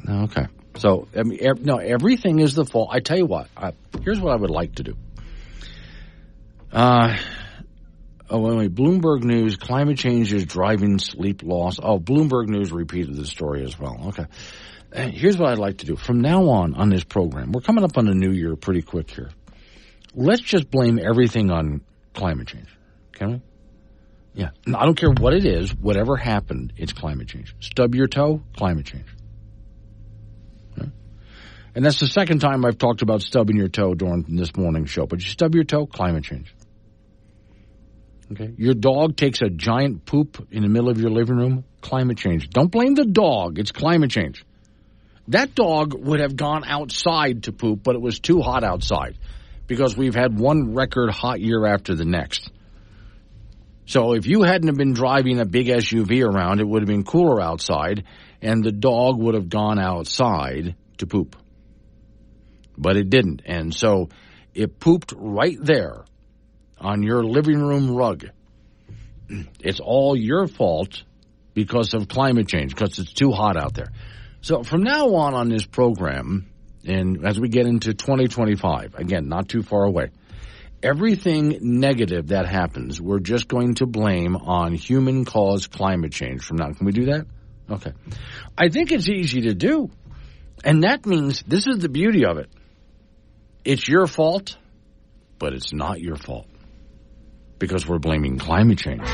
Okay. So, everything is the fault. I tell you what, here's what I would like to do. Bloomberg News, climate change is driving sleep loss. Oh, Bloomberg News repeated the story as well. Okay. Here's what I'd like to do. From now on this program, we're coming up on the new year pretty quick here. Let's just blame everything on climate change. Can we? Yeah. I don't care what it is, whatever happened, it's climate change. Stub your toe, climate change. Okay. And that's the second time I've talked about stubbing your toe during this morning's show. But you stub your toe, climate change. Okay. Your dog takes a giant poop in the middle of your living room, climate change. Don't blame the dog. It's climate change. That dog would have gone outside to poop, but it was too hot outside because we've had one record hot year after the next. So if you hadn't have been driving a big SUV around, it would have been cooler outside, and the dog would have gone outside to poop. But it didn't, and so it pooped right there on your living room rug. It's all your fault because of climate change, because it's too hot out there. So from now on this program, and as we get into 2025, again, not too far away, everything negative that happens, we're just going to blame on human-caused climate change from now. Can we do that? Okay. I think it's easy to do. And that means, this is the beauty of it. It's your fault, but it's not your fault. Because we're blaming climate change.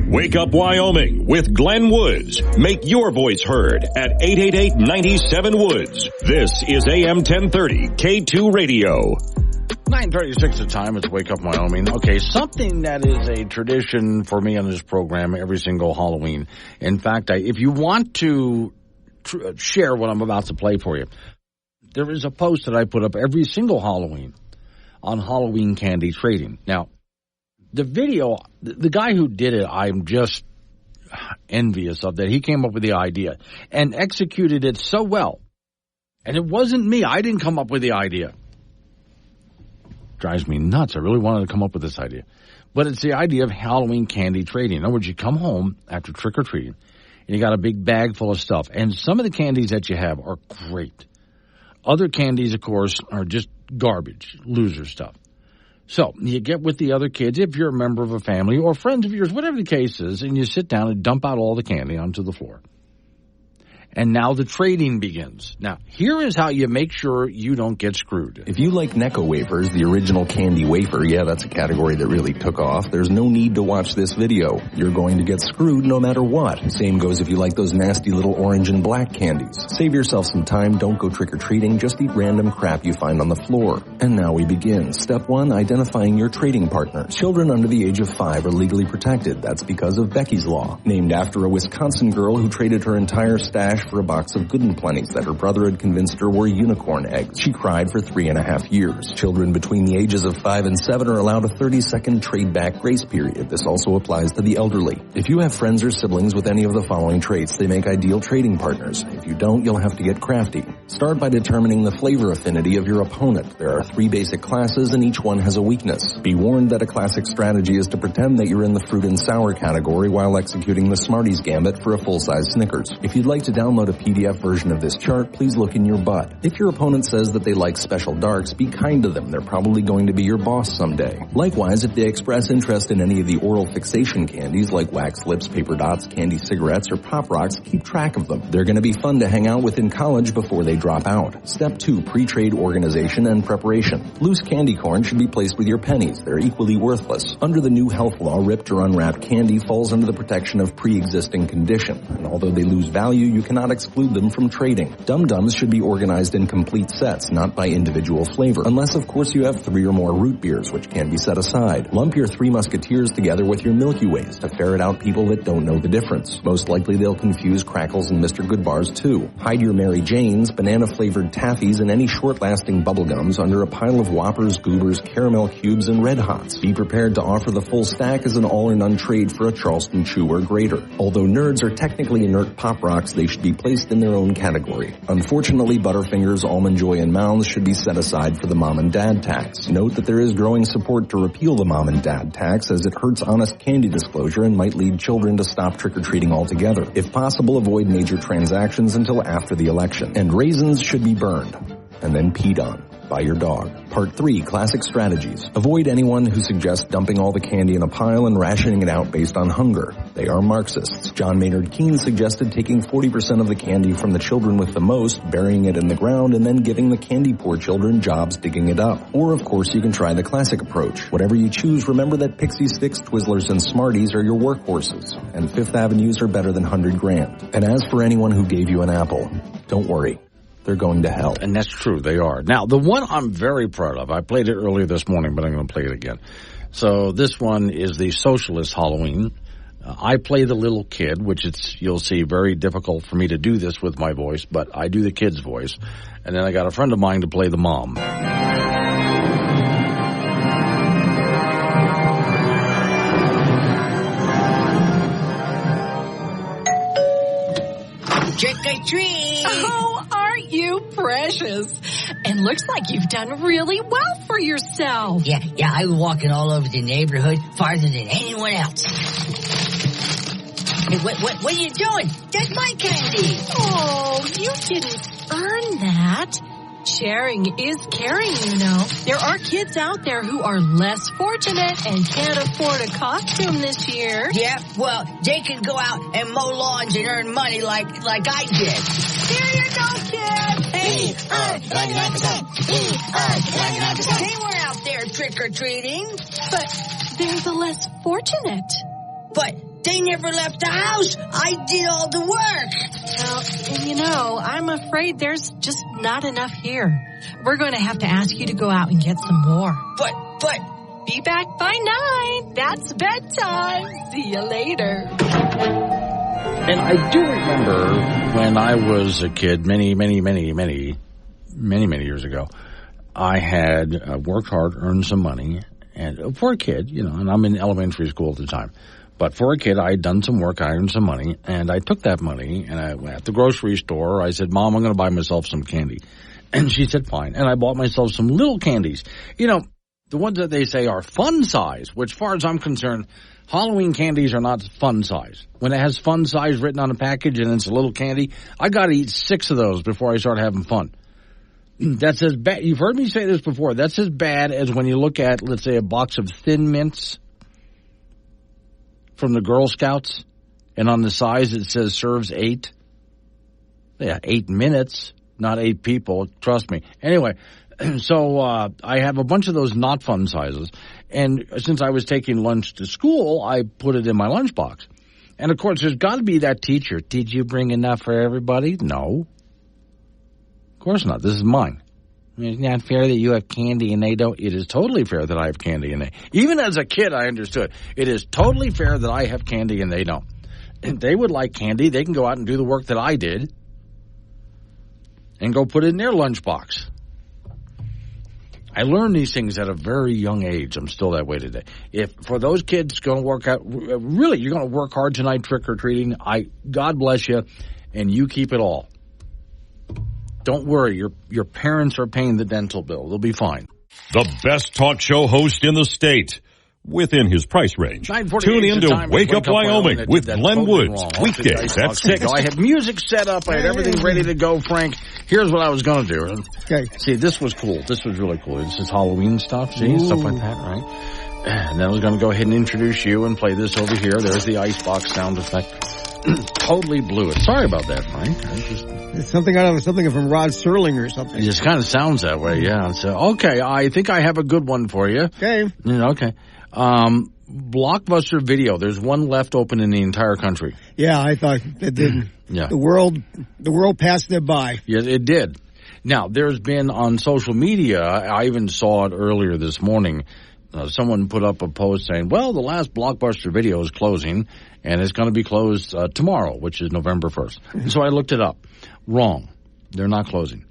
Wake Up Wyoming with Glenn Woods. Make your voice heard at 888-97-WOODS. This is AM 1030 K2 Radio. 9:36 the time. It's Wake Up Wyoming. Okay, something that is a tradition for me on this program every single Halloween. In fact, if you want to share what I'm about to play for you, there is a post that I put up every single Halloween on Halloween candy trading. Now, the video, the guy who did it, I'm just envious of that. He came up with the idea and executed it so well. And it wasn't me. I didn't come up with the idea. Drives me nuts. I really wanted to come up with this idea. But it's the idea of Halloween candy trading. In other words, you come home after trick-or-treating, and you got a big bag full of stuff. And some of the candies that you have are great. Other candies, of course, are just garbage, loser stuff. So you get with the other kids, if you're a member of a family or friends of yours, whatever the case is, and you sit down and dump out all the candy onto the floor. And now the trading begins. Now, here is how you make sure you don't get screwed. If you like Necco wafers, the original candy wafer, yeah, that's a category that really took off. There's no need to watch this video. You're going to get screwed no matter what. Same goes if you like those nasty little orange and black candies. Save yourself some time, don't go trick-or-treating, just eat random crap you find on the floor. And now we begin. Step 1, identifying your trading partner. Children under the age of 5 are legally protected. That's because of Becky's Law. Named after a Wisconsin girl who traded her entire stash for a box of Good and Plenty's that her brother had convinced her were unicorn eggs. She cried for 3.5 years. Children between the ages of 5 and 7 are allowed a 30-second trade-back grace period. This also applies to the elderly. If you have friends or siblings with any of the following traits, they make ideal trading partners. If you don't, you'll have to get crafty. Start by determining the flavor affinity of your opponent. There are 3 basic classes and each one has a weakness. Be warned that a classic strategy is to pretend that you're in the fruit and sour category while executing the Smarties gambit for a full-size Snickers. If you'd like to download a PDF version of this chart, please look in your butt. If your opponent says that they like special darks, be kind to them. They're probably going to be your boss someday. Likewise, if they express interest in any of the oral fixation candies like wax lips, paper dots, candy cigarettes, or Pop Rocks, keep track of them. They're going to be fun to hang out with in college before they drop out. Step 2, pre-trade organization and preparation. Loose candy corn should be placed with your pennies. They're equally worthless. Under the new health law, ripped or unwrapped candy falls under the protection of pre-existing condition. And although they lose value, you cannot exclude them from trading. Dum-Dums should be organized in complete sets, not by individual flavor, unless of course you have 3 or more root beers, which can be set aside. Lump your 3 Musketeers together with your Milky Ways to ferret out people that don't know the difference. Most likely they'll confuse Crackles and Mr. Goodbars too. Hide your Mary Janes, banana-flavored taffies, and any short-lasting bubblegums under a pile of Whoppers, Goobers, Caramel Cubes, and Red Hots. Be prepared to offer the full stack as an all-or-none trade for a Charleston Chew or Grater. Although nerds are technically inert Pop Rocks, they should be placed in their own category. Unfortunately, Butterfingers, Almond Joy, and Mounds should be set aside for the mom and dad tax. Note that there is growing support to repeal the mom and dad tax as it hurts honest candy disclosure and might lead children to stop trick-or-treating altogether. If possible, avoid major transactions until after the election. And raisins should be burned and then peed on. by your dog. Part 3, classic strategies. Avoid anyone who suggests dumping all the candy in a pile and rationing it out based on hunger. They are Marxists. John Maynard Keynes suggested taking 40% of the candy from the children with the most, burying it in the ground, and then giving the candy poor children jobs digging it up. Or, of course, you can try the classic approach. Whatever you choose, remember that Pixie Sticks, Twizzlers, and Smarties are your workhorses, and Fifth Avenues are better than 100 grand. And as for anyone who gave you an apple, don't worry. They're going to hell. And that's true, they are. Now, the one I'm very proud of, I played it earlier this morning, but I'm going to play it again. So this one is the Socialist Halloween. I play the little kid, which you'll see very difficult for me to do this with my voice, but I do the kid's voice. And then I got a friend of mine to play the mom. Trick or treat! Oh, aren't you precious? And looks like you've done really well for yourself. Yeah, I was walking all over the neighborhood farther than anyone else. Hey, what are you doing? That's my candy! Oh, you didn't earn that. Sharing is caring, you know. There are kids out there who are less fortunate and can't afford a costume this year. Yeah, well, they can go out and mow lawns and earn money like I did. Here you go, kid! Hey, 99%! 99%! They were out there trick-or-treating. But they're the less fortunate. But they never left the house. I did all the work. Well, and you know, I'm afraid there's just not enough here. We're going to have to ask you to go out and get some more. But... Be back by 9. That's bedtime. See you later. And I do remember when I was a kid, many years ago, I had worked hard, earned some money, and for a kid, you know, and I'm in elementary school at the time. But for a kid, I had done some work, I earned some money, and I took that money, and I went at the grocery store. I said, Mom, I'm going to buy myself some candy. And she said, fine. And I bought myself some little candies. You know, the ones that they say are fun size, which, as far as I'm concerned, Halloween candies are not fun size. When it has fun size written on a package and it's a little candy, I got to eat 6 of those before I start having fun. That's as bad. You've heard me say this before. That's as bad as when you look at, let's say, a box of Thin Mints from the Girl Scouts, and on the size it says serves 8. Yeah, 8 minutes, not 8 people. Trust me. Anyway, so I have a bunch of those not fun sizes, and since I was taking lunch to school, I put it in my lunchbox. And of course, there's got to be that teacher. Did you bring enough for everybody? No. Of course not. This is mine. It's not fair that you have candy and they don't. It is totally fair that I have candy and they. Even as a kid, I understood. It is totally fair that I have candy and they don't. If they would like candy, they can go out and do the work that I did and go put it in their lunchbox. I learned these things at a very young age. I'm still that way today. If for those kids going to work out, really, you're going to work hard tonight trick-or-treating, God bless you, and you keep it all. Don't worry, your parents are paying the dental bill. They'll be fine. The best talk show host in the state, within his price range. Tune in to Wake Up Wyoming with Glenn Woods, weekdays at 6. I had music set up. I had everything ready to go, Frank. Here's what I was going to do. Okay. See, this was cool. This was really cool. This is Halloween stuff, see, stuff like that, right? And then I was going to go ahead and introduce you and play this over here. There's the icebox sound effect. Totally blew it. Sorry about that, Frank. It's something from Rod Serling or something. It just kind of sounds that way, yeah. So, okay, I think I have a good one for you. Okay. Okay. Blockbuster Video. There's one left open in the entire country. Yeah, I thought it did. Yeah. The world passed it by. Yes, it did. Now, there's been on social media, I even saw it earlier this morning, someone put up a post saying, well, the last Blockbuster Video is closing, and it's going to be closed tomorrow, which is November 1st. So I looked it up. Wrong. They're not closing.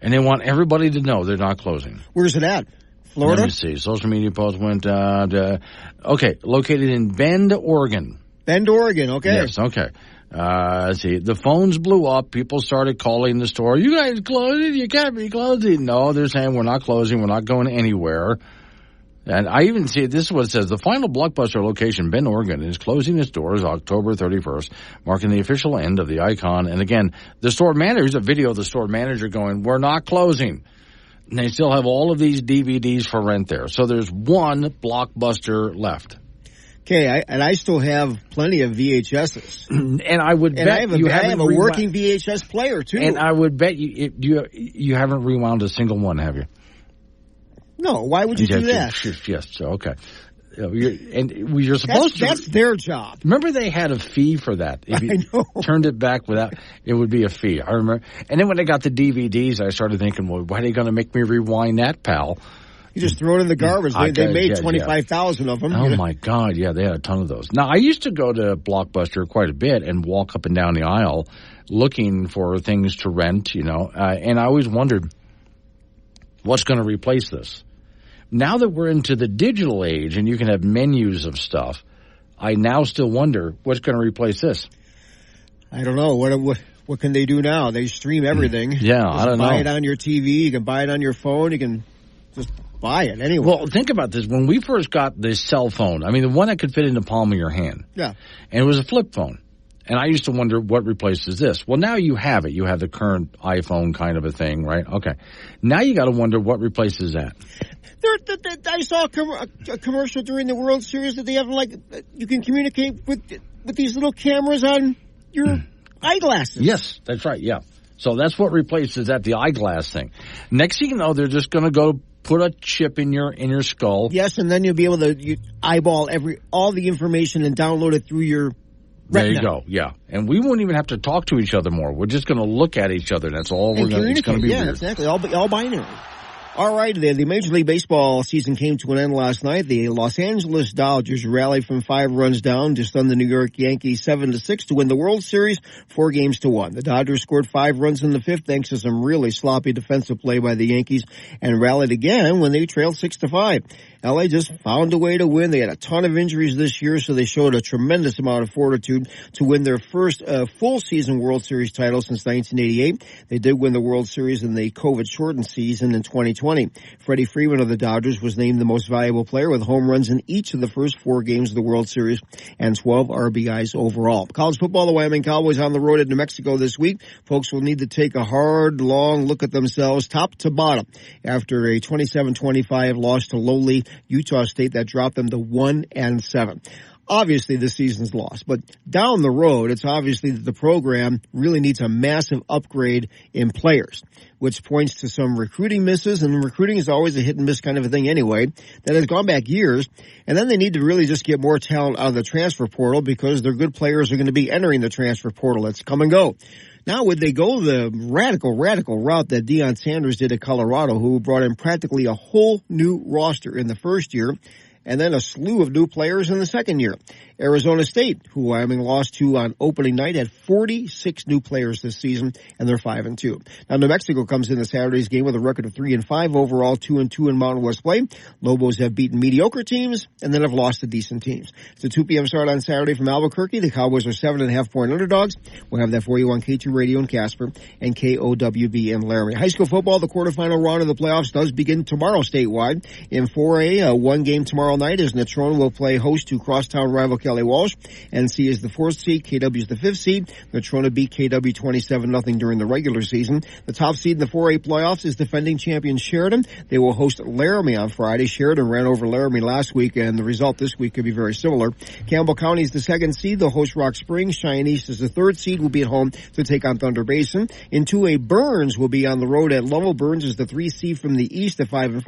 And they want everybody to know they're not closing. Where's it at? Florida? Let me see. Social media post went, located in Bend, Oregon. Bend, Oregon, okay. Yes, okay. Let's see. The phones blew up. People started calling the store. You guys closing? You can't be closing. No, they're saying we're not closing. We're not going anywhere. And I even see, this is what it says. The final Blockbuster location, Bend, Oregon, is closing its doors October 31st, marking the official end of the Icon. And again, the store manager, there's a video of the store manager going, we're not closing. And they still have all of these DVDs for rent there. So there's one Blockbuster left. Okay, I still have plenty of VHSs. And I would bet I have a working VHS player, too. And I would bet you haven't rewound a single one, have you? No, why would you do that? Yes, okay. You're supposed to. That's their job. Remember they had a fee for that. If you turned it back without, it would be a fee. I remember. And then when they got the DVDs, I started thinking, well, why are they going to make me rewind that, pal? You just throw it in the garbage. They made 25,000 of them. Oh, my God. Yeah, they had a ton of those. Now, I used to go to Blockbuster quite a bit and walk up and down the aisle looking for things to rent, and I always wondered, what's going to replace this? Now that we're into the digital age and you can have menus of stuff, I now still wonder what's going to replace this. I don't know. What can they do now? They stream everything. Yeah, I don't know. Buy it on your TV. You can buy it on your phone. You can just buy it anyway. Well, think about this. When we first got this cell phone, I mean, the one that could fit in the palm of your hand. Yeah. And it was a flip phone. And I used to wonder what replaces this. Well, now you have it. You have the current iPhone kind of a thing, right? Okay. Now you got to wonder what replaces that. I saw a commercial during the World Series that they have, you can communicate with these little cameras on your eyeglasses. Yes, that's right, yeah. So that's what replaces that, the eyeglass thing. Next thing you know, they're just going to go put a chip in your skull. Yes, and then you'll be able to eyeball all the information and download it through your retina. There you go, yeah. And we won't even have to talk to each other more. We're just going to look at each other. That's all we're going to. It's going to be weird. Exactly. All binary. All right, the Major League Baseball season came to an end last night. The Los Angeles Dodgers rallied from 5 runs down to stun the New York Yankees 7-6 to win the World Series 4-1. The Dodgers scored 5 runs in the 5th thanks to some really sloppy defensive play by the Yankees and rallied again when they trailed 6-5. LA just found a way to win. They had a ton of injuries this year, so they showed a tremendous amount of fortitude to win their first full season World Series title since 1988. They did win the World Series in the COVID-shortened season in 2020. Freddie Freeman of the Dodgers was named the most valuable player with home runs in each of the first 4 games of the World Series and 12 RBIs overall. College football, the Wyoming Cowboys on the road at New Mexico this week. Folks will need to take a hard, long look at themselves top to bottom after a 27-25 loss to lowly Utah State that dropped them to 1-7. Obviously, this season's lost, but down the road, it's obviously that the program really needs a massive upgrade in players, which points to some recruiting misses, and recruiting is always a hit and miss kind of a thing anyway, that has gone back years, and then they need to really just get more talent out of the transfer portal because their good players are going to be entering the transfer portal. It's come and go. Now, would they go the radical route that Deion Sanders did at Colorado, who brought in practically a whole new roster in the first year, and then a slew of new players in the second year? Arizona State, who Wyoming lost to on opening night, had 46 new players this season, and they're 5-2. Now, New Mexico comes into Saturday's game with a record of 3-5 overall, 2-2 in Mountain West play. Lobos have beaten mediocre teams and then have lost to decent teams. It's a 2 p.m. start on Saturday from Albuquerque. The Cowboys are 7.5-point underdogs. We'll have that for you on K2 Radio in Casper and KOWB in Laramie. High school football, the quarterfinal round of the playoffs does begin tomorrow statewide. In 4A, one game tomorrow night as Natrona will play host to crosstown rival Kelly Walsh. NC is the 4th seed. KW is the 5th seed. Natrona beat KW 27-0 during the regular season. The top seed in the 4A playoffs is defending champion Sheridan. They will host Laramie on Friday. Sheridan ran over Laramie last week, and the result this week could be very similar. Campbell County is the 2nd seed. They'll host Rock Springs. Cheyenne East is the 3rd seed. Will be at home to take on Thunder Basin. In 2A, Burns will be on the road at Lovell. Burns is the 3 seed from the East at 5-4.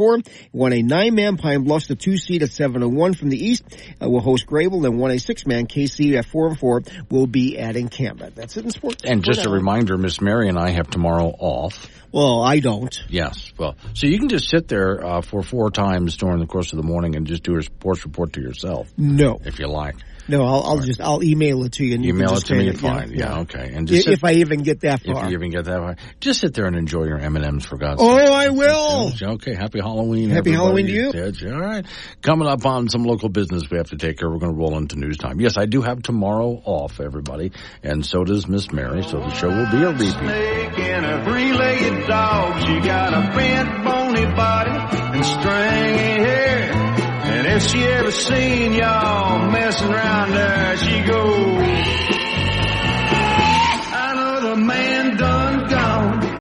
1A 9-man Pine Bluffs, the 2 seed at 7-1 from the East. Will host Grable, and 1A 6-man KC at 4-4 will be at Encampment. That's it in sports. And just a reminder, Miss Mary and I have tomorrow off. Well, I don't. Yes. Well, so you can just sit there for 4 times during the course of the morning and just do a sports report to yourself. No. If you like. No, I'll email it to you. And you email can it just to me, fine. Yeah, okay. And just if I even get that far. If you even get that far. Just sit there and enjoy your M&Ms, for God's sake. Oh, I will. Okay, happy Halloween, Happy Halloween to you. All right. Coming up on some local business we have to take care of. We're going to roll into news time. Yes, I do have tomorrow off, everybody, and so does Miss Mary, so the show will be a repeat. Snake and a 3-legged dog. She got a bent, bony body and stringy hair. And if she ever seen y'all messing around there, she goes.